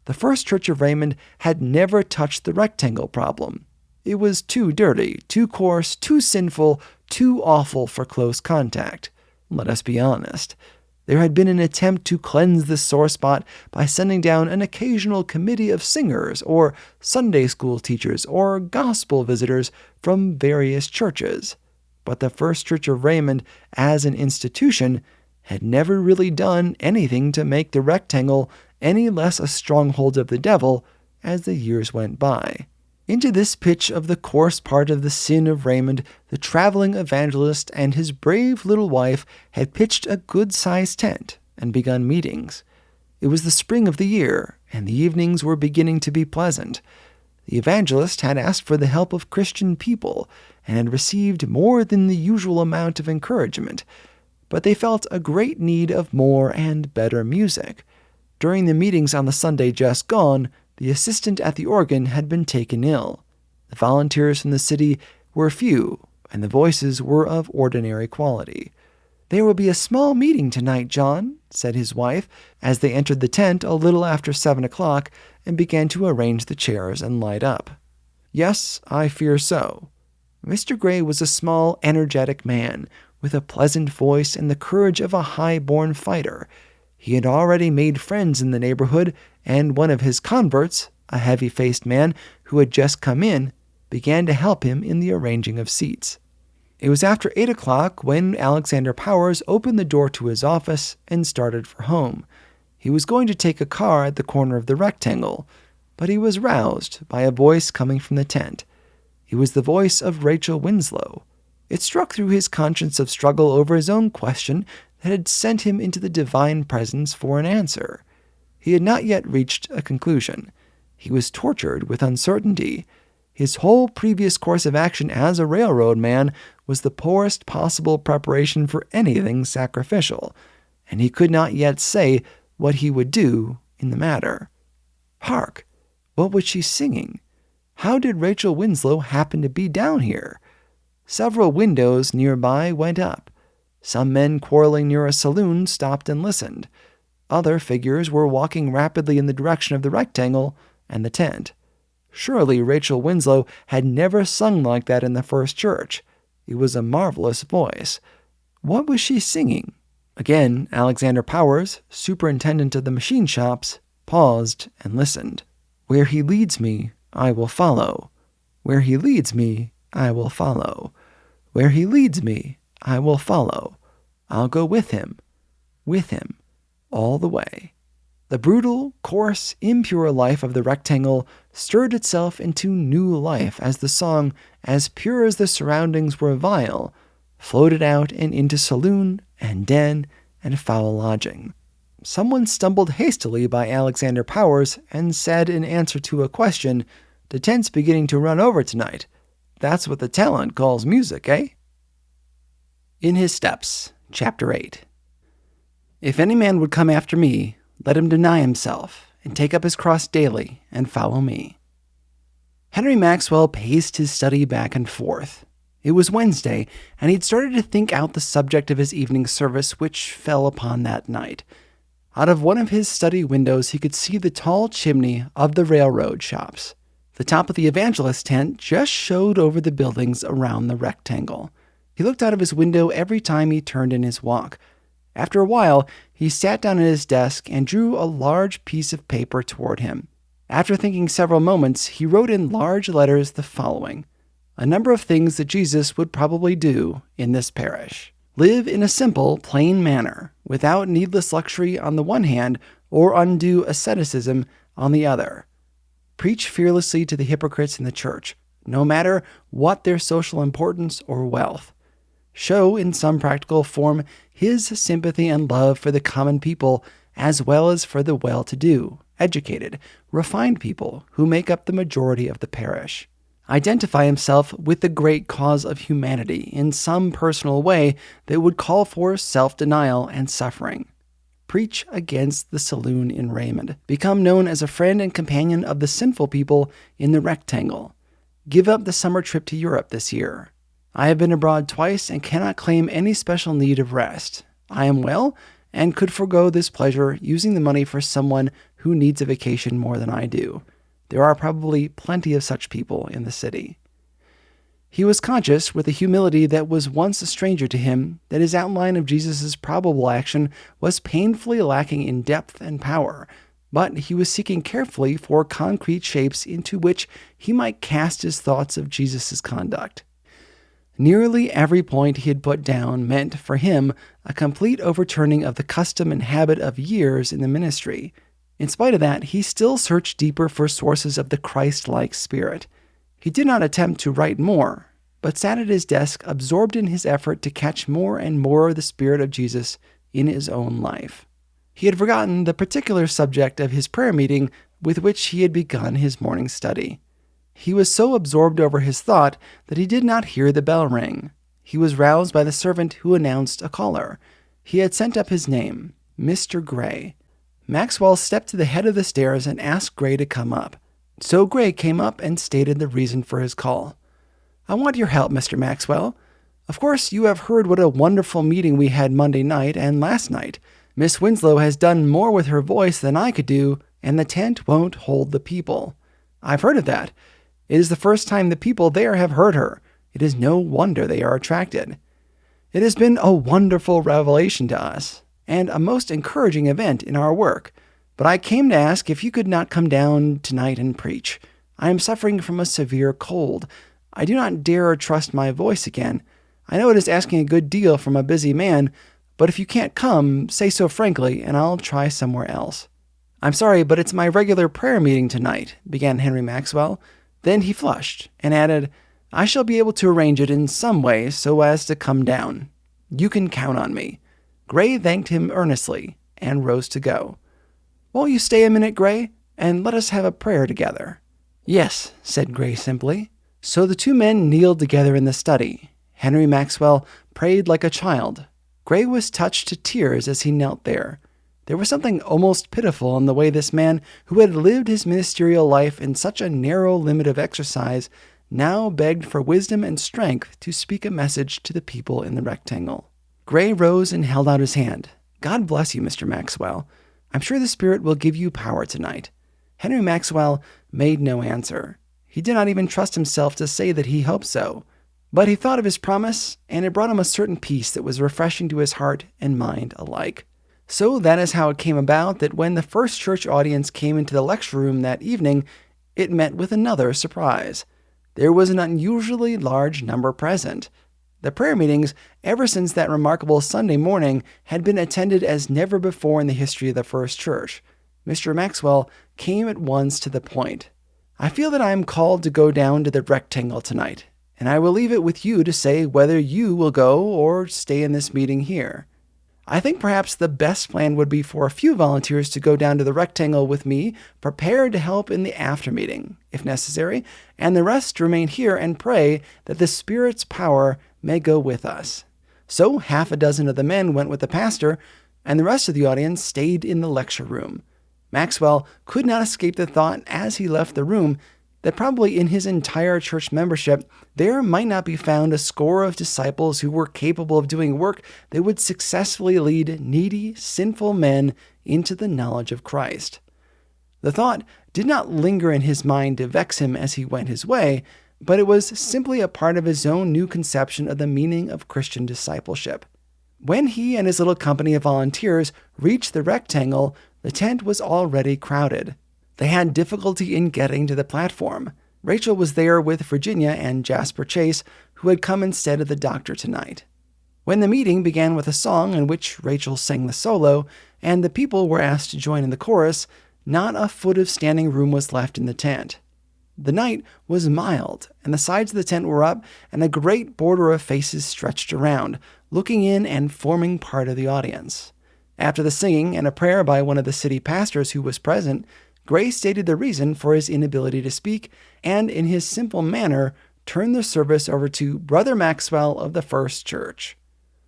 The First Church of Raymond had never touched the Rectangle problem. It was too dirty, too coarse, too sinful, too awful for close contact. Let us be honest. There had been an attempt to cleanse this sore spot by sending down an occasional committee of singers or Sunday school teachers or gospel visitors from various churches. But the First Church of Raymond, as an institution, had never really done anything to make the Rectangle any less a stronghold of the devil as the years went by. Into this pitch of the coarse part of the sin of Raymond, the traveling evangelist and his brave little wife had pitched a good-sized tent and begun meetings. It was the spring of the year, and the evenings were beginning to be pleasant. The evangelist had asked for the help of Christian people and had received more than the usual amount of encouragement, but they felt a great need of more and better music. During the meetings on the Sunday just gone, the assistant at the organ had been taken ill. The volunteers from the city were few, and the voices were of ordinary quality. "There will be a small meeting tonight, John," said his wife, as they entered the tent a little after 7 o'clock and began to arrange the chairs and light up. "Yes, I fear so." Mr. Gray was a small, energetic man, with a pleasant voice and the courage of a high-born fighter. He had already made friends in the neighborhood, and one of his converts, a heavy-faced man who had just come in, began to help him in the arranging of seats. It was after 8 o'clock when Alexander Powers opened the door to his office and started for home. He was going to take a car at the corner of the Rectangle, but he was roused by a voice coming from the tent. It was the voice of Rachel Winslow. It struck through his conscience of struggle over his own question that had sent him into the divine presence for an answer. He had not yet reached a conclusion. He was tortured with uncertainty. His whole previous course of action as a railroad man was the poorest possible preparation for anything sacrificial, and he could not yet say what he would do in the matter. Hark! What was she singing? How did Rachel Winslow happen to be down here? Several windows nearby went up. Some men quarreling near a saloon stopped and listened. Other figures were walking rapidly in the direction of the Rectangle and the tent. Surely Rachel Winslow had never sung like that in the First Church. It was a marvelous voice. What was she singing? Again, Alexander Powers, superintendent of the machine shops, paused and listened. "Where he leads me, I will follow. Where he leads me, I will follow. Where he leads me, I will follow. I'll go with him, all the way." The brutal, coarse, impure life of the Rectangle stirred itself into new life as the song, as pure as the surroundings were vile, floated out and into saloon and den and foul lodging. Someone stumbled hastily by Alexander Powers and said in answer to a question, "The tent's beginning to run over tonight. That's what the talent calls music, eh?" In His Steps, Chapter 8. "If any man would come after me, let him deny himself, and take up his cross daily, and follow me." Henry Maxwell paced his study back and forth. It was Wednesday, and he'd started to think out the subject of his evening service, which fell upon that night. Out of one of his study windows, he could see the tall chimney of the railroad shops. The top of the evangelist tent just showed over the buildings around the Rectangle. He looked out of his window every time he turned in his walk. After a while, he sat down at his desk and drew a large piece of paper toward him. After thinking several moments, he wrote in large letters the following: "A number of things that Jesus would probably do in this parish. Live in a simple, plain manner, without needless luxury on the one hand or undue asceticism on the other. Preach fearlessly to the hypocrites in the church. no matter what their social importance or wealth. Show in some practical form his sympathy and love for the common people as well as for the well-to-do, educated, refined people who make up the majority of the parish. Identify himself with the great cause of humanity in some personal way that would call for self-denial and suffering. Preach against the saloon in Raymond. Become known as a friend and companion of the sinful people in the rectangle. Give up the summer trip to Europe this year. I have been abroad twice and cannot claim any special need of rest. I am well and could forego this pleasure using the money for someone who needs a vacation more than I do. There are probably plenty of such people in the city. He was conscious, with a humility that was once a stranger to him, that his outline of Jesus' probable action was painfully lacking in depth and power, but he was seeking carefully for concrete shapes into which he might cast his thoughts of Jesus' conduct. Nearly every point he had put down meant, for him, a complete overturning of the custom and habit of years in the ministry. In spite of that, he still searched deeper for sources of the Christ-like spirit. He did not attempt to write more, but sat at his desk absorbed in his effort to catch more and more of the spirit of Jesus in his own life. He had forgotten the particular subject of his prayer meeting with which he had begun his morning study. He was so absorbed over his thought that he did not hear the bell ring. He was roused by the servant who announced a caller. He had sent up his name, Mr. Gray. Maxwell stepped to the head of the stairs and asked Gray to come up. So Gray came up and stated the reason for his call. "I want your help, Mr. Maxwell. Of course, you have heard what a wonderful meeting we had Monday night and last night. Miss Winslow has done more with her voice than I could do, and the tent won't hold the people. I've heard of that. It is the first time the people there have heard her. It is no wonder they are attracted. It has been a wonderful revelation to us, and a most encouraging event in our work. But I came to ask if you could not come down tonight and preach. I am suffering from a severe cold. I do not dare trust my voice again. I know it is asking a good deal from a busy man, but if you can't come, say so frankly, and I'll try somewhere else." "I'm sorry, but it's my regular prayer meeting tonight," began Henry Maxwell. Then he flushed and added, "I shall be able to arrange it in some way so as to come down. You can count on me." Gray thanked him earnestly and rose to go. "Won't you stay a minute, Gray, and let us have a prayer together?" "Yes," said Gray simply. So the two men kneeled together in the study. Henry Maxwell prayed like a child. Gray was touched to tears as he knelt there. There was something almost pitiful in the way this man, who had lived his ministerial life in such a narrow limit of exercise, now begged for wisdom and strength to speak a message to the people in the rectangle. Gray rose and held out his hand. "God bless you, Mr. Maxwell. I'm sure the Spirit will give you power tonight." Henry Maxwell made no answer. He did not even trust himself to say that he hoped so. But he thought of his promise, and it brought him a certain peace that was refreshing to his heart and mind alike. So that is how it came about that when the first church audience came into the lecture room that evening, it met with another surprise. There was an unusually large number present. The prayer meetings, ever since that remarkable Sunday morning, had been attended as never before in the history of the first church. Mr. Maxwell came at once to the point. "I feel that I am called to go down to the rectangle tonight, and I will leave it with you to say whether you will go or stay in this meeting here. I think perhaps the best plan would be for a few volunteers to go down to the rectangle with me, prepared to help in the after meeting, if necessary, and the rest to remain here and pray that the Spirit's power may go with us." So half a dozen of the men went with the pastor, and the rest of the audience stayed in the lecture room. Maxwell could not escape the thought as he left the room that probably in his entire church membership there might not be found a score of disciples who were capable of doing work that would successfully lead needy, sinful men into the knowledge of Christ. The thought did not linger in his mind to vex him as he went his way, but it was simply a part of his own new conception of the meaning of Christian discipleship. When he and his little company of volunteers reached the rectangle, the tent was already crowded. They had difficulty in getting to the platform. Rachel was there with Virginia and Jasper Chase, who had come instead of the doctor tonight. When the meeting began with a song in which Rachel sang the solo, and the people were asked to join in the chorus, not a foot of standing room was left in the tent. The night was mild, and the sides of the tent were up, and a great border of faces stretched around, looking in and forming part of the audience. After the singing and a prayer by one of the city pastors who was present, Gray stated the reason for his inability to speak, and in his simple manner, turned the service over to Brother Maxwell of the First Church.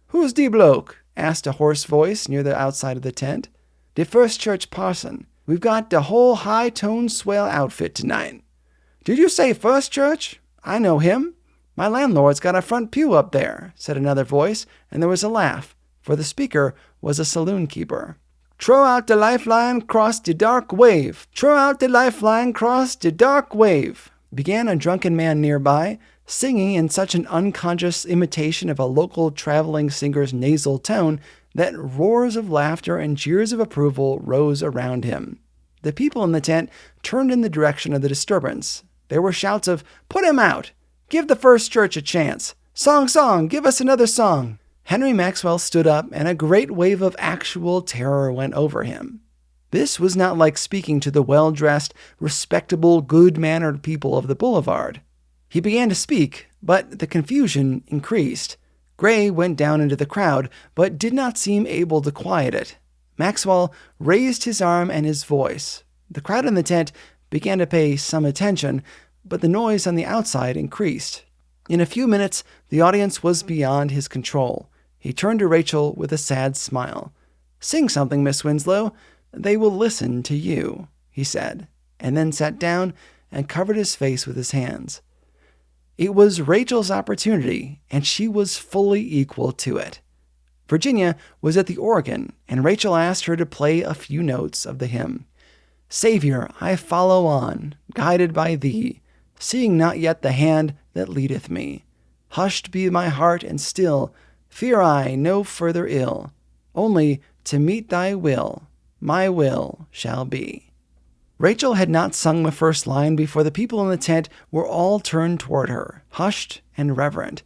"Who's de bloke?" asked a hoarse voice near the outside of the tent. "De First Church parson. We've got de whole high-toned swell outfit tonight." "Did you say First Church? I know him. My landlord's got a front pew up there," said another voice, and there was a laugh, for the speaker was a saloon keeper. "Throw out the lifeline cross de dark wave. Throw out the lifeline cross de dark wave," began a drunken man nearby, singing in such an unconscious imitation of a local traveling singer's nasal tone that roars of laughter and jeers of approval rose around him. The people in the tent turned in the direction of the disturbance. There were shouts of, "Put him out! Give the First Church a chance! Song, song! Give us another song!" Henry Maxwell stood up, and a great wave of actual terror went over him. This was not like speaking to the well-dressed, respectable, good-mannered people of the boulevard. He began to speak, but the confusion increased. Gray went down into the crowd, but did not seem able to quiet it. Maxwell raised his arm and his voice. The crowd in the tent began to pay some attention, but the noise on the outside increased. In a few minutes, the audience was beyond his control. He turned to Rachel with a sad smile. "Sing something, Miss Winslow. They will listen to you," he said, and then sat down and covered his face with his hands. It was Rachel's opportunity, and she was fully equal to it. Virginia was at the organ, and Rachel asked her to play a few notes of the hymn. "Savior, I follow on, guided by thee, seeing not yet the hand that leadeth me. Hushed be my heart and still, fear I no further ill. Only to meet thy will, my will shall be." Rachel had not sung the first line before the people in the tent were all turned toward her, hushed and reverent.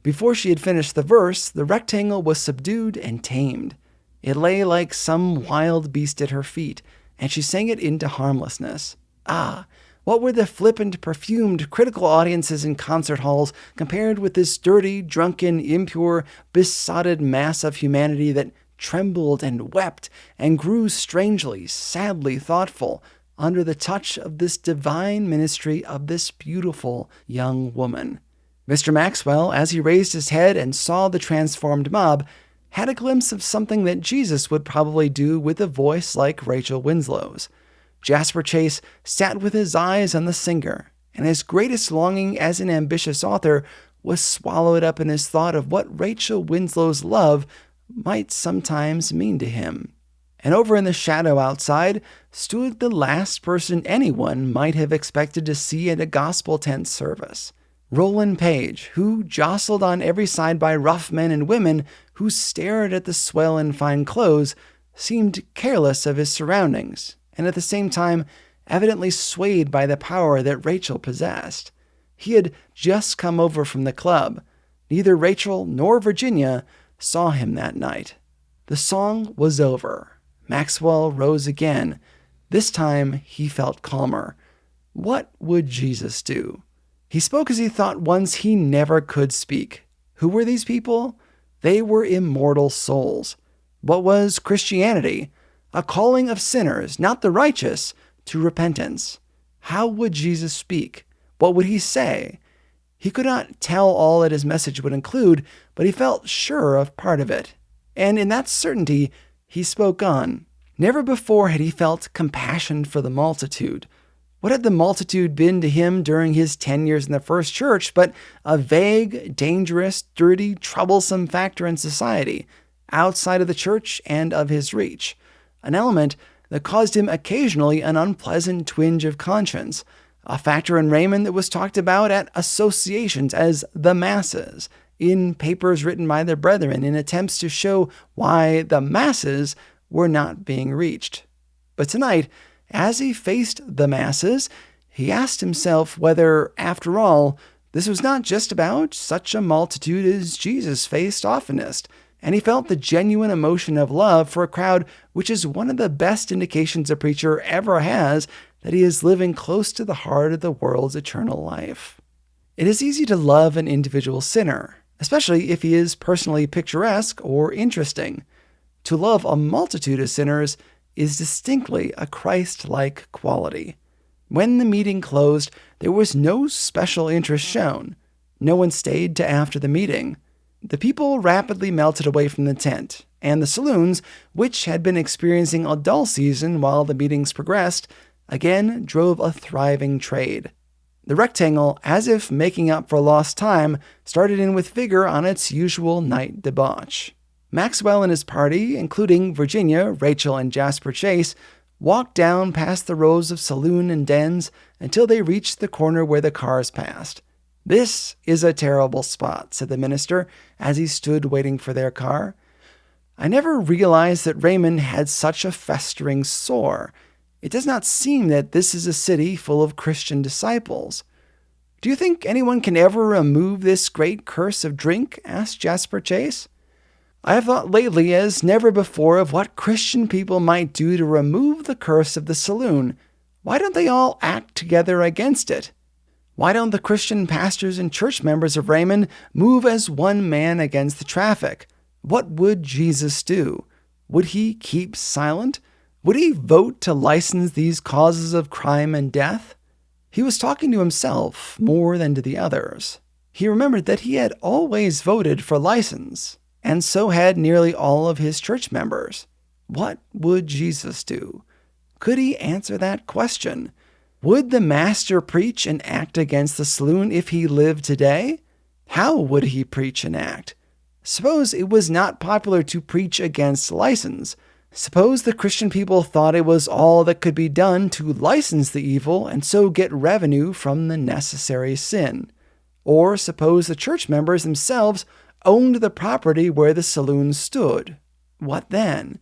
Before she had finished the verse, the rectangle was subdued and tamed. It lay like some wild beast at her feet, and she sang it into harmlessness. Ah, what were the flippant, perfumed, critical audiences in concert halls compared with this dirty, drunken, impure, besotted mass of humanity that trembled and wept and grew strangely, sadly thoughtful under the touch of this divine ministry of this beautiful young woman. Mr. Maxwell, as he raised his head and saw the transformed mob, had a glimpse of something that Jesus would probably do with a voice like Rachel Winslow's. Jasper Chase sat with his eyes on the singer, and his greatest longing as an ambitious author was swallowed up in his thought of what Rachel Winslow's love might sometimes mean to him. And over in the shadow outside stood the last person anyone might have expected to see at a gospel tent service. Roland Page, who, jostled on every side by rough men and women who stared at the swell in fine clothes, seemed careless of his surroundings, and at the same time evidently swayed by the power that Rachel possessed. He had just come over from the club. Neither Rachel nor Virginia saw him that night. The song was over. Maxwell rose again. This time he felt calmer. What would Jesus do? He spoke as he thought once he never could speak. Who were these people? They were immortal souls. What was Christianity? A calling of sinners, not the righteous, to repentance. How would Jesus speak? What would he say? He could not tell all that his message would include, but he felt sure of part of it. And in that certainty, he spoke on. Never before had he felt compassion for the multitude. What had the multitude been to him during his 10 years in the First Church but a vague, dangerous, dirty, troublesome factor in society, outside of the church and of his reach? An element that caused him occasionally an unpleasant twinge of conscience, a factor in Raymond that was talked about at associations as the masses, in papers written by their brethren in attempts to show why the masses were not being reached. But tonight, as he faced the masses, he asked himself whether, after all, this was not just about such a multitude as Jesus faced oftenest, and he felt the genuine emotion of love for a crowd which is one of the best indications a preacher ever has that he is living close to the heart of the world's eternal life. It is easy to love an individual sinner, especially if he is personally picturesque or interesting. To love a multitude of sinners is distinctly a Christ-like quality. When the meeting closed, there was no special interest shown. No one stayed to after the meeting. The people rapidly melted away from the tent, and the saloons, which had been experiencing a dull season while the meetings progressed, again drove a thriving trade. The rectangle, as if making up for lost time, started in with vigor on its usual night debauch. Maxwell and his party, including Virginia, Rachel, and Jasper Chase, walked down past the rows of saloon and dens until they reached the corner where the cars passed. "This is a terrible spot," said the minister as he stood waiting for their car. "I never realized that Raymond had such a festering sore. It does not seem that this is a city full of Christian disciples." "Do you think anyone can ever remove this great curse of drink?" asked Jasper Chase. "I have thought lately as never before of what Christian people might do to remove the curse of the saloon. Why don't they all act together against it? Why don't the Christian pastors and church members of Raymond move as one man against the traffic? What would Jesus do? Would he keep silent? Would he vote to license these causes of crime and death?" He was talking to himself more than to the others. He remembered that he had always voted for license, and so had nearly all of his church members. What would Jesus do? Could he answer that question? Would the Master preach and act against the saloon if he lived today? How would he preach and act? Suppose it was not popular to preach against license. Suppose the Christian people thought it was all that could be done to license the evil and so get revenue from the necessary sin. Or suppose the church members themselves owned the property where the saloon stood. What then?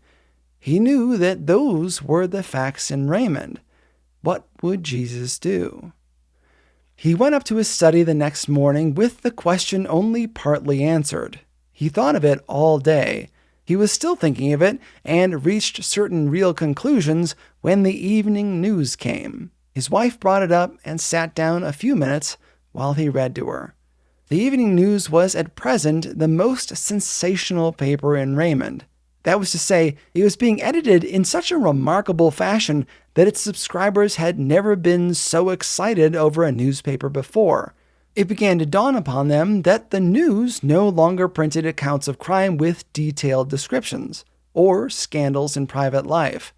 He knew that those were the facts in Raymond. What would Jesus do? He went up to his study the next morning with the question only partly answered. He thought of it all day. He was still thinking of it and reached certain real conclusions when the evening news came. His wife brought it up and sat down a few minutes while he read to her. The evening news was at present the most sensational paper in Raymond. That was to say, it was being edited in such a remarkable fashion that its subscribers had never been so excited over a newspaper before. It began to dawn upon them that the news no longer printed accounts of crime with detailed descriptions, or scandals in private life.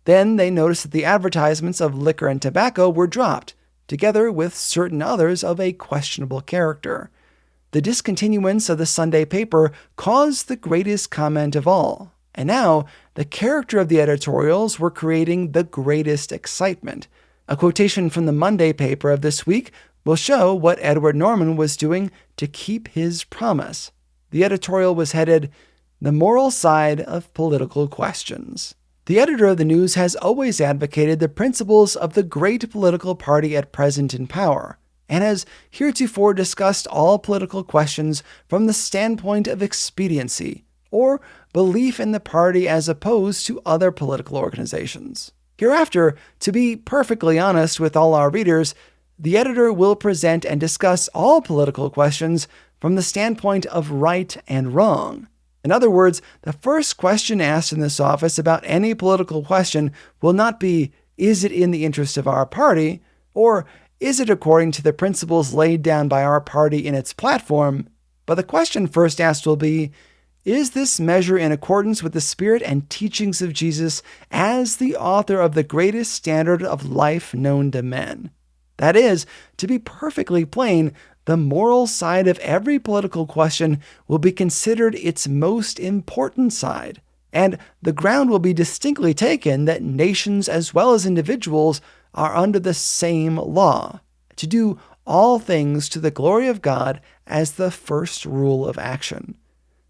Then they noticed that the advertisements of liquor and tobacco were dropped, together with certain others of a questionable character. The discontinuance of the Sunday paper caused the greatest comment of all. And now, the character of the editorials were creating the greatest excitement. A quotation from the Monday paper of this week will show what Edward Norman was doing to keep his promise. The editorial was headed, "The Moral Side of Political Questions." The editor of the news has always advocated the principles of the great political party at present in power, and has heretofore discussed all political questions from the standpoint of expediency, or belief in the party as opposed to other political organizations. Hereafter, to be perfectly honest with all our readers, the editor will present and discuss all political questions from the standpoint of right and wrong. In other words, the first question asked in this office about any political question will not be, "Is it in the interest of our party?" or "Is it according to the principles laid down by our party in its platform?" But the question first asked will be, "Is this measure in accordance with the spirit and teachings of Jesus as the author of the greatest standard of life known to men?" That is, to be perfectly plain, the moral side of every political question will be considered its most important side, and the ground will be distinctly taken that nations as well as individuals are under the same law, to do all things to the glory of God as the first rule of action.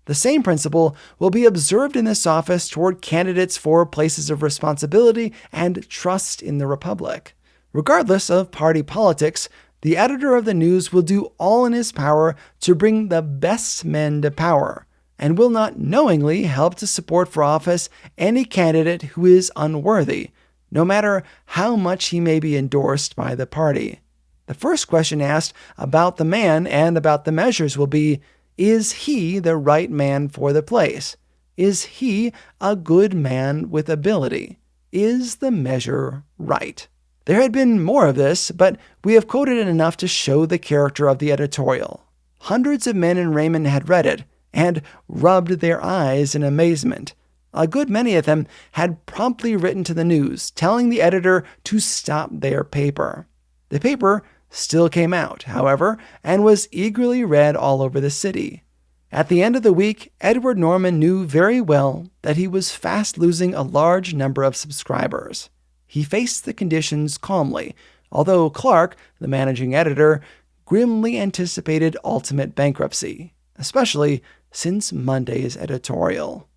The same principle will be observed in this office toward candidates for places of responsibility and trust in the Republic. Regardless of party politics, the editor of the news will do all in his power to bring the best men to power, and will not knowingly help to support for office any candidate who is unworthy, no matter how much he may be endorsed by the party. The first question asked about the man and about the measures will be, is he the right man for the place? Is he a good man with ability? Is the measure right? There had been more of this, but we have quoted it enough to show the character of the editorial. Hundreds of men in Raymond had read it and rubbed their eyes in amazement. A good many of them had promptly written to the News, telling the editor to stop their paper. The paper still came out, however, and was eagerly read all over the city. At the end of the week, Edward Norman knew very well that he was fast losing a large number of subscribers. He faced the conditions calmly, although Clark, the managing editor, grimly anticipated ultimate bankruptcy, especially since Monday's editorial.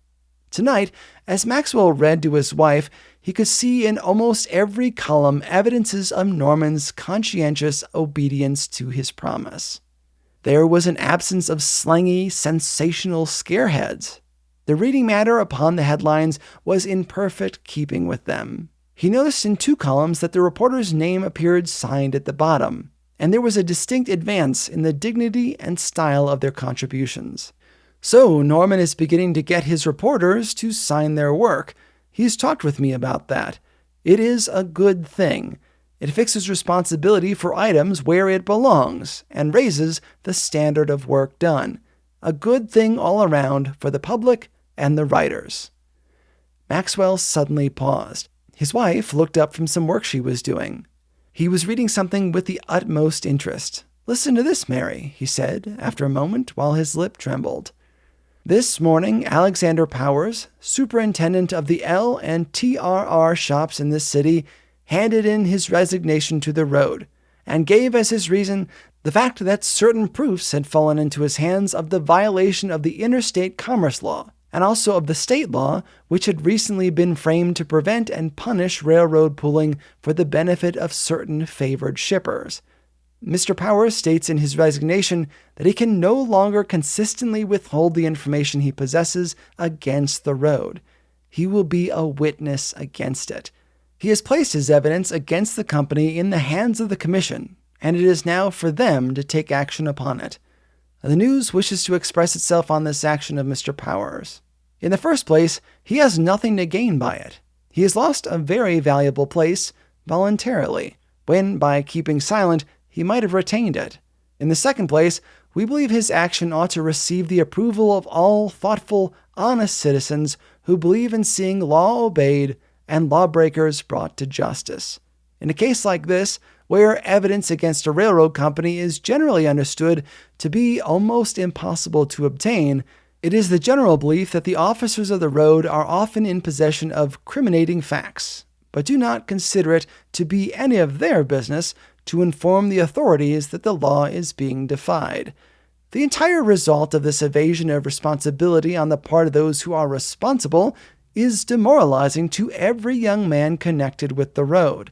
Tonight, as Maxwell read to his wife, he could see in almost every column evidences of Norman's conscientious obedience to his promise. There was an absence of slangy, sensational scareheads. The reading matter upon the headlines was in perfect keeping with them. He noticed in 2 columns that the reporter's name appeared signed at the bottom, and there was a distinct advance in the dignity and style of their contributions. So Norman is beginning to get his reporters to sign their work. He's talked with me about that. It is a good thing. It fixes responsibility for items where it belongs and raises the standard of work done. A good thing all around for the public and the writers. Maxwell suddenly paused. His wife looked up from some work she was doing. He was reading something with the utmost interest. "Listen to this, Mary," he said, after a moment, while his lip trembled. "This morning, Alexander Powers, superintendent of the L and TRR shops in this city, handed in his resignation to the road, and gave as his reason the fact that certain proofs had fallen into his hands of the violation of the interstate commerce law, and also of the state law which had recently been framed to prevent and punish railroad pooling for the benefit of certain favored shippers. Mr. Powers states in his resignation that he can no longer consistently withhold the information he possesses against the road. He will be a witness against it. He has placed his evidence against the company in the hands of the Commission, and it is now for them to take action upon it. The News wishes to express itself on this action of Mr. Powers. In the first place, he has nothing to gain by it. He has lost a very valuable place voluntarily, when, by keeping silent, he might have retained it. In the second place, we believe his action ought to receive the approval of all thoughtful, honest citizens who believe in seeing law obeyed and lawbreakers brought to justice. In a case like this, where evidence against a railroad company is generally understood to be almost impossible to obtain, it is the general belief that the officers of the road are often in possession of criminating facts, but do not consider it to be any of their business to inform the authorities that the law is being defied. The entire result of this evasion of responsibility on the part of those who are responsible is demoralizing to every young man connected with the road.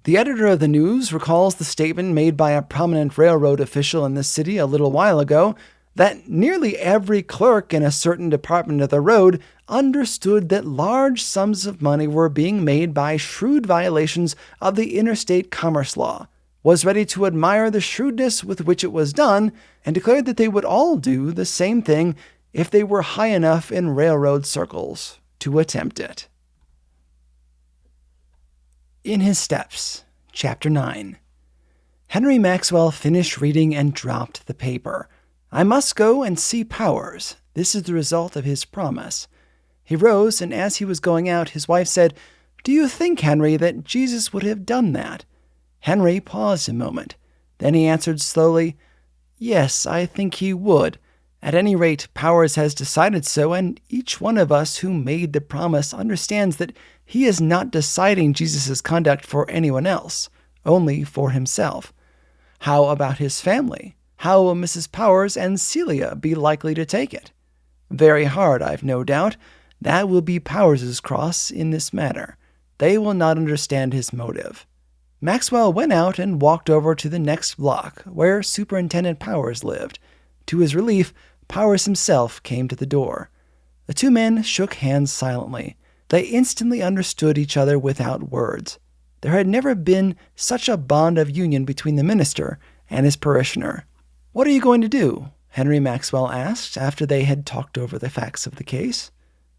The editor of the News recalls the statement made by a prominent railroad official in the city a little while ago that nearly every clerk in a certain department of the road understood that large sums of money were being made by shrewd violations of the interstate commerce law, was ready to admire the shrewdness with which it was done, and declared that they would all do the same thing if they were high enough in railroad circles to attempt it. In His Steps, Chapter 9. Henry Maxwell finished reading and dropped the paper. I must go and see Powers. This is the result of his promise. He rose, and as he was going out, his wife said, "Do you think, Henry, that Jesus would have done that?" Henry paused a moment. Then he answered slowly, "Yes, I think he would. At any rate, Powers has decided so, and each one of us who made the promise understands that he is not deciding Jesus' conduct for anyone else, only for himself. How about his family? How will Mrs. Powers and Celia be likely to take it? Very hard, I've no doubt. That will be Powers's cross in this matter. They will not understand his motive." Maxwell went out and walked over to the next block, where Superintendent Powers lived. To his relief, Powers himself came to the door. The two men shook hands silently. They instantly understood each other without words. There had never been such a bond of union between the minister and his parishioner. "What are you going to do?" Henry Maxwell asked after they had talked over the facts of the case.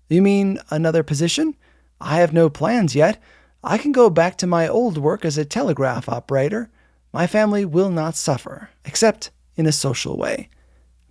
"You mean another position? I have no plans yet. I can go back to my old work as a telegraph operator. My family will not suffer, except in a social way."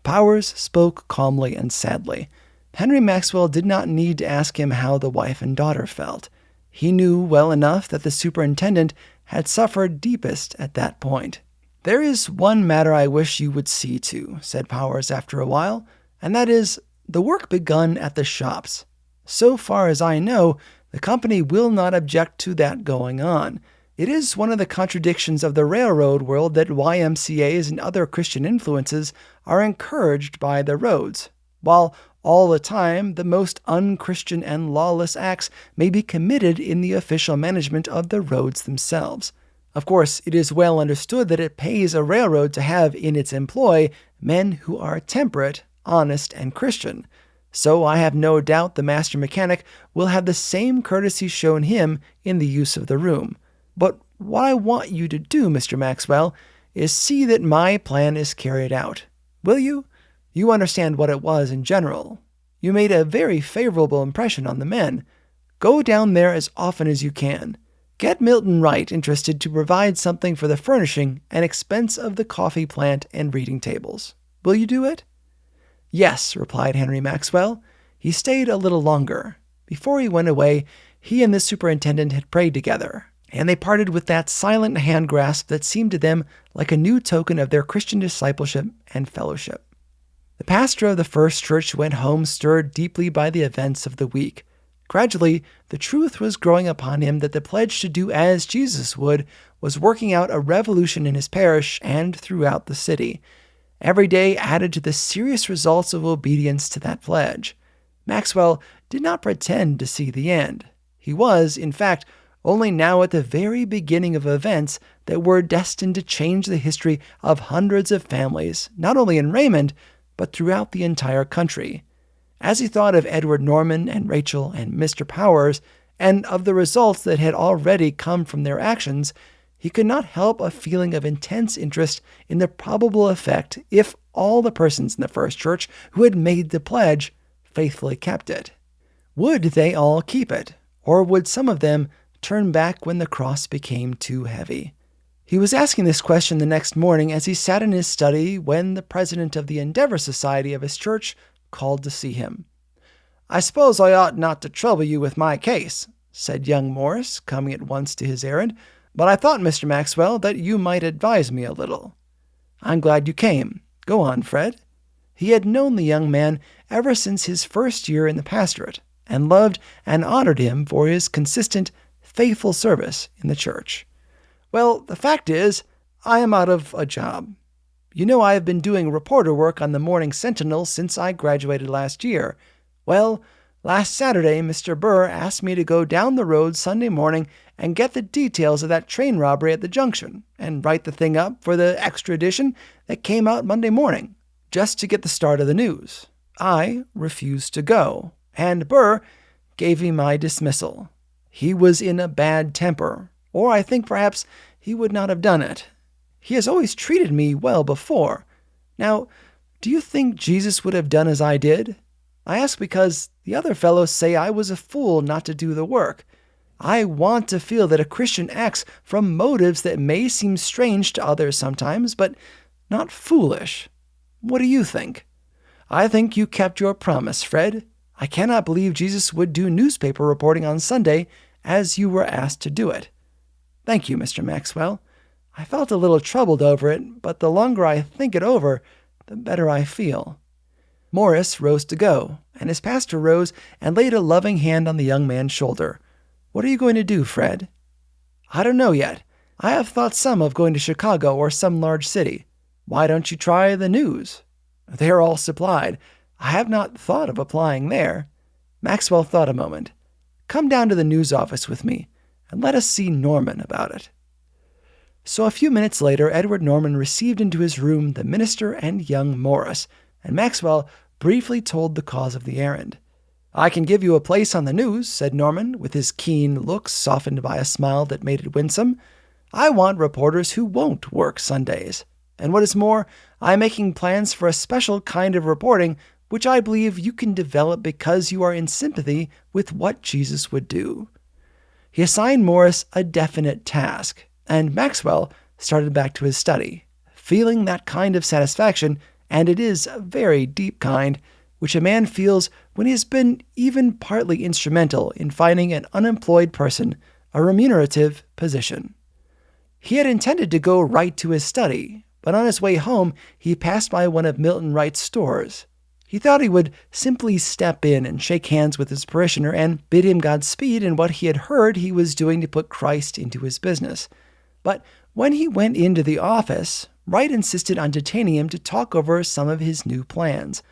Powers spoke calmly and sadly. Henry Maxwell did not need to ask him how the wife and daughter felt. He knew well enough that the superintendent had suffered deepest at that point. "There is one matter I wish you would see to," said Powers after a while, "and that is the work begun at the shops. So far as I know, the company will not object to that going on. It is one of the contradictions of the railroad world that YMCAs and other Christian influences are encouraged by the roads, while all the time the most unchristian and lawless acts may be committed in the official management of the roads themselves. Of course, it is well understood that it pays a railroad to have in its employ men who are temperate, honest, and Christian. So I have no doubt the master mechanic will have the same courtesy shown him in the use of the room. But what I want you to do, Mr. Maxwell, is see that my plan is carried out. Will you? You understand what it was in general. You made a very favorable impression on the men. Go down there as often as you can. Get Milton Wright interested to provide something for the furnishing and expense of the coffee plant and reading tables. Will you do it?" "Yes," replied Henry Maxwell. He stayed a little longer. Before he went away, he and the superintendent had prayed together, and they parted with that silent hand grasp that seemed to them like a new token of their Christian discipleship and fellowship. The pastor of the First Church went home stirred deeply by the events of the week. Gradually, the truth was growing upon him that the pledge to do as Jesus would was working out a revolution in his parish and throughout the city. Every day added to the serious results of obedience to that pledge. Maxwell did not pretend to see the end. He was, in fact, only now at the very beginning of events that were destined to change the history of hundreds of families, not only in Raymond, but throughout the entire country. As he thought of Edward Norman and Rachel and Mr. Powers, and of the results that had already come from their actions, he could not help a feeling of intense interest in the probable effect if all the persons in the First Church who had made the pledge faithfully kept it. Would they all keep it, or would some of them turn back when the cross became too heavy? He was asking this question the next morning as he sat in his study when the president of the Endeavor Society of his church called to see him. "I suppose I ought not to trouble you with my case," said young Morris, coming at once to his errand, "but I thought, Mr. Maxwell, that you might advise me a little." "I'm glad you came. Go on, Fred." He had known the young man ever since his first year in the pastorate, and loved and honored him for his consistent, faithful service in the church. "Well, the fact is, I am out of a job. You know I have been doing reporter work on the Morning Sentinel since I graduated last year. Well, last Saturday, Mr. Burr asked me to go down the road Sunday morning and get the details of that train robbery at the junction and write the thing up for the extra edition that came out Monday morning, just to get the start of the news. I refused to go, and Burr gave me my dismissal. He was in a bad temper, or I think perhaps he would not have done it. He has always treated me well before. Now, do you think Jesus would have done as I did? I ask because the other fellows say I was a fool not to do the work. I want to feel that a Christian acts from motives that may seem strange to others sometimes, but not foolish. What do you think? I think you kept your promise, Fred. I cannot believe Jesus would do newspaper reporting on Sunday as you were asked to do it. Thank you, Mr. Maxwell. I felt a little troubled over it, but the longer I think it over, the better I feel." Morris rose to go, and his pastor rose and laid a loving hand on the young man's shoulder. "What are you going to do, Fred?" "I don't know yet. I have thought some of going to Chicago or some large city. Why don't you try the news?" "They are all supplied. I have not thought of applying there." Maxwell thought a moment. "Come down to the news office with me, and let us see Norman about it." So a few minutes later, Edward Norman received into his room the minister and young Morris, and Maxwell briefly told the cause of the errand. "I can give you a place on the news," said Norman, with his keen looks softened by a smile that made it winsome. "I want reporters who won't work Sundays. And what is more, I am making plans for a special kind of reporting which I believe you can develop because you are in sympathy with what Jesus would do." He assigned Morris a definite task, and Maxwell started back to his study, feeling that kind of satisfaction, and it is a very deep kind, which a man feels when he has been even partly instrumental in finding an unemployed person a remunerative position. He had intended to go right to his study, but on his way home he passed by one of Milton Wright's stores. He thought he would simply step in and shake hands with his parishioner and bid him Godspeed in what he had heard he was doing to put Christ into his business. But when he went into the office, Wright insisted on detaining him to talk over some of his new plans.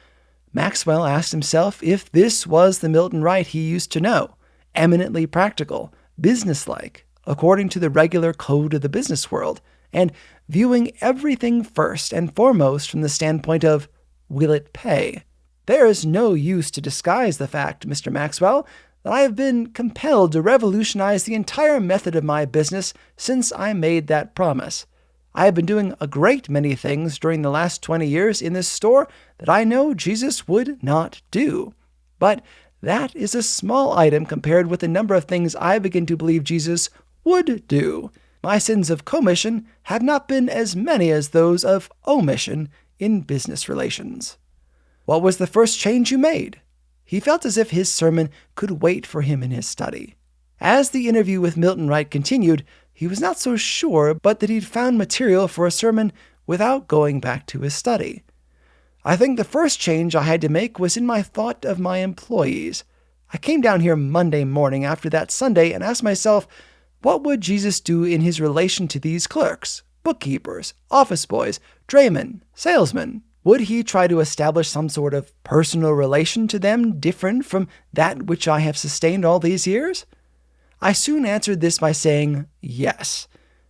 Maxwell asked himself if this was the Milton Wright he used to know, eminently practical, businesslike, according to the regular code of the business world, and viewing everything first and foremost from the standpoint of, will it pay? "There is no use to disguise the fact, Mr. Maxwell, that I have been compelled to revolutionize the entire method of my business since I made that promise. I have been doing a great many things during the last 20 years in this store that I know Jesus would not do. But that is a small item compared with the number of things I begin to believe Jesus would do. My sins of commission have not been as many as those of omission in business relations." "What was the first change you made?" He felt as if his sermon could wait for him in his study. As the interview with Milton Wright continued, he was not so sure but that he'd found material for a sermon without going back to his study. "I think the first change I had to make was in my thought of my employees. I came down here Monday morning after that Sunday and asked myself, what would Jesus do in his relation to these clerks, bookkeepers, office boys, draymen, salesmen? Would he try to establish some sort of personal relation to them different from that which I have sustained all these years? I soon answered this by saying yes.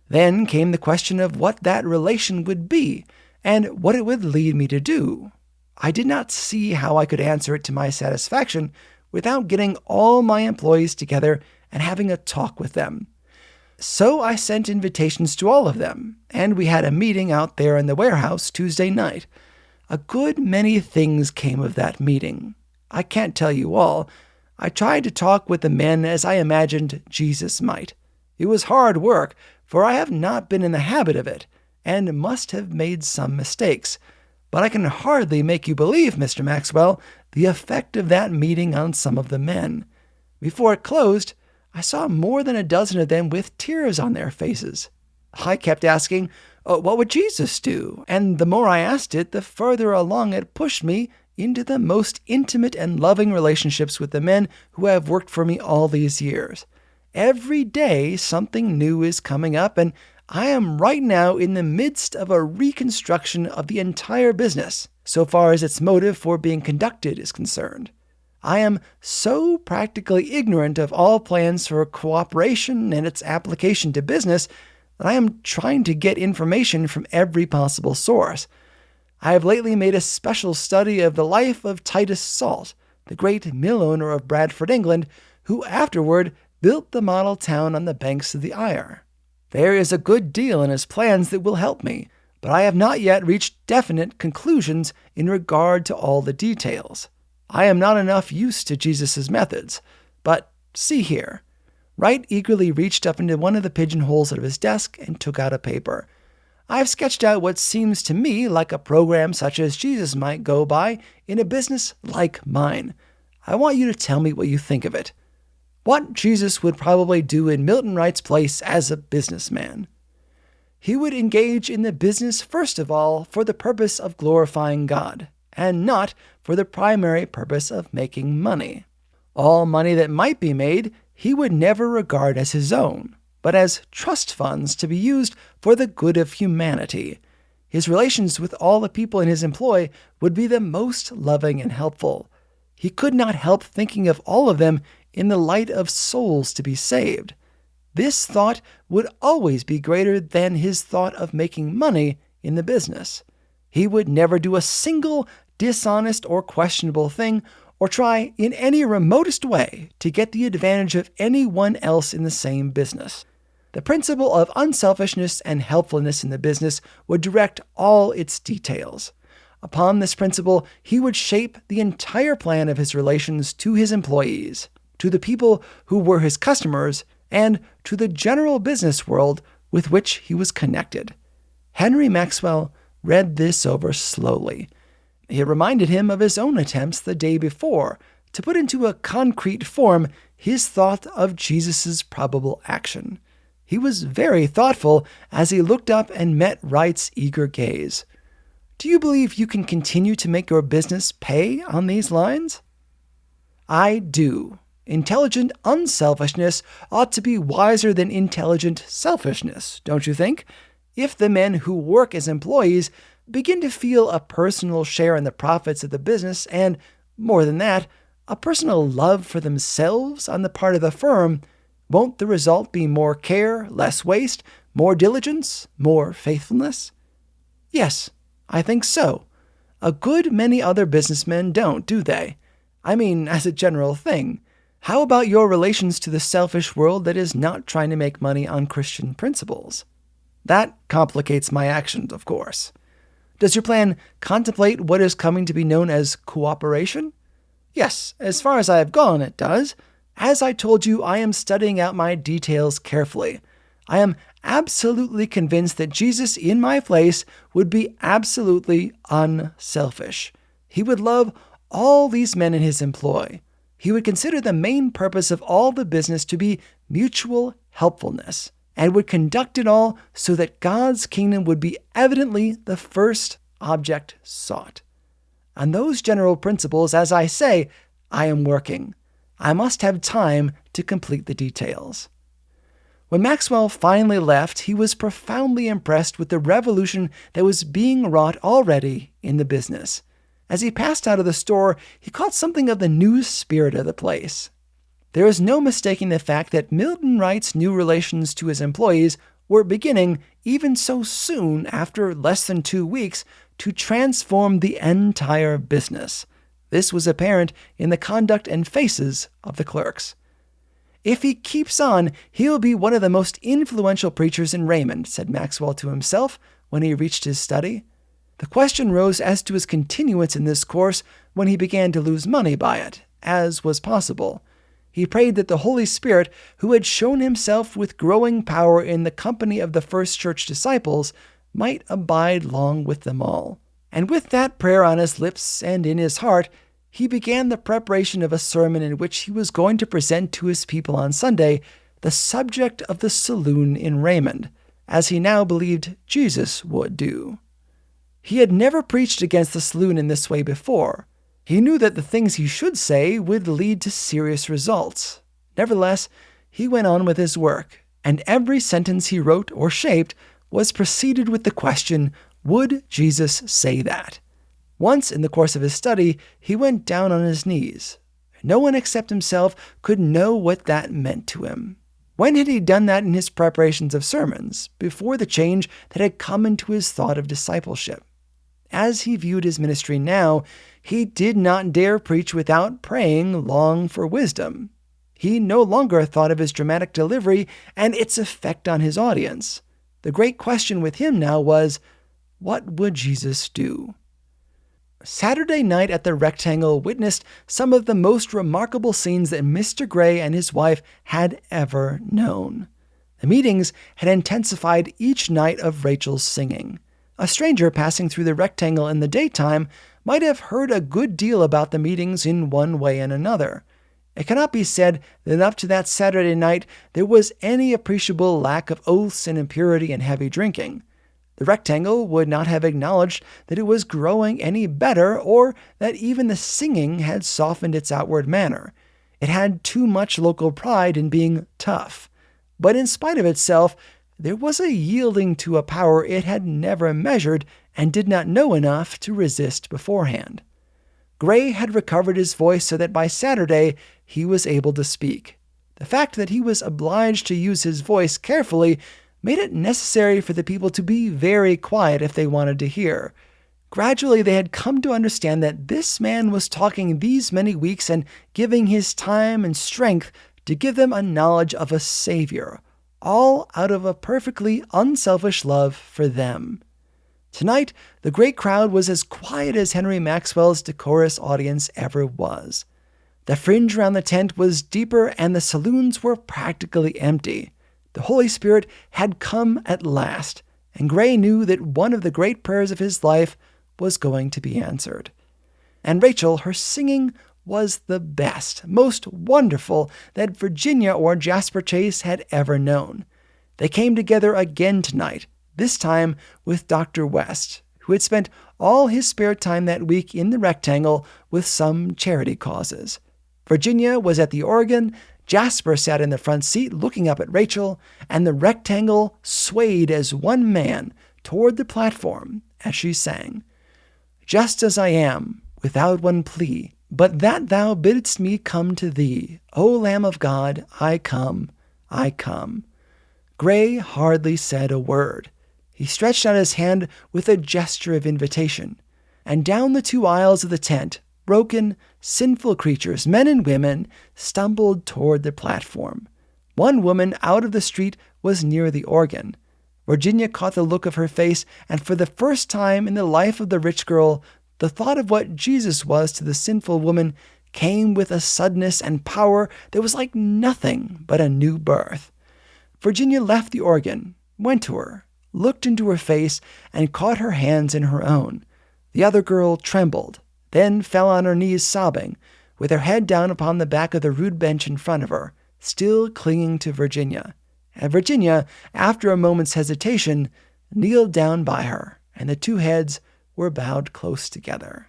Then came the question of what that relation would be, and what it would lead me to do. I did not see how I could answer it to my satisfaction without getting all my employees together and having a talk with them. So I sent invitations to all of them, and we had a meeting out there in the warehouse Tuesday night. A good many things came of that meeting. I can't tell you all. I tried to talk with the men as I imagined Jesus might. It was hard work, for I have not been in the habit of it, and must have made some mistakes. But I can hardly make you believe, Mr. Maxwell, the effect of that meeting on some of the men. Before it closed, I saw more than a dozen of them with tears on their faces. I kept asking, what would Jesus do? And the more I asked it, the further along it pushed me into the most intimate and loving relationships with the men who have worked for me all these years. Every day something new is coming up, and I am right now in the midst of a reconstruction of the entire business, so far as its motive for being conducted is concerned. I am so practically ignorant of all plans for cooperation and its application to business that I am trying to get information from every possible source. I have lately made a special study of the life of Titus Salt, the great mill owner of Bradford, England, who afterward built the model town on the banks of the Ire. There is a good deal in his plans that will help me, but I have not yet reached definite conclusions in regard to all the details. I am not enough used to Jesus' methods, but see here. Wright eagerly reached up into one of the pigeonholes of his desk and took out a paper. I've sketched out what seems to me like a program such as Jesus might go by in a business like mine. I want you to tell me what you think of it. What Jesus would probably do in Milton Wright's place as a businessman. He would engage in the business first of all for the purpose of glorifying God, and not for the primary purpose of making money. All money that might be made he would never regard as his own, but as trust funds to be used for the good of humanity. His relations with all the people in his employ would be the most loving and helpful. He could not help thinking of all of them in the light of souls to be saved. This thought would always be greater than his thought of making money in the business. He would never do a single dishonest or questionable thing, or try in any remotest way to get the advantage of anyone else in the same business. The principle of unselfishness and helpfulness in the business would direct all its details. Upon this principle, he would shape the entire plan of his relations to his employees, to the people who were his customers, and to the general business world with which he was connected. Henry Maxwell read this over slowly. It reminded him of his own attempts the day before to put into a concrete form his thought of Jesus' probable action. He was very thoughtful as he looked up and met Wright's eager gaze. Do you believe you can continue to make your business pay on these lines? I do. Intelligent unselfishness ought to be wiser than intelligent selfishness, don't you think? If the men who work as employees begin to feel a personal share in the profits of the business and, more than that, a personal love for themselves on the part of the firm, won't the result be more care, less waste, more diligence, more faithfulness? Yes, I think so. A good many other businessmen don't, do they? I mean, as a general thing. How about your relations to the selfish world that is not trying to make money on Christian principles? That complicates my actions, of course. Does your plan contemplate what is coming to be known as cooperation? Yes, as far as I have gone, it does. As I told you, I am studying out my details carefully. I am absolutely convinced that Jesus in my place would be absolutely unselfish. He would love all these men in his employ. He would consider the main purpose of all the business to be mutual helpfulness, and would conduct it all so that God's kingdom would be evidently the first object sought. On those general principles, as I say, I am working. I must have time to complete the details. When Maxwell finally left, he was profoundly impressed with the revolution that was being wrought already in the business. As he passed out of the store, he caught something of the new spirit of the place. There is no mistaking the fact that Milton Wright's new relations to his employees were beginning, even so soon after less than 2 weeks, to transform the entire business. This was apparent in the conduct and faces of the clerks. If he keeps on, he'll be one of the most influential preachers in Raymond, said Maxwell to himself when he reached his study. The question rose as to his continuance in this course when he began to lose money by it, as was possible. He prayed that the Holy Spirit, who had shown himself with growing power in the company of the first church disciples, might abide long with them all. And with that prayer on his lips and in his heart, he began the preparation of a sermon in which he was going to present to his people on Sunday the subject of the saloon in Raymond, as he now believed Jesus would do. He had never preached against the saloon in this way before. He knew that the things he should say would lead to serious results. Nevertheless, he went on with his work, and every sentence he wrote or shaped was preceded with the question, would Jesus say that? Once in the course of his study, he went down on his knees. No one except himself could know what that meant to him. When had he done that in his preparations of sermons, before the change that had come into his thought of discipleship? As he viewed his ministry now, he did not dare preach without praying long for wisdom. He no longer thought of his dramatic delivery and its effect on his audience. The great question with him now was, what would Jesus do? Saturday night at the Rectangle witnessed some of the most remarkable scenes that Mr. Gray and his wife had ever known. The meetings had intensified each night of Rachel's singing. A stranger passing through the Rectangle in the daytime might have heard a good deal about the meetings in one way and another. It cannot be said that up to that Saturday night there was any appreciable lack of oaths and impurity and heavy drinking. The Rectangle would not have acknowledged that it was growing any better or that even the singing had softened its outward manner. It had too much local pride in being tough. But in spite of itself, there was a yielding to a power it had never measured and did not know enough to resist beforehand. Gray had recovered his voice so that by Saturday he was able to speak. The fact that he was obliged to use his voice carefully made it necessary for the people to be very quiet if they wanted to hear. Gradually, they had come to understand that this man was talking these many weeks and giving his time and strength to give them a knowledge of a Savior, all out of a perfectly unselfish love for them. Tonight, the great crowd was as quiet as Henry Maxwell's decorous audience ever was. The fringe around the tent was deeper and the saloons were practically empty. The Holy Spirit had come at last, and Gray knew that one of the great prayers of his life was going to be answered. And Rachel, her singing was the best, most wonderful that Virginia or Jasper Chase had ever known. They came together again tonight, this time with Dr. West, who had spent all his spare time that week in the Rectangle with some charity causes. Virginia was at the organ, Jasper sat in the front seat looking up at Rachel, and the Rectangle swayed as one man toward the platform as she sang, "Just as I am, without one plea, but that thou bidst me come to thee, O Lamb of God, I come, I come." Gray hardly said a word. He stretched out his hand with a gesture of invitation, and down the two aisles of the tent, broken, sinful creatures, men and women, stumbled toward the platform. One woman out of the street was near the organ. Virginia caught the look of her face, and for the first time in the life of the rich girl, the thought of what Jesus was to the sinful woman came with a suddenness and power that was like nothing but a new birth. Virginia left the organ, went to her, looked into her face, and caught her hands in her own. The other girl trembled, then fell on her knees sobbing, with her head down upon the back of the rude bench in front of her, still clinging to Virginia. And Virginia, after a moment's hesitation, kneeled down by her, and the two heads were bowed close together.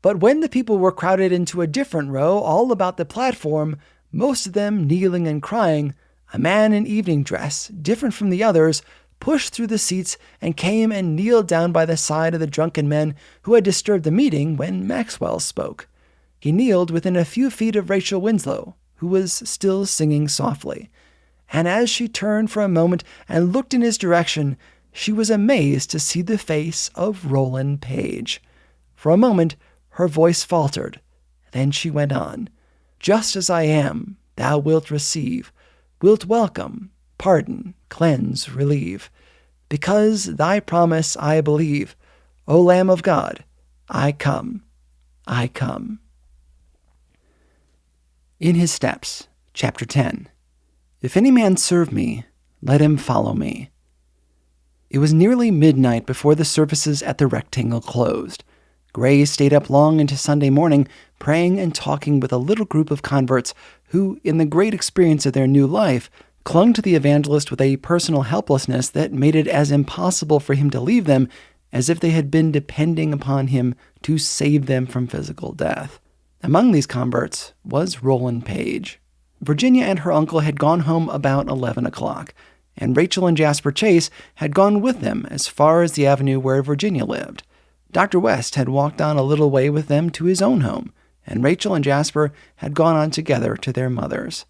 But when the people were crowded into a different row all about the platform, most of them kneeling and crying, a man in evening dress, different from the others, pushed through the seats and came and kneeled down by the side of the drunken men who had disturbed the meeting when Maxwell spoke. He kneeled within a few feet of Rachel Winslow, who was still singing softly. And as she turned for a moment and looked in his direction, she was amazed to see the face of Roland Page. For a moment, her voice faltered. Then she went on, "Just as I am, thou wilt receive, wilt welcome, pardon, cleanse, relieve. Because thy promise I believe, O Lamb of God, I come, I come." In His Steps, Chapter 10. "If any man serve me, let him follow me." It was nearly midnight before the services at the Rectangle closed. Gray stayed up long into Sunday morning, praying and talking with a little group of converts who, in the great experience of their new life, clung to the evangelist with a personal helplessness that made it as impossible for him to leave them as if they had been depending upon him to save them from physical death. Among these converts was Roland Page. Virginia and her uncle had gone home about 11 o'clock, and Rachel and Jasper Chase had gone with them as far as the avenue where Virginia lived. Dr. West had walked on a little way with them to his own home, and Rachel and Jasper had gone on together to their mother's.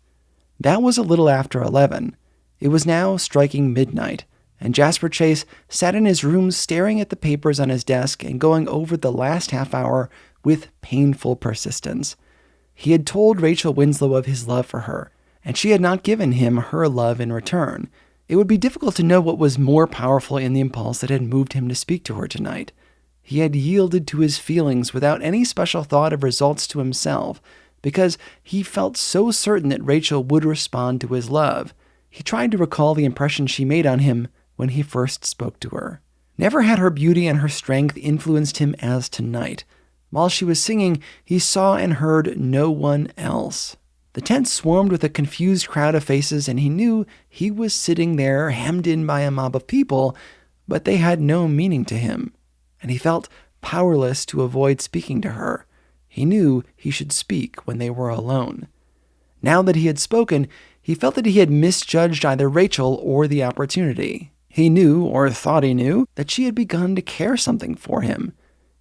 That was a little after 11. It was now striking midnight, and Jasper Chase sat in his room staring at the papers on his desk and going over the last half hour with painful persistence. He had told Rachel Winslow of his love for her, and she had not given him her love in return. It would be difficult to know what was more powerful in the impulse that had moved him to speak to her tonight. He had yielded to his feelings without any special thought of results to himself, because he felt so certain that Rachel would respond to his love. He tried to recall the impression she made on him when he first spoke to her. Never had her beauty and her strength influenced him as tonight. While she was singing, he saw and heard no one else. The tent swarmed with a confused crowd of faces, and he knew he was sitting there hemmed in by a mob of people, but they had no meaning to him, and he felt powerless to avoid speaking to her. He knew he should speak when they were alone. Now that he had spoken, he felt that he had misjudged either Rachel or the opportunity. He knew, or thought he knew, that she had begun to care something for him.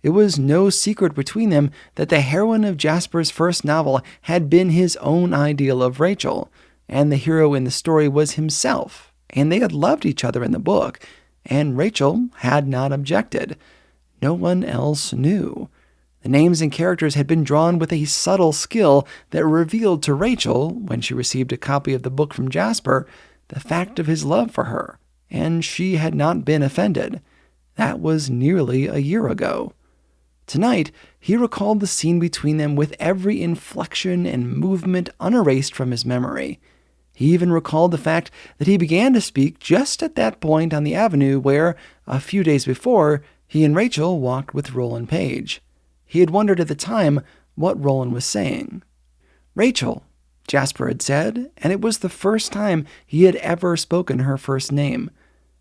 It was no secret between them that the heroine of Jasper's first novel had been his own ideal of Rachel, and the hero in the story was himself, and they had loved each other in the book, and Rachel had not objected. no one else knew. The names and characters had been drawn with a subtle skill that revealed to Rachel, when she received a copy of the book from Jasper, the fact of his love for her, and she had not been offended. That was nearly a year ago. Tonight, he recalled the scene between them with every inflection and movement unerased from his memory. He even recalled the fact that he began to speak just at that point on the avenue where, a few days before, he and Rachel walked with Roland Page. He had wondered at the time what Roland was saying. "Rachel," Jasper had said, and it was the first time he had ever spoken her first name.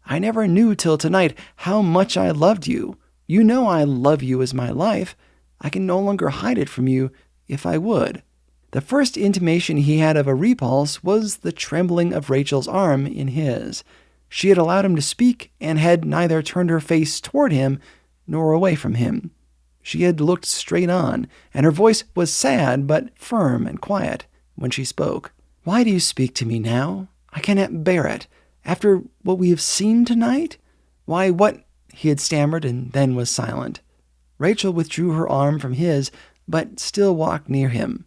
"I never knew till tonight how much I loved you. You know I love you as my life. I can no longer hide it from you if I would." The first intimation he had of a repulse was the trembling of Rachel's arm in his. She had allowed him to speak and had neither turned her face toward him nor away from him. She had looked straight on, and her voice was sad but firm and quiet when she spoke. "Why do you speak to me now? I cannot bear it. After what we have seen tonight? Why, what—" he had stammered and then was silent. Rachel withdrew her arm from his, but still walked near him.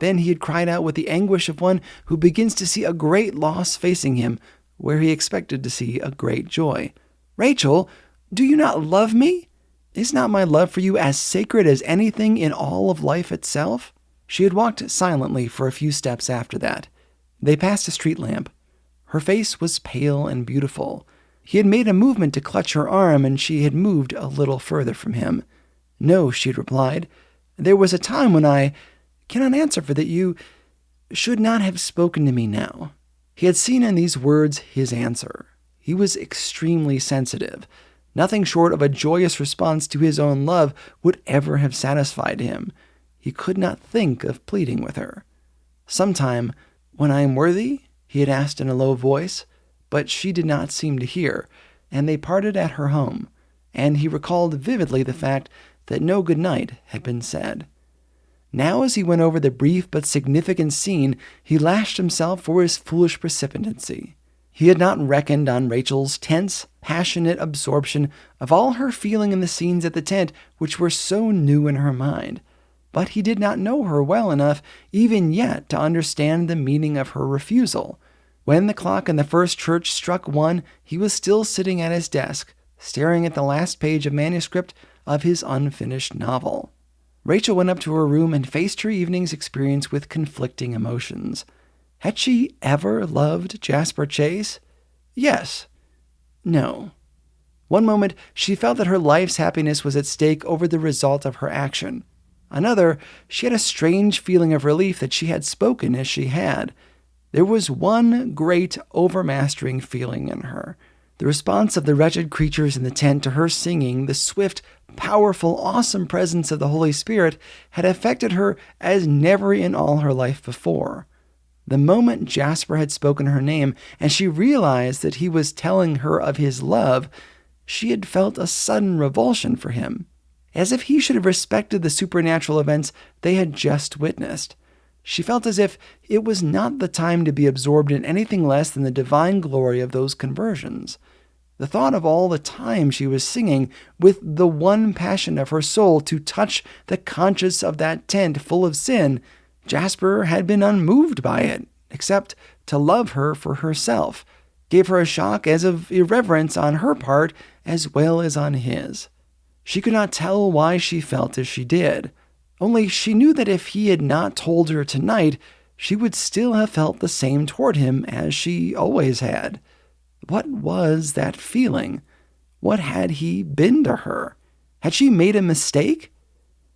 Then he had cried out with the anguish of one who begins to see a great loss facing him, where he expected to see a great joy. "Rachel, do you not love me? Is not my love for you as sacred as anything in all of life itself?" She had walked silently for a few steps after that. They passed a street lamp. Her face was pale and beautiful. He had made a movement to clutch her arm, and she had moved a little further from him. "No," she had replied. "There was a time when I cannot answer for that you should not have spoken to me now." He had seen in these words his answer. He was extremely sensitive. Nothing short of a joyous response to his own love would ever have satisfied him. He could not think of pleading with her. "Sometime, when I am worthy?" he had asked in a low voice, but she did not seem to hear, and they parted at her home, and he recalled vividly the fact that no good night had been said. Now, as he went over the brief but significant scene, he lashed himself for his foolish precipitancy. He had not reckoned on Rachel's tense, passionate absorption of all her feeling in the scenes at the tent which were so new in her mind. But he did not know her well enough even yet to understand the meaning of her refusal. When the clock in the first church struck 1, he was still sitting at his desk, staring at the last page of manuscript of his unfinished novel. Rachel went up to her room and faced her evening's experience with conflicting emotions. Had she ever loved Jasper Chase? Yes. No. One moment, she felt that her life's happiness was at stake over the result of her action. Another, she had a strange feeling of relief that she had spoken as she had. There was one great, overmastering feeling in her. The response of the wretched creatures in the tent to her singing, the swift, powerful, awesome presence of the Holy Spirit had affected her as never in all her life before. The moment Jasper had spoken her name and she realized that he was telling her of his love, she had felt a sudden revulsion for him, as if he should have respected the supernatural events they had just witnessed. She felt as if it was not the time to be absorbed in anything less than the divine glory of those conversions. The thought of all the time she was singing with the one passion of her soul to touch the conscience of that tent full of sin, Jasper had been unmoved by it, except to love her for herself, gave her a shock as of irreverence on her part as well as on his. She could not tell why she felt as she did. Only she knew that if he had not told her tonight, she would still have felt the same toward him as she always had. What was that feeling? What had he been to her? Had she made a mistake?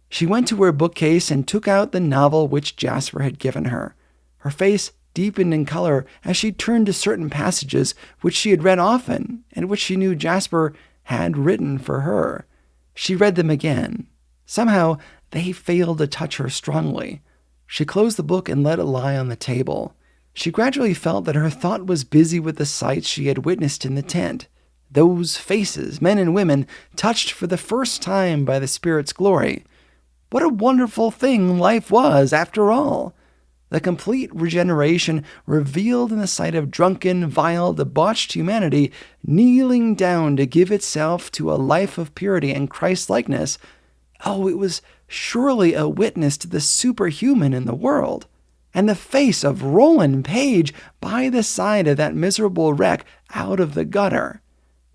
She went to her bookcase and took out the novel which Jasper had given her. Her face deepened in color as she turned to certain passages which she had read often and which she knew Jasper had written for her. She read them again. Somehow, they failed to touch her strongly. She closed the book and let it lie on the table. She gradually felt that her thought was busy with the sights she had witnessed in the tent. Those faces, men and women, touched for the first time by the Spirit's glory. What a wonderful thing life was, after all! The complete regeneration revealed in the sight of drunken, vile, debauched humanity kneeling down to give itself to a life of purity and Christ-likeness. Oh, it was surely a witness to the superhuman in the world. And the face of Roland Page by the side of that miserable wreck out of the gutter.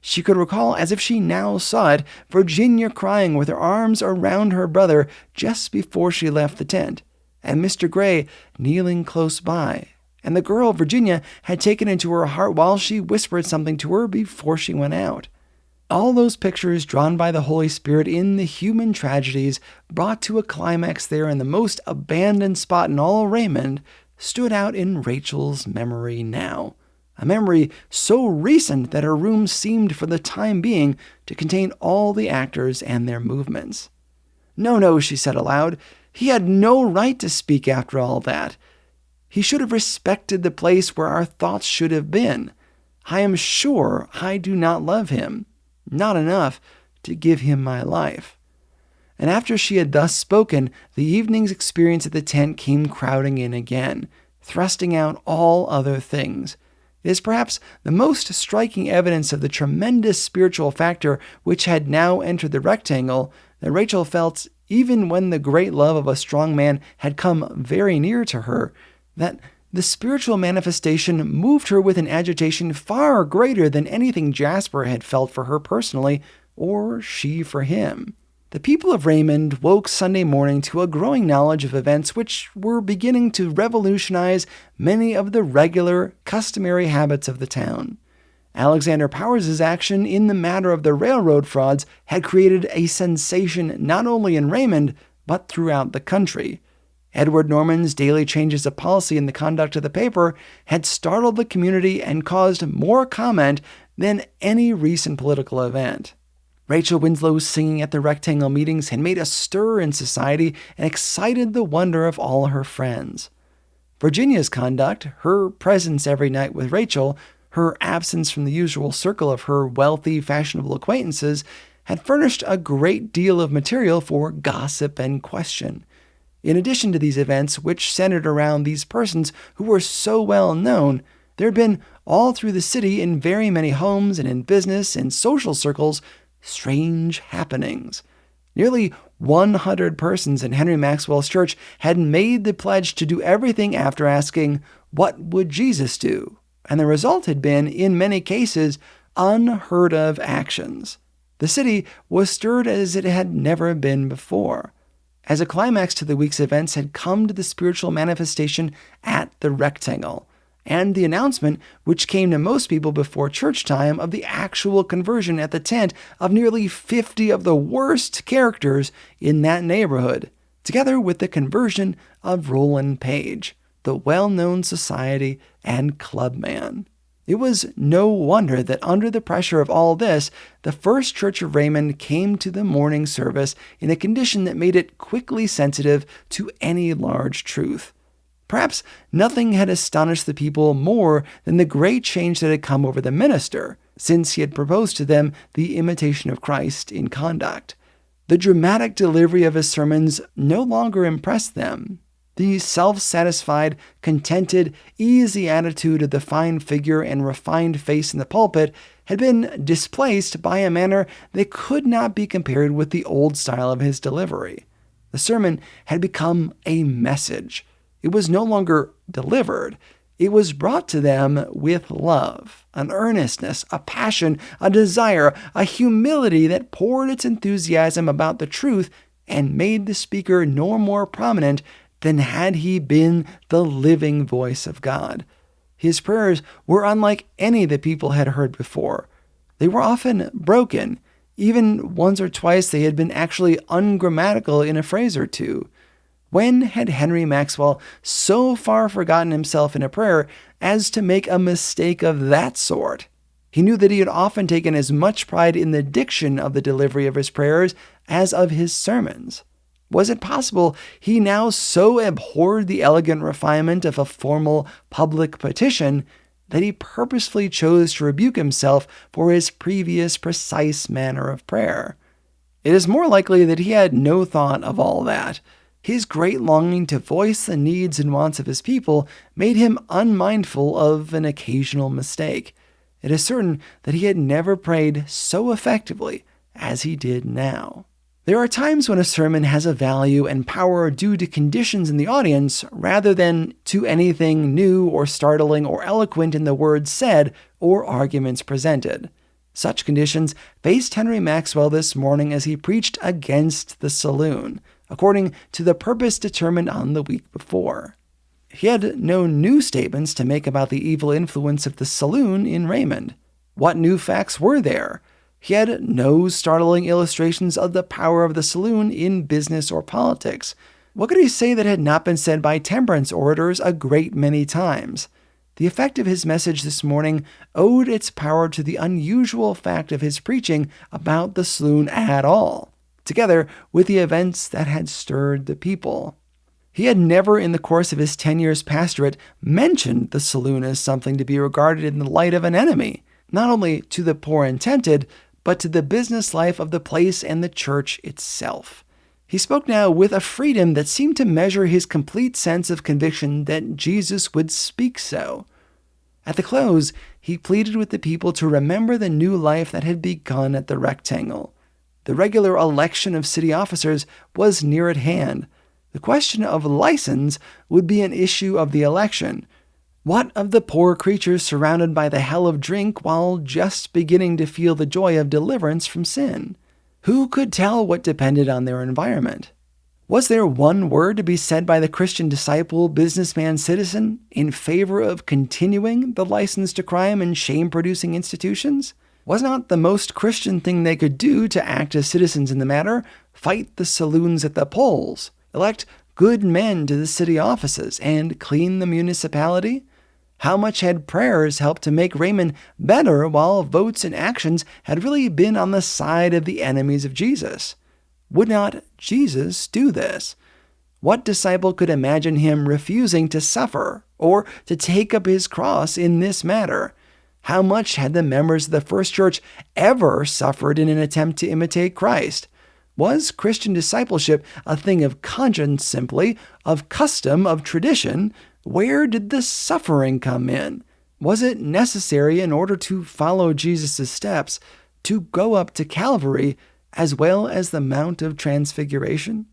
She could recall, as if she now saw it, Virginia crying with her arms around her brother just before she left the tent, and Mr. Gray kneeling close by, and the girl Virginia had taken into her heart while she whispered something to her before she went out. All those pictures drawn by the Holy Spirit in the human tragedies brought to a climax there in the most abandoned spot in all Raymond stood out in Rachel's memory now. A memory so recent that her room seemed for the time being to contain all the actors and their movements. No, she said aloud. He had no right to speak after all that. He should have respected the place where our thoughts should have been. I am sure I do not love him. Not enough to give him my life. And after she had thus spoken, the evening's experience at the tent came crowding in again, thrusting out all other things. It is perhaps the most striking evidence of the tremendous spiritual factor which had now entered the rectangle that Rachel felt, even when the great love of a strong man had come very near to her, that the spiritual manifestation moved her with an agitation far greater than anything Jasper had felt for her personally, or she for him. The people of Raymond woke Sunday morning to a growing knowledge of events which were beginning to revolutionize many of the regular, customary habits of the town. Alexander Powers' action in the matter of the railroad frauds had created a sensation not only in Raymond, but throughout the country. Edward Norman's daily changes of policy in the conduct of the paper had startled the community and caused more comment than any recent political event. Rachel Winslow's singing at the rectangle meetings had made a stir in society and excited the wonder of all her friends. Virginia's conduct, her presence every night with Rachel, her absence from the usual circle of her wealthy, fashionable acquaintances, had furnished a great deal of material for gossip and question. In addition to these events, which centered around these persons who were so well known, there had been all through the city, in very many homes and in business and social circles, strange happenings. Nearly 100 persons in Henry Maxwell's church had made the pledge to do everything after asking, "What would Jesus do?" And the result had been, in many cases, unheard of actions. The city was stirred as it had never been before. As a climax to the week's events had come to the spiritual manifestation at the rectangle, and the announcement, which came to most people before church time, of the actual conversion at the tent of nearly 50 of the worst characters in that neighborhood, together with the conversion of Roland Page, the well-known society and clubman. It was no wonder that under the pressure of all this, the First Church of Raymond came to the morning service in a condition that made it quickly sensitive to any large truth. Perhaps nothing had astonished the people more than the great change that had come over the minister, since he had proposed to them the imitation of Christ in conduct. The dramatic delivery of his sermons no longer impressed them. The self-satisfied, contented, easy attitude of the fine figure and refined face in the pulpit had been displaced by a manner that could not be compared with the old style of his delivery. The sermon had become a message. It was no longer delivered. It was brought to them with love, an earnestness, a passion, a desire, a humility that poured its enthusiasm about the truth and made the speaker no more prominent than had he been the living voice of God. His prayers were unlike any the people had heard before. They were often broken. Even once or twice they had been actually ungrammatical in a phrase or two. When had Henry Maxwell so far forgotten himself in a prayer as to make a mistake of that sort? He knew that he had often taken as much pride in the diction of the delivery of his prayers as of his sermons. Was it possible he now so abhorred the elegant refinement of a formal public petition that he purposefully chose to rebuke himself for his previous precise manner of prayer? It is more likely that he had no thought of all that. His great longing to voice the needs and wants of his people made him unmindful of an occasional mistake. It is certain that he had never prayed so effectively as he did now. There are times when a sermon has a value and power due to conditions in the audience rather than to anything new or startling or eloquent in the words said or arguments presented. Such conditions faced Henry Maxwell this morning as he preached against the saloon, according to the purpose determined on the week before. He had no new statements to make about the evil influence of the saloon in Raymond. What new facts were there? He had no startling illustrations of the power of the saloon in business or politics. What could he say that had not been said by temperance orators a great many times? The effect of his message this morning owed its power to the unusual fact of his preaching about the saloon at all, together with the events that had stirred the people. He had never in the course of his 10 years pastorate mentioned the saloon as something to be regarded in the light of an enemy, not only to the poor and tempted, but to the business life of the place and the church itself. He spoke now with a freedom that seemed to measure his complete sense of conviction that Jesus would speak so. At the close, he pleaded with the people to remember the new life that had begun at the Rectangle. The regular election of city officers was near at hand. The question of license would be an issue of the election. What of the poor creatures surrounded by the hell of drink while just beginning to feel the joy of deliverance from sin? Who could tell what depended on their environment? Was there one word to be said by the Christian disciple, businessman, citizen in favor of continuing the license to crime and shame-producing institutions? Was not the most Christian thing they could do to act as citizens in the matter fight the saloons at the polls, elect good men to the city offices, and clean the municipality? How much had prayers helped to make Raymond better while votes and actions had really been on the side of the enemies of Jesus? Would not Jesus do this? What disciple could imagine him refusing to suffer or to take up his cross in this matter? How much had the members of the first church ever suffered in an attempt to imitate Christ? Was Christian discipleship a thing of conscience simply, of custom, of tradition? Where did the suffering come in? Was it necessary in order to follow Jesus' steps to go up to Calvary as well as the Mount of Transfiguration?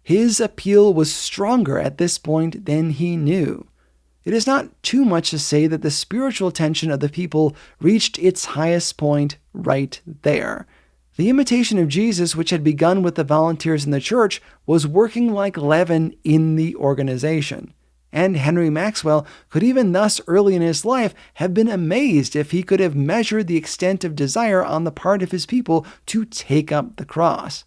His appeal was stronger at this point than he knew. It is not too much to say that the spiritual tension of the people reached its highest point right there. The imitation of Jesus, which had begun with the volunteers in the church, was working like leaven in the organization. And Henry Maxwell could even thus early in his life have been amazed if he could have measured the extent of desire on the part of his people to take up the cross.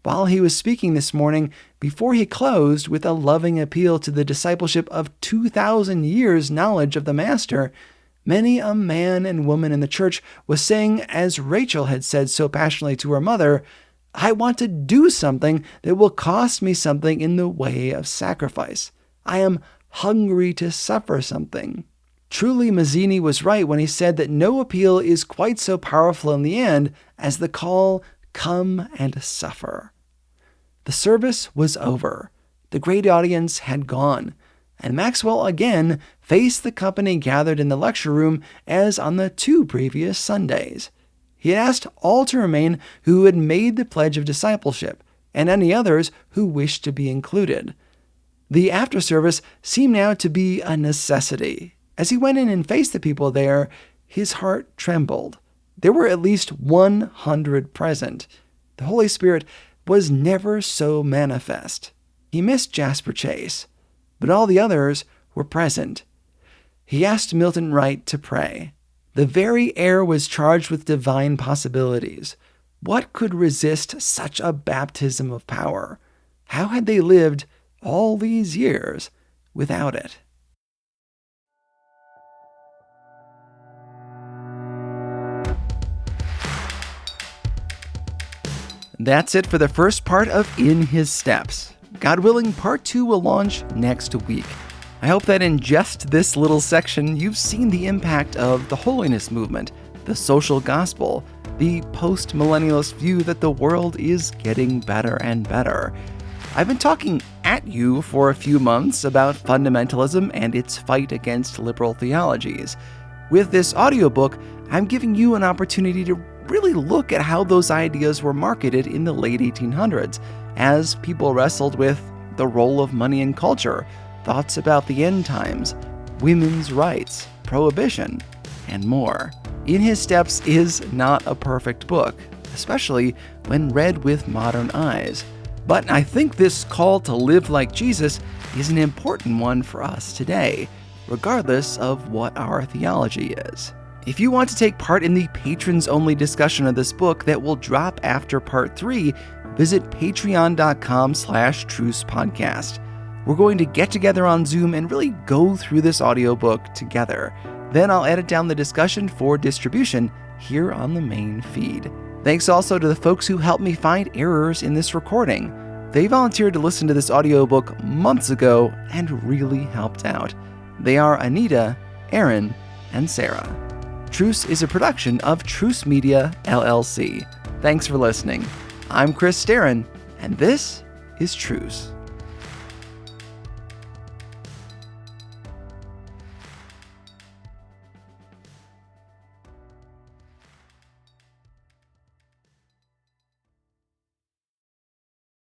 While he was speaking this morning, before he closed with a loving appeal to the discipleship of 2,000 years' knowledge of the Master, many a man and woman in the church was saying, as Rachel had said so passionately to her mother, "I want to do something that will cost me something in the way of sacrifice. I am hungry to suffer something." Truly, Mazzini was right when he said that no appeal is quite so powerful in the end as the call, "Come and suffer." The service was over. The great audience had gone, and Maxwell again faced the company gathered in the lecture room as on the 2 previous Sundays. He had asked all to remain who had made the pledge of discipleship, and any others who wished to be included. The after-service seemed now to be a necessity. As he went in and faced the people there, his heart trembled. There were at least 100 present. The Holy Spirit was never so manifest. He missed Jasper Chase, but all the others were present. He asked Milton Wright to pray. The very air was charged with divine possibilities. What could resist such a baptism of power? How had they lived all these years without it? That's it for the first part of In His Steps. God willing, part 2 will launch next week. I hope that in just this little section, you've seen the impact of the holiness movement, the social gospel, the post-millennialist view that the world is getting better and better. I've been talking at you for a few months about fundamentalism and its fight against liberal theologies. With this audiobook, I'm giving you an opportunity to really look at how those ideas were marketed in the late 1800s as people wrestled with the role of money in culture, thoughts about the end times, women's rights, prohibition, and more. In His Steps is not a perfect book, especially when read with modern eyes. But I think this call to live like Jesus is an important one for us today, regardless of what our theology is. If you want to take part in the patrons-only discussion of this book that will drop after part 3, visit patreon.com/Truce podcast. We're going to get together on Zoom and really go through this audiobook together. Then I'll edit down the discussion for distribution here on the main feed. Thanks also to the folks who helped me find errors in this recording. They volunteered to listen to this audiobook months ago and really helped out. They are Anita, Aaron, and Sarah. Truce is a production of Truce Media, LLC. Thanks for listening. I'm Chris Staron, and this is Truce.